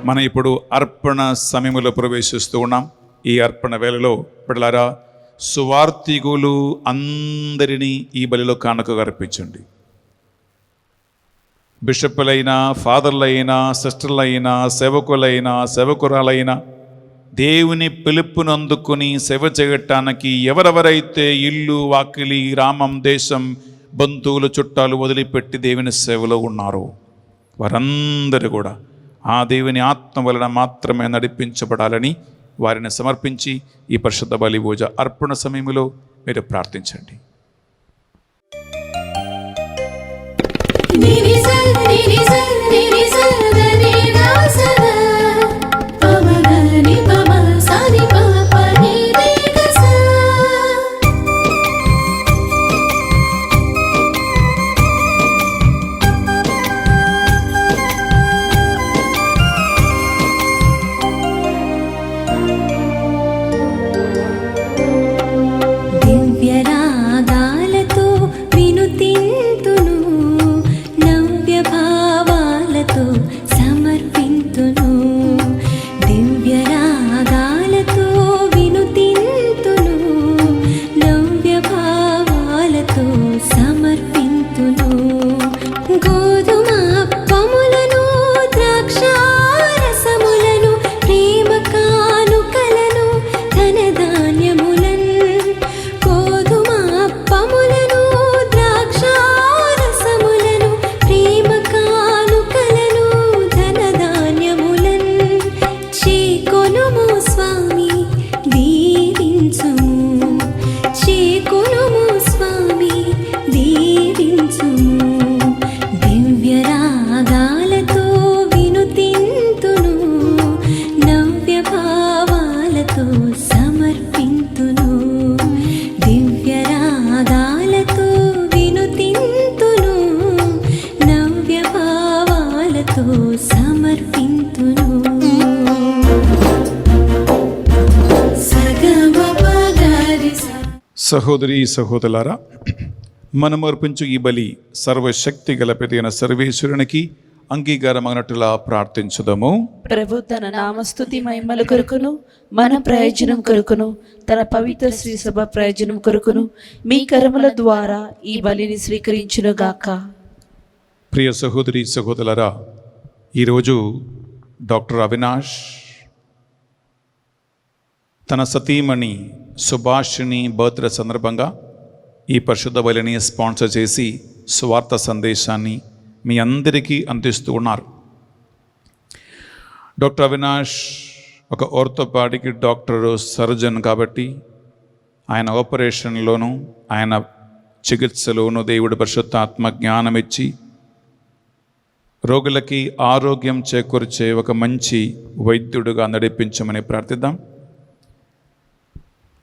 మనం ఇప్పుడు అర్పణ సమయములో ప్రవేశిస్తూ ఉన్నాం. ఈ అర్పణ వేళలో పిల్లలారా, సువార్థికులు అందరినీ ఈ బలిలో కానుకగా అర్పించండి. బిషప్పులైనా, ఫాదర్లైనా, సిస్టర్లైనా, సేవకులైనా, సేవకురాలైనా దేవుని పిలుపును అందుకుని సేవ చేయటానికి ఎవరెవరైతే ఇల్లు, వాకిలి, గ్రామం, దేశం, బంధువులు, చుట్టాలు వదిలిపెట్టి దేవుని సేవలో ఉన్నారో వారందరూ కూడా ఆ దేవుని ఆత్మ వలన మాత్రమే నడిపించబడాలని వారిని సమర్పించి ఈ పరిశుద్ధ బలి పూజ అర్పణ సమయంలో మీరు ప్రార్థించండి. దివ్యరాగాలతో వినుతింతును, నవ్య భావాలతో సమర్పింతును. దివ్యరాగాలతో వినుతింతును, నవ్య భావాలతో సమర్పింతును. గోధుమప్పములను, ద్రాక్షారసములను, ప్రేమ కానుకలను, ధనధాన్యములను, గోధుమప్పములను, ద్రాక్షారసములను, ప్రేమ కానుకలను, ధనధాన్యములను చేకొనుము స్వామి, దీవించుము. చేకొనుము స్వామి, దీవించుము. దివ్యరాగాలతో వినుతింతును, నవ్య భావాలతో సమర్పింతును. దివ్యరాగాలతో వినుతింతును, నవ్య భావాలతో సమర్పింతును. సహోదరి సహోదరులారా, మనం అర్పించు ఈ బలి సర్వశక్తి గల పెరిగిన సర్వేశ్వరునికి అంగీకారమైనట్లుగా ప్రార్థించుదాము. ప్రభు తన నామస్తుతి మహిమల కొరకును, మన ప్రయోజనం కొరకును, తన పవిత్ర శ్రీ సభ ప్రయోజనం కొరకును మీ కర్మల ద్వారా ఈ బలిని స్వీకరించునుగాక. ప్రియ సహోదరి సహోదరులారా, ఈరోజు డాక్టర్ అవినాష్ తన సతీమణి సుభాషిణి బర్త్డే సందర్భంగా ఈ పరిశుద్ధ బలిని స్పాన్సర్ చేసి స్వార్థ సందేశాన్ని మీ అందరికీ అందిస్తూ ఉన్నారు. డాక్టర్ అవినాష్ ఒక ఆర్థోపాడిక్ డాక్టర్, సర్జన్ కాబట్టి ఆయన ఆపరేషన్లోనూ ఆయన చికిత్సలోనూ దేవుడి పరిశుద్ధాత్మ జ్ఞానం ఇచ్చి రోగులకి ఆరోగ్యం చేకూర్చే ఒక మంచి వైద్యుడుగా నడిపించమని ప్రార్థిద్దాం.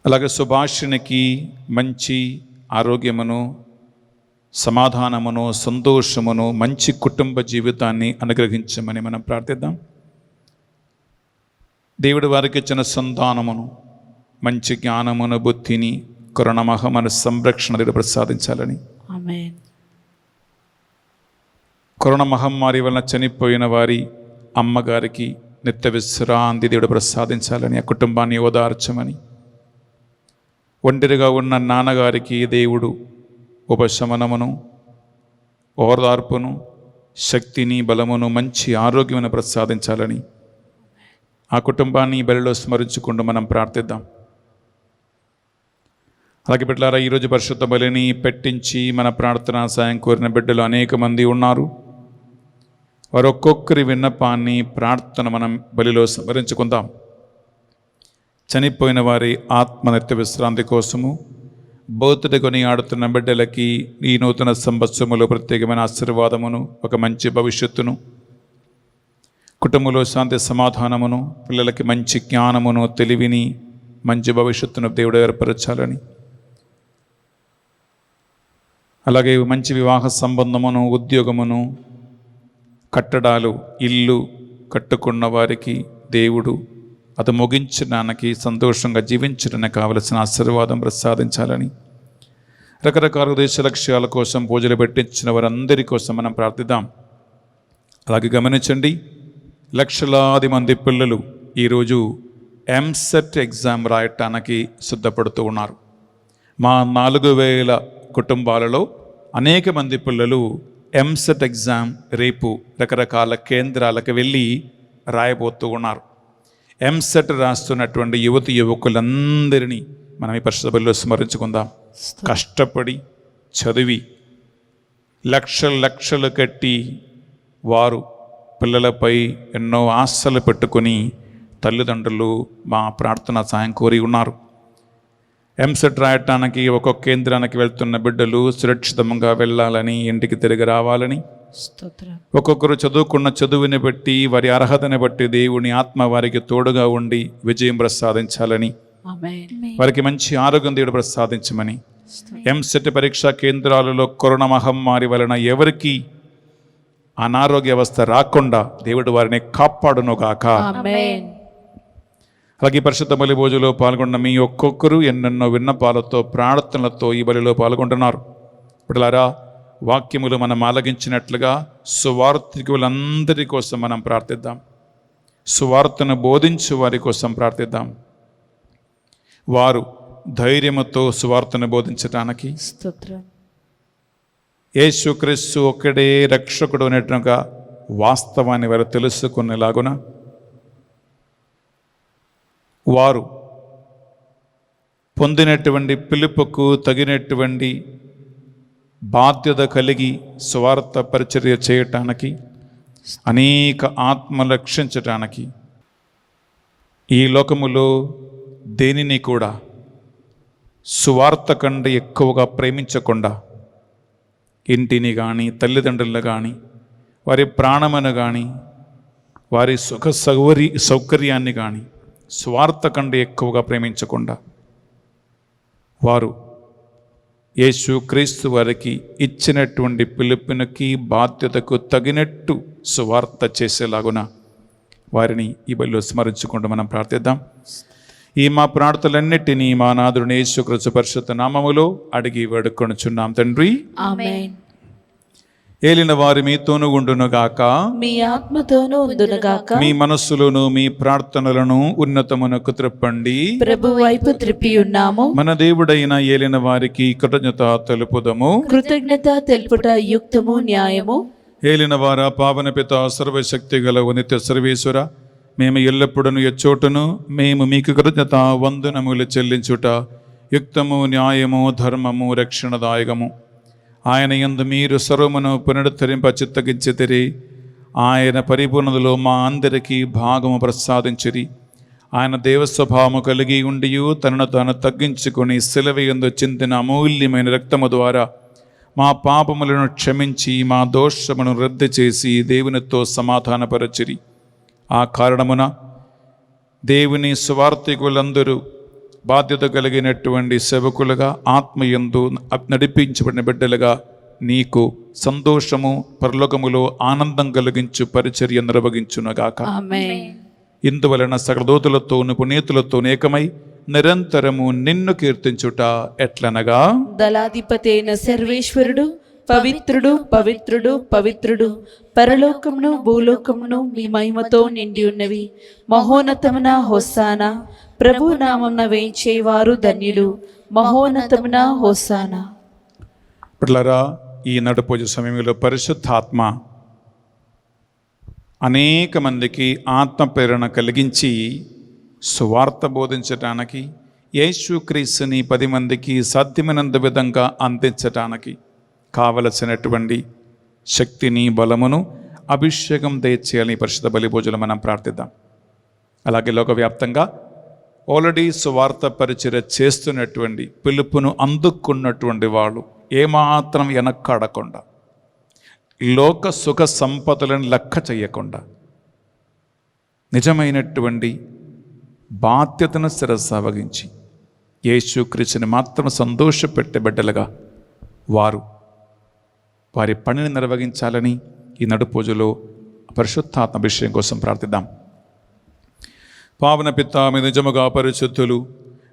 అలాగే సుభాషినికి మంచి ఆరోగ్యమును, సమాధానమును, సంతోషమును, మంచి కుటుంబ జీవితాన్ని అనుగ్రహించమని మనం ప్రార్థిద్దాం. దేవుడు వారికి ఇచ్చిన సంతానమును, మంచి జ్ఞానమును, బుద్ధిని, కరుణమహమను సంరక్షణ దేవుడు ప్రసాదించాలని, ఆమేన్. కరోనా మహమ్మారి వలన చనిపోయిన వారి అమ్మగారికి నిత్య విశ్రాంతి దేవుడు ప్రసాదించాలని, ఆ కుటుంబాన్ని ఓదార్చమని, ఒంటరిగా ఉన్న నాన్నగారికి దేవుడు ఉపశమనమును, ఓదార్పును, శక్తిని, బలమును, మంచి ఆరోగ్యమును ప్రసాదించాలని ఆ కుటుంబాన్ని బలిలో స్మరించుకుంటూ మనం ప్రార్థిద్దాం. అలాగే బిడ్డలారా, ఈరోజు పరిశుద్ధ బలిని పెట్టించి మన ప్రార్థనా సాయం కోరిన బిడ్డలు అనేక మంది ఉన్నారు. వారు ఒక్కొక్కరి విన్నపాన్ని, ప్రార్థన మనం బలిలో స్మరించుకుందాం. చనిపోయిన వారి ఆత్మనిత్య విశ్రాంతి కోసము, బర్త్డే కొని ఆడుతున్న బిడ్డలకి ఈ నూతన సంవత్సరములో ప్రత్యేకమైన ఆశీర్వాదమును, ఒక మంచి భవిష్యత్తును, కుటుంబంలో శాంతి సమాధానమును, పిల్లలకి మంచి జ్ఞానమును, తెలివిని, మంచి భవిష్యత్తును దేవుడు ఏర్పరచాలని, అలాగే మంచి వివాహ సంబంధమును, ఉద్యోగమును, కట్టడాలు, ఇల్లు కట్టుకున్న వారికి దేవుడు అది ముగించడానికి, సంతోషంగా జీవించడానికి కావలసిన ఆశీర్వాదం ప్రసాదించాలని, రకరకాల దేశ లక్ష్యాల కోసం పూజలు పెట్టించిన వారందరి కోసం మనం ప్రార్థిద్దాం. అలాగే గమనించండి, లక్షలాది మంది పిల్లలు ఈరోజు ఎంసెట్ ఎగ్జామ్ రాయటానికి సిద్ధపడుతూ ఉన్నారు. మా 4000 కుటుంబాలలో అనేక మంది పిల్లలు ఎంసెట్ ఎగ్జామ్ రేపు రకరకాల కేంద్రాలకు వెళ్ళి రాయబోతూ ఉన్నారు. ఎంసెట్ రాస్తున్నటువంటి యువతి యువకులందరినీ మనం ఈ పరిశుద్ధ బలిలో స్మరించుకుందాం. కష్టపడి చదివి లక్షలు కట్టి వారు పిల్లలపై ఎన్నో ఆశలు పెట్టుకొని తల్లిదండ్రులు మా ప్రార్థన సాయం కోరి ఉన్నారు. ఎంసెట్ రాయటానికి ఒక్కొక్క కేంద్రానికి వెళ్తున్న బిడ్డలు సురక్షితంగా వెళ్ళాలని, ఇంటికి తిరిగి రావాలని, ఒక్కొక్కరు చదువుకున్న చదువుని బట్టి, వారి అర్హతని బట్టి దేవుని ఆత్మ వారికి తోడుగా ఉండి విజయం ప్రసాదించాలని, వారికి మంచి ఆరోగ్యం దేవుడు ప్రసాదించమని, ఎంసెట్ పరీక్షా కేంద్రాలలో కరోనా మహమ్మారి వలన ఎవరికి అనారోగ్య అవస్థ రాకుండా దేవుడు వారిని కాపాడునుగాక. అలాగే పరిశుద్ధ బలి భోజనంలో పాల్గొన్న మీ ఒక్కొక్కరు ఎన్నెన్నో విన్నపాలతో, ప్రార్థనలతో ఈ బలిలో పాల్గొంటున్నారు. ఇప్పుడులారా, వాక్యములు మనం ఆలగించినట్లుగా సువార్తికులందరి కోసం మనం ప్రార్థిద్దాం. సువార్తను బోధించు వారి కోసం ప్రార్థిద్దాం. వారు ధైర్యముతో సువార్తను బోధించటానికి, యేసుక్రీస్తు ఒక్కడే రక్షకుడు అనేట్టుగా వాస్తవాన్ని వారు తెలుసుకునేలాగున వారు పొందినటువంటి పిలుపుకు తగినటువంటి బాధ్యత కలిగి స్వార్థ పరిచర్య చేయటానికి, అనేక ఆత్మలు రక్షించటానికి, ఈ లోకములో దేనిని కూడా సువార్త కంటే ఎక్కువగా ప్రేమించకుండా ఇంటిని కానీ, తల్లిదండ్రులను కానీ, వారి ప్రాణమును కానీ, వారి సౌకర్యాన్ని కానీ స్వార్థ కంటే ఎక్కువగా ప్రేమించకుండా వారు యేసు క్రీస్తు వారికి ఇచ్చినటువంటి పిలుపునికి, బాధ్యతకు తగినట్టు సువార్త చేసేలాగున వారిని ఈ బలిలో స్మరించుకుంటూ మనం ప్రార్థిద్దాం. ఈ మా ప్రార్థనలన్నిటినీ మా నాథుడు యేసు క్రీస్తు పరిశుద్ధ నామములో అడిగి వేడుకొనుచున్నాం తండ్రి, ఆమేన్. ఏలిన వారి మీతోను ఉండునుగాక, మీ ఆత్మతోనూ ఉండునుగాక. మీ మనస్సులను, మీ ప్రార్థనలను ఉన్నతమునకు త్రిప్పండి. ప్రభు వైపు త్రిప్పి ఉన్నాము. మన దేవుడైన ఏలిన వారికి కృతజ్ఞత తెలుపుదము. కృతజ్ఞత తెలుపుట యుక్తము, న్యాయము. ఏలిన వార పావన పిత సర్వశక్తి గల నిత్య సర్వేశ్వర, మేము ఎల్లప్పుడూ ఎచ్చోటును మేము మీకు కృతజ్ఞత వందనములు చెల్లించుట యుక్తము, న్యాయము, ధర్మము, రక్షణదాయకము. ఆయన యందు మీరు సర్వమును పునరుద్ధరింప చిత్తగించితిరి. ఆయన పరిపూర్ణతలో మా అందరికీ భాగము ప్రసాదించిరి. ఆయన దేవస్వభావము కలిగి ఉండి తనను తాను తగ్గించుకొని శిలువ యందు చిందిన అమూల్యమైన రక్తము ద్వారా మా పాపములను క్షమించి మా దోషమును రద్దు చేసి దేవునితో సమాధానపరచిరి. ఆ కారణమున దేవుని సువార్తికులందరూ బాధ్యత కలిగినటువంటి సేవకులుగా, ఆత్మయందు నడిపించబడిన బిడ్డలుగా నీకు సంతోషము, పరలోకములో ఆనందం కలిగించు పరిచర్య నిర్వహించునుగాక. ఇందువలన సకల దూతలతోను పునీతులతో ఏకమై నిరంతరము నిన్ను కీర్తించుట ఎట్లనగా, దళాధిపతైన సర్వేశ్వరుడు పవిత్రుడు, పవిత్రుడు, పవిత్రుడు, పరలోకమును భూలోకమును మీ మహిమతో నిండి ఉన్నవి. మహోన్నతమున హోసానా. ప్రభు నామమున వేయించేవారు ధన్యులు. మహోన్నతమున హోసానా. పిల్లరా, ఈ నడుపూజ సమయంలో పరిశుద్ధాత్మ అనేక మందికి ఆత్మ ప్రేరణ కలిగించి సువార్త బోధించటానికి, యేసుక్రీస్తుని 10 మందికి సాధ్యమైనంత విధంగా అందించటానికి కావలసినటువంటి శక్తిని, బలమును, అభిషేకం దయచేయాలని పరిశుద్ధ బలి భోజనం మనం ప్రార్థిద్దాం. అలాగే లోకవ్యాప్తంగా ఆల్రెడీ సువార్త పరిచర్య చేస్తున్నటువంటి, పిలుపును అందుకున్నటువంటి వాళ్ళు ఏమాత్రం వెనక్కాడకుండా, లోక సుఖ సంపదలను లెక్క చేయకుండా నిజమైనటువంటి బాధ్యతను శిరస్సావగించి యేసుక్రీస్తుని మాత్రం సంతోషపెట్టే బిడ్డలుగా వారు వారి పనిని నిర్వహించాలని ఈ నడుపూజలో పరిశుద్ధాత్మ అభిషేకం కోసం ప్రార్థిద్దాం. పావన పితా మీ నిజముగా పరిశుద్ధులు,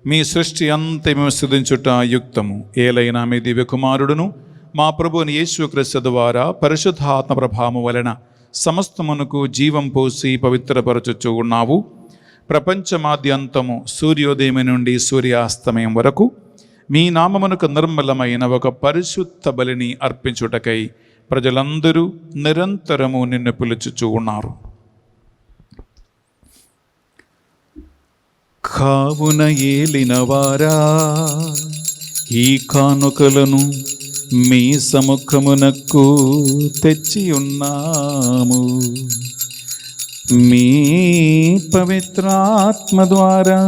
మీ సృష్టి అంతా మేము స్తుతించుట యుక్తము. ఏలైనా మీ దివ్య కుమారుడును మా ప్రభువుని యేసుక్రీస్తు ద్వారా పరిశుద్ధాత్మ ప్రభావము వలన సమస్తమునకు జీవం పోసి పవిత్రపరచుచు ఉన్నావు. ప్రపంచమాద్యంతము సూర్యోదయం నుండి సూర్యాస్తమయం వరకు మీ నామమునకు నిర్మలమైన ఒక పరిశుద్ధ బలిని అర్పించుటకై ప్రజలందరూ నిరంతరము నిన్ను పిలుచుచూ ఉన్నారు. కావున ఏలినవారా, ఈ కానుకలను మీ సముఖమునకు తెచ్చి ఉన్నాము. మీ పవిత్రాత్మ ద్వారా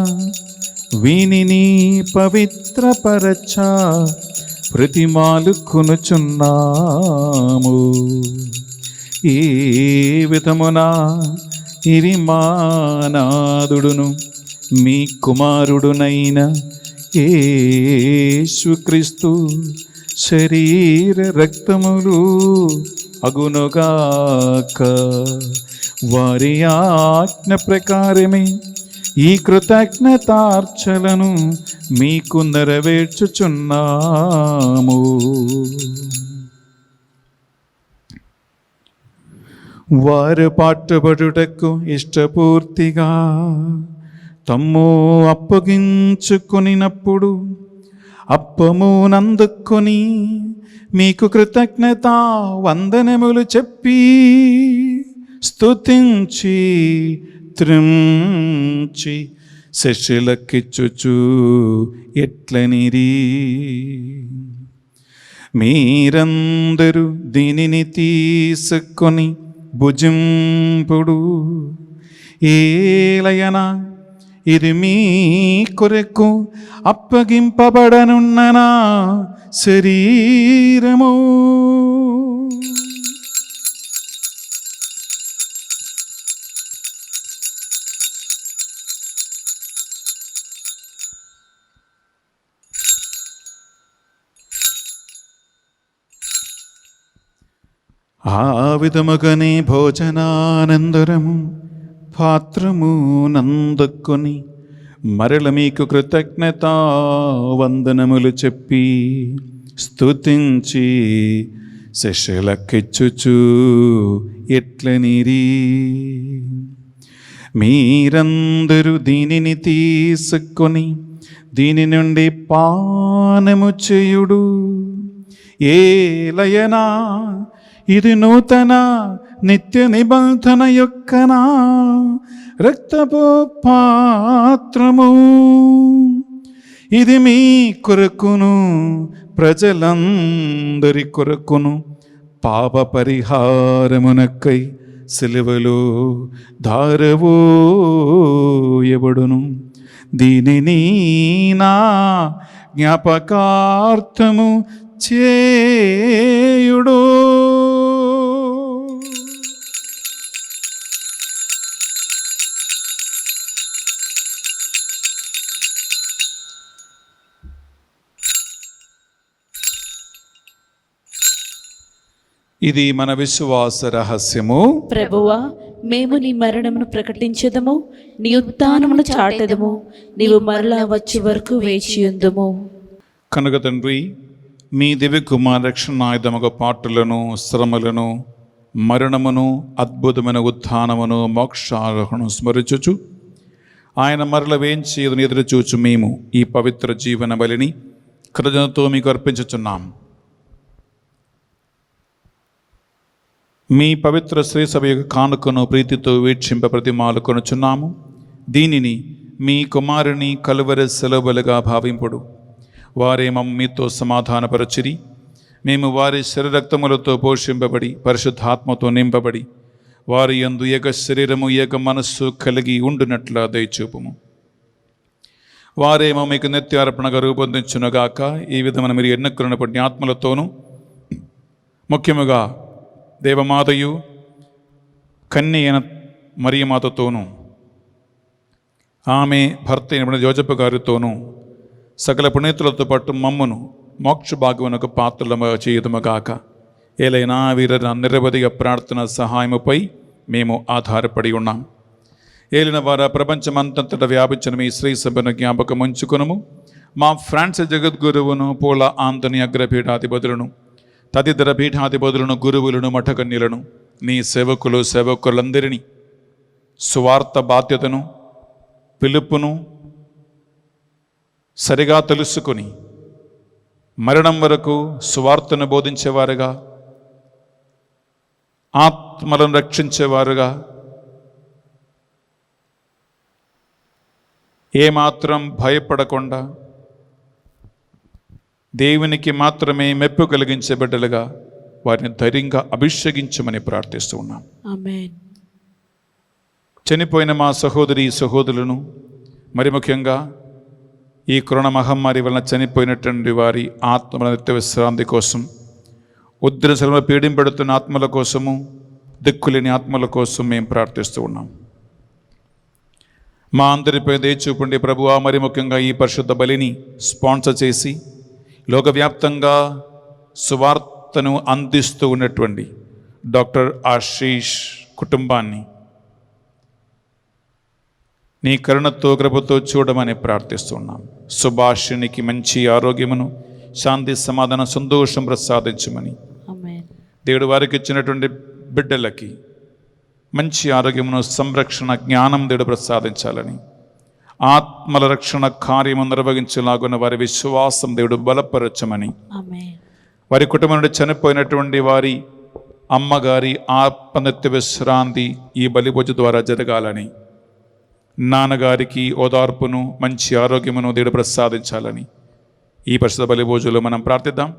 వీనిని పవిత్రపరచ ప్రతిమాలు కొనుచున్నాము. ఈ విధమున ఇది మా నాదుడును మీ కుమారుడునైన యేసుక్రీస్తు శరీర రక్తములు అగునుగాక. వారి ఆజ్ఞ ప్రకారమే ఈ కృతజ్ఞతార్చలను మీకు నెరవేర్చుచున్నాము. వారు పాటుపడుటకు ఇష్టపూర్తిగా తమ్ము అప్పగించుకొనినప్పుడు అప్పము నందుకొని మీకు కృతజ్ఞత వందనములు చెప్పి స్తుతించి త్రించి శిష్యులకిచ్చుచు ఎట్లనిరి, మీరందరూ దీనిని తీసుకొని భుజింపుడు. ఏలయన ఇది మీ కొరకు అప్పగింపబడనున్న నా శరీరము. ఆ విధముగానే భోజనానందరము పాత్రము నందుకొని మరల మీకు కృతజ్ఞత వందనములు చెప్పి స్తుతించి శిష్యులకిచ్చుచు ఎట్లనిరి, మీరందరూ దీనిని తీసుకొని దీని నుండి పానము చేయుడు. ఏలయనా ఇది నూతన నిత్య నిబంధన యొక్కనా రక్తపు పాత్రము. ఇది మీ కొరకును ప్రజలందరి కొరకును పాప పరిహారమునకై సిలువలో ధారవోయబడును. దీనిని నా జ్ఞాపకార్థము చేయుడు. ఇది మన విశ్వాస రహస్యము. ప్రభువా, మేము నీ మరణమును ప్రకటించదము, నీ ఉత్థానమును చాటెదము. నీవు మరలా వచ్చే వరకు వేచియుందుము. కనుక తండ్రి, మీ దివ్య కుమార రక్షణాయుధముగా పాటులను, శ్రమలను, మరణమును, అద్భుతమైన ఉత్థానమును, మోక్షారోహణను స్మరించుచు ఆయన మరల వేంచి ఎదురు చూచు మేము ఈ పవిత్ర జీవన బలిని కృతజ్ఞతతో మీకు అర్పించుచున్నాం. మీ పవిత్ర శ్రీ సభ యొక్క కానుకను ప్రీతితో వీక్షింప ప్రతిమాలు కొనుచున్నాము. దీనిని మీ కుమారుని కలువరి సెలవులుగా భావింపుడు. వారే మీతో సమాధానపరచిరి. మేము వారి శరీరక్తములతో పోషింపబడి పరిశుద్ధాత్మతో నింపబడి వారి యందు ఏక శరీరము ఏక మనస్సు కలిగి ఉండునట్ల దయచూపుము. వారేమో మీకు నిత్యార్పణగా రూపొందించునుగాక. ఈ విధమైన మీరు ఎన్నుకున్న పుణ్యాత్మలతోనూ ముఖ్యముగా దేవమాతయు కన్య అయిన మరియమాతతోనూ ఆమె భర్త అయిన జోజప్ప గారితోనూ సకల పుణ్యతులతో పాటు మమ్మను మోక్ష భాగ్యమునకు పాత్రలము చేయుదుముగాక. ఏలైనా వీర నిరవధిగా ప్రార్థన సహాయముపై మేము ఆధారపడి ఉన్నాం. ఏలిన వారా ప్రపంచమంతంతటా వ్యాపించిన మీ శ్రీ సభను జ్ఞాపకం ఉంచుకునము. మా ఫ్రాన్సిస్ జగద్గురువును, పూల ఆంతని అగ్రపీఠాధిపతులను, తదితర పీఠాధిపతులను, గురువులను, మఠకన్యలను, నీ సేవకులందరినీ సువార్త బాధ్యతను, పిలుపును సరిగా తెలుసుకొని మరణం వరకు సువార్తను బోధించేవారుగా, ఆత్మలను రక్షించేవారుగా, ఏమాత్రం భయపడకుండా దేవునికి మాత్రమే మెప్పు కలిగించే బిడ్డలుగా వారిని ధైర్యంగా అభిషేకించమని ప్రార్థిస్తూ ఉన్నాం. ఆమేన్. చనిపోయిన మా సహోదరులను, మరి ముఖ్యంగా ఈ కరోనా మహమ్మారి వలన చనిపోయినటువంటి వారి ఆత్మల నిత్య విశ్రాంతి కోసం, ఉద్రశలో పీడింపడుతున్న ఆత్మల కోసము, దిక్కులేని ఆత్మల కోసం మేము ప్రార్థిస్తూ ఉన్నాం. మా అందరిపై దయ చూపండి ప్రభువా. మరి ముఖ్యంగా ఈ పరిశుద్ధ బలిని స్పాన్సర్ చేసి లోకవ్యాప్తంగా సువార్తను అందిస్తూ ఉన్నటువంటి డాక్టర్ ఆశీష్ కుటుంబాన్ని నీ కరుణతో, కృపతో చూడమని ప్రార్థిస్తున్నాం. సుభాషినికి మంచి ఆరోగ్యమును, శాంతి, సమాధానం, సంతోషం ప్రసాదించమని, ఆమేన్. దేవుడు వారికి ఇచ్చినటువంటి బిడ్డలకి మంచి ఆరోగ్యమును, సంరక్షణ, జ్ఞానం దేవుడు ప్రసాదించాలని, ఆత్మల రక్షణ కార్యము నిర్వహించలాగున్న వారి విశ్వాసం దేవుడు బలపరచమని, ఆమేన్. వారి కుటుంబం నుండి చనిపోయినటువంటి వారి అమ్మగారి ఆత్మనిత్య విశ్రాంతి ఈ బలిభోజ ద్వారా జరగాలని, నాన్నగారికి ఓదార్పును, మంచి ఆరోగ్యమును దేవుడు ప్రసాదించాలని ఈ పరిశుద్ధ బలిభోజులో మనం ప్రార్థిద్దాం.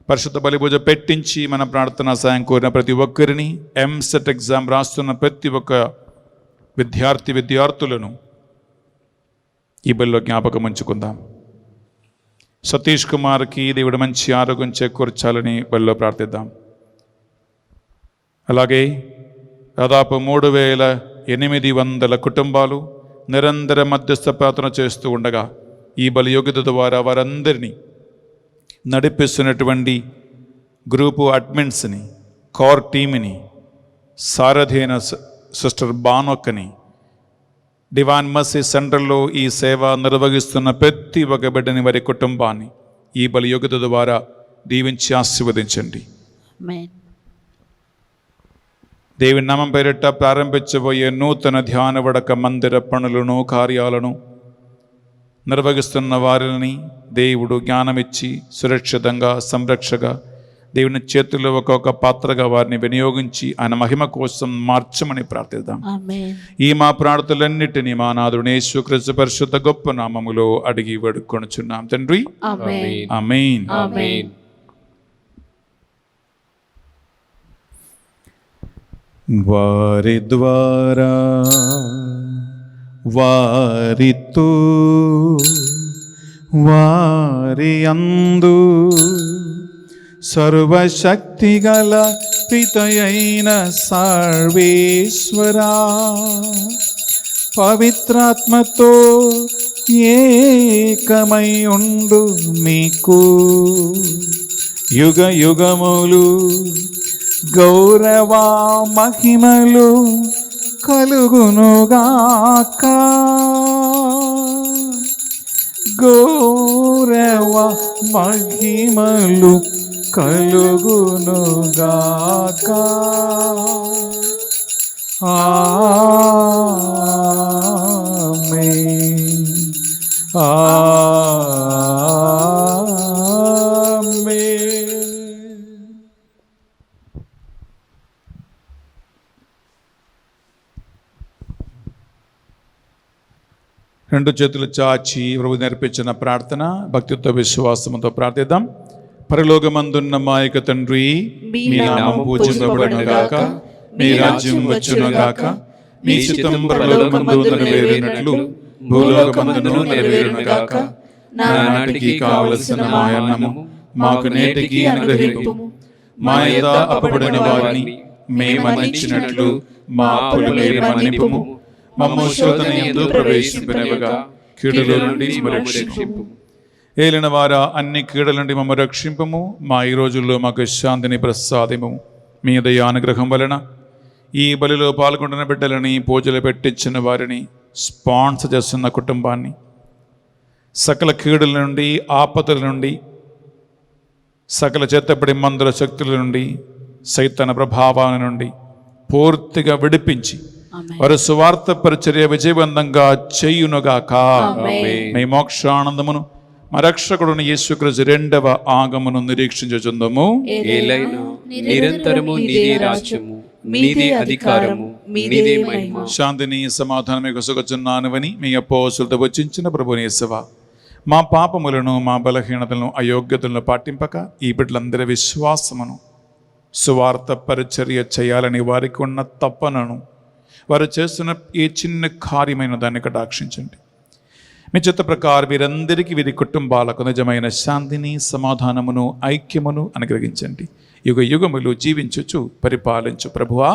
పరిశుద్ధ బలిభోజ పెట్టించి మన ప్రార్థనా సాయం కోరిన ప్రతి ఒక్కరిని, ఎంసెట్ ఎగ్జామ్ రాస్తున్న ప్రతి ఒక్క విద్యార్థులను ఈ బలిలో జ్ఞాపకం ఉంచుకుందాం. సతీష్ కుమార్కి దేవుడు మంచి ఆరోగ్యం చేకూర్చాలని బలిలో ప్రార్థిద్దాం. అలాగే దాదాపు 3800 కుటుంబాలు నిరంతర మధ్యస్థ ప్రార్థన చేస్తూ ఉండగా ఈ బలి యోగ్యత ద్వారా వారందరినీ నడిపిస్తున్నటువంటి గ్రూపు అడ్మిన్స్ని, కోర్ టీమ్ని, సారథైన సిస్టర్ బానోక్కని, డివైన్ మర్సీ సెంటర్లో ఈ సేవ నిర్వహిస్తున్న ప్రతి ఒక్క బిడ్డని, వారి కుటుంబాన్ని ఈ బలి యోగ్యత ద్వారా దీవించి ఆశీర్వదించండి. ఆమేన్. దేవుని నామం పేరిట ప్రారంభించబోయే నూతన ధ్యాన వడక మందిర పనులను, కార్యాలను నిర్వహిస్తున్న వారిని దేవుడు జ్ఞానమిచ్చి సురక్షితంగా, సంరక్షగా దేవుని చేతుల్లో ఒక్కొక్క పాత్రగా వారిని వినియోగించి ఆయన మహిమ కోసం మార్చమని ప్రార్థిద్దాం. ఆమేన్. ఈ మా ప్రార్థనలన్నిటినీ మా నాథుడు యేసుక్రీస్తు పరిశుద్ధ గొప్ప నామములో అడిగి వేడుకొనుచున్నాం తండ్రి. ఆమేన్. ఆమేన్. ఆమేన్. వారి ద్వారా, వారితో, వారి అందు సర్వశక్తిగల పితయైన సర్వేశ్వరా, పవిత్రాత్మతో ఏకమై ఉండు మీకు యుగ యుగములు గౌరవ మహిమలు కలుగునుగాక. గౌరవ మహిమలు కలుగునుగాక. ఆమేన్. ఆమేన్. రెండు చేతులు చాచి ప్రభు నేర్పించిన ప్రార్థన భక్తితో విశ్వాసంతో ప్రార్థిద్దాం. పరలోకమందున్న మా యొక్క తండ్రి, మీ నామం పూజింపబడునుగాక, మీ రాజ్యం వచ్చునుగాక, మీ చిత్తం పరలోకమందు నెరవేరినట్లు భూలోకమందును నెరవేరునుగాక. నానాటికి కావలసిన మా అన్నము మాకు నేటికి అనుగ్రహింపు. మా యందు అప్పబడిన వారిని మేము మన్నించినట్లు మా అప్పులు మీరు మన్నింపుము. మమ్ము శోధన యందు ప్రవేశింపనివ్వగా కీడుల నుండి మమ్మల్ని రక్షింపు. ఏలిన వారా, అన్ని కీడుల నుండి మమ్మల్ని రక్షింపము. మా ఈ రోజుల్లో మాకు శాంతిని ప్రసాదింపము. మీ దయానుగ్రహం వలన ఈ బలిలో పాల్గొంటున్న బిడ్డలని, పూజలు పెట్టించిన వారిని, స్పాన్సర్ చేస్తున్న కుటుంబాన్ని, సకల కీడుల నుండి, ఆపదల నుండి, సకల చేతపడి మందుల శక్తుల నుండి, సైతాన ప్రభావాల నుండి పూర్తిగా విడిపించి వారి సువార్త పరిచర్య విజయవంతంగా చేయునుగాక. మీ మోక్షానందమును మా రక్షకుడుని యేసుక్రీస్తు రెండవ ఆగమను నిరీక్షించుచుందము. ఏలైనా నిరంతరము నీదే రాజ్యము, నీదే అధికారము, నీదే మహిమ. శాంతిని సమాధానమే కొసగొచ్చున్నానువని మీ అపోస్తులతో వచ్చించిన ప్రభుని యేసువా, మా పాపములను, మా బలహీనతలను, అయోగ్యతలను పాటింపక ఈ బిడ్డలందరి విశ్వాసమును, సువార్త పరిచర్య చేయాలని వారికి ఉన్న తపనను, వారు చేస్తున్న ఏ చిన్న కార్యమైన దాన్ని కటాక్షించండి. మీ చిత్త ప్రకారం వీరందరికీ, వీరి కుటుంబాలకు నిజమైన శాంతిని, సమాధానమును, ఐక్యమును అనుగ్రహించండి. యుగ యుగములు జీవించుచు పరిపాలించు ప్రభువా,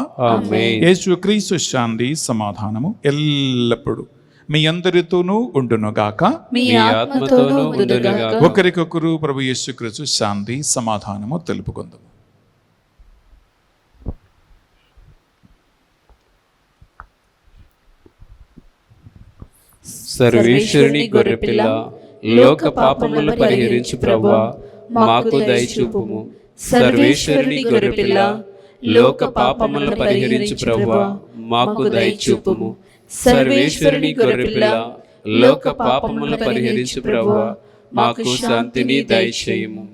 యేసుక్రీస్తు శాంతి సమాధానము ఎల్లప్పుడూ మీ అందరితోనూ ఉండునుగాక. మీ ఆత్మతోనూ ఉండునుగాక. ఒకరికొకరు ప్రభు యేసుక్రీస్తు శాంతి సమాధానము తెలుపుకుందాము. సర్వేశ్వరుని గొర్రెపిల్ల, లోక పాపములను పరిహరించు ప్రభువా, మాకు దయచూపుము. సర్వేశ్వరుని గొర్రెపిల్ల, లోక పాపములను పరిహరించు ప్రభువా, మాకు దయచూపుము. సర్వేశ్వరుని గొర్రెపిల్ల, లోక పాపములను పరిహరించు ప్రభువా, మాకు శాంతిని దయచేయుము.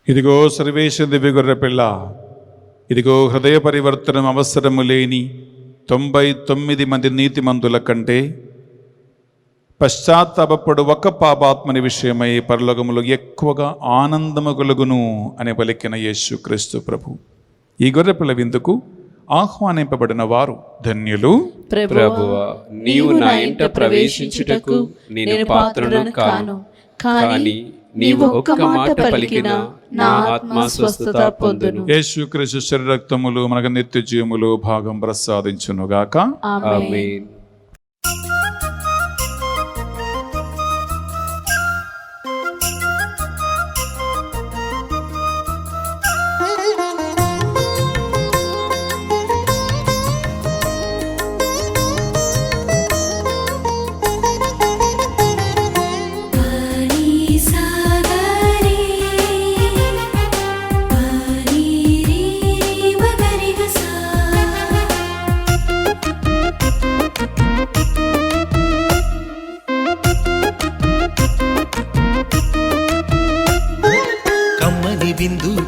ఇదిగో సర్వేశ్వర దివ్య గొర్రె పిల్ల, ఇదిగో హృదయ పరివర్తనం అవసరము లేని 99 మంది నీతిమంతుల కంటే పశ్చాత్తాపడు ఒక పాపాత్మని విషయమై పరలోకములో ఎక్కువగా ఆనందము కలుగును అని పలికిన యేసుక్రీస్తు ప్రభు. ఈ గొర్రెపిల్ల విందుకు ఆహ్వానింపబడిన వారు ధన్యులు. ప్రభువా, నీవు నా ఇంట ప్రవేశించుటకు నేను పాత్రను కాను, కానీ నీవు ఒక్క మాట పలికినా నా ఆత్మ స్వస్థత పొందును. యేసుక్రీస్తు శరీర రక్తములు మనకు నిత్య జీవములు భాగం ప్రసాదించునుగాక. ఆమేన్.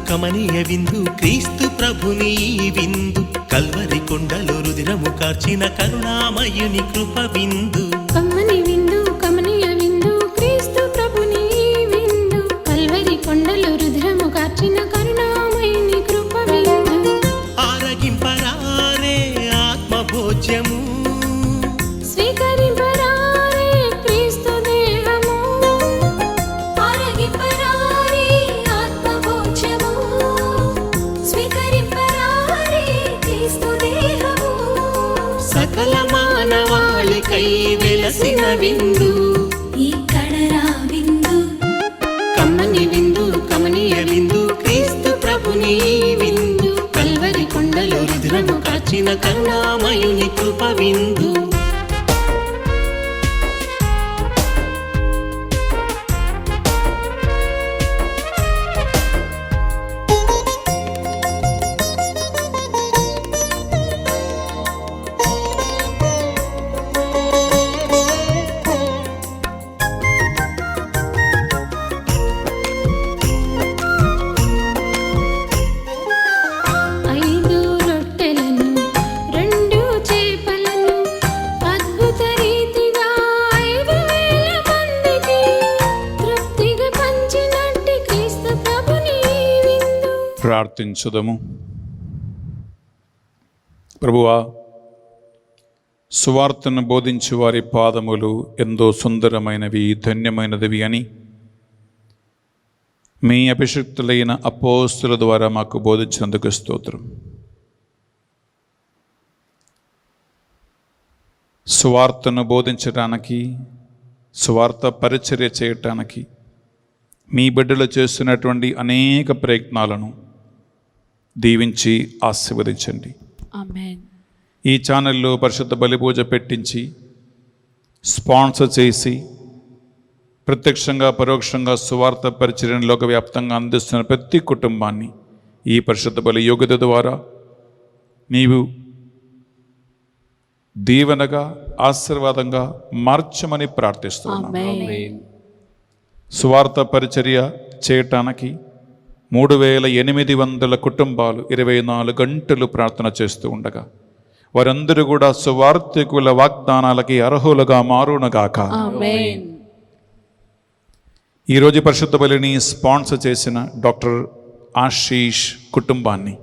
కమనీయ విందు క్రీస్తు ప్రభుని విందు, కల్వరి కొండలో రుధిరము కార్చిన కరుణామయుని కృప విందు. కమ్మని విందు, కమనీయ విందు క్రీస్తు ప్రభుని విందు, కల్వరి కొండలో రుధిరము కార్చిన కరుణామయుని కృప విందు. ఆరగింపరారే ఆత్మభోజ్యము, స్వీకరింపరారే క్రీస్తు దేహము. ఆరగింపరారే ఆత్మభోజ్యము, స్వీకరింపరారే క్రీస్తు దేహము. సకల మానవాళికై వెలసిన విందు, ఈ కడరా విందు. కమ్మని విందు, కమనీయ విందు క్రీస్తు ప్రభుని విందు, కల్వరి కొండలో రుధిరము కార్చిన కరుణామయుని కృప విందు. ఐదు రొట్టెలను, రెండు చేపలను అద్భుత రీతిగా 5,000 మందికి తృప్తిగా పంచినట్టి క్రీస్తు ప్రభుని విందు. ప్రార్థించుదము. ప్రభువా, సువార్తను బోధించు వారి పాదములు ఎంతో సుందరమైనవి, ధన్యమైనవి అని మీ అభిషిక్తులైన అపోస్తుల ద్వారా మాకు బోధించినందుకు స్తోత్రం. సువార్తను బోధించడానికి స్వార్థ పరిచర్య చేయటానికి మీ బిడ్డలు చేస్తున్నటువంటి అనేక ప్రయత్నాలను దీవించి ఆశీర్వదించండి. ఆమేన్. ఈ ఛానల్లో పరిశుద్ధ బలి పూజ పెట్టించి స్పాన్సర్ చేసి ప్రత్యక్షంగా పరోక్షంగా సువార్త పరిచర్యను లోకవ్యాప్తంగా అందిస్తున్న ప్రతి కుటుంబాన్ని ఈ పరిశుద్ధ బలి యోగ్యత ద్వారా నీవు దీవెనగా ఆశీర్వాదంగా మార్చమని ప్రార్థిస్తున్నాను. ఆమేన్. సువార్త పరిచర్య చేయటానికి 3800 కుటుంబాలు 24 గంటలు ప్రార్థన చేస్తూ ఉండగా వారందరూ కూడా సువార్థికుల వాగ్దానాలకి అర్హులుగా మారునగాక. ఆమేన్. ఈరోజు పరిశుద్ధ బలిని స్పాన్సర్ చేసిన డాక్టర్ ఆశీష్ కుటుంబాన్ని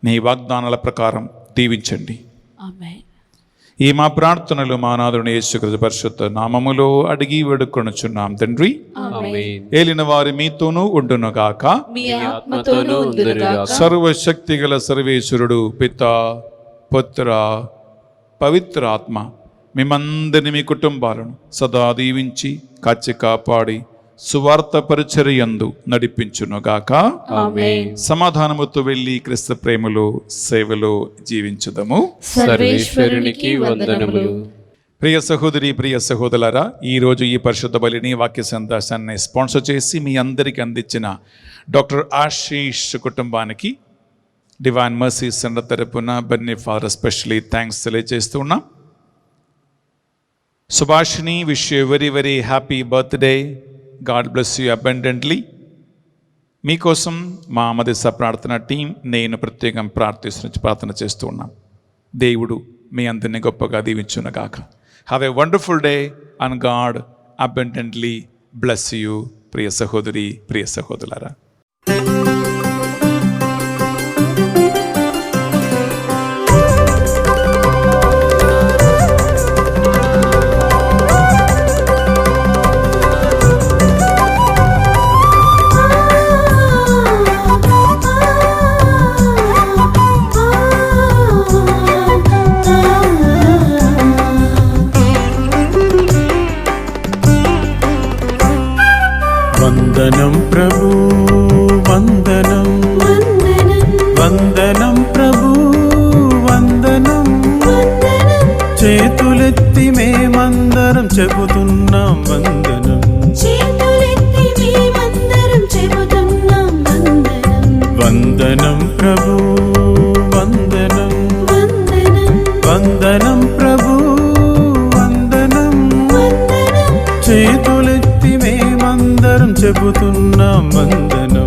నీ వాగ్దానాల ప్రకారం దీవించండి. ఆమేన్. ఈ మా ప్రార్థనలు మా నాథుని యేసుక్రీస్తు పరిశుద్ధ నామములో అడిగి వేడుకొనుచున్నాం తండ్రి. ఆమేన్. ఏలిన వారి మీతోనూ ఉండునుగాక. మీ ఆత్మతోనూ ఉండునుగాక. సర్వశక్తిగల సర్వేశ్వరుడు పితా పుత్ర పవిత్ర ఆత్మ మిమ్మందరిని మీ కుటుంబాలను సదా దీవించి కాచి కాపాడి సువార్త పరిచర్యందు నడిపించునుగాక. ఆమేన్. సమాధానముతో వెళ్ళి క్రీస్తు ప్రేమలో సేవలో జీవించుదము. సర్వేశ్వరునికి వందనములు. ప్రియ సహోదరి ప్రియ సహోదరులారా, ఈరోజు ఈ పరిశుద్ధ బలిని వాక్య సందేశాన్ని స్పాన్సర్ చేసి మీ అందరికీ అందించిన డాక్టర్ ఆశీష్ కుటుంబానికి డివైన్ మర్సీ సెంటర్ తరపున బన్నీ ఫాదర్ స్పెషలీ థ్యాంక్స్ తెలియజేస్తున్నాం. Subhashini, wish you very very happy birthday. God bless you abundantly. మీకోసం మా మదిస ప్రార్థన టీం నేను ప్రత్యేకం ప్రార్థన చేస్తూ ఉన్నాం. దేవుడు మీ అందరినీ గొప్పగా దీవించునుగాక. Have a wonderful day and God abundantly bless you. ప్రియ సహోదరి ప్రియ సహోదరులారా, వందనం ప్రభు వందనం, వందనం ప్రభు వందనం, చేతులెత్తి మేమందరం చెబుతున్నాం వందనం, వందనం ప్రభు వందనం, వందనం ప్రభు వందనం, చేతులెత్తి మేమందరం చెబుతున్నాం వందనం.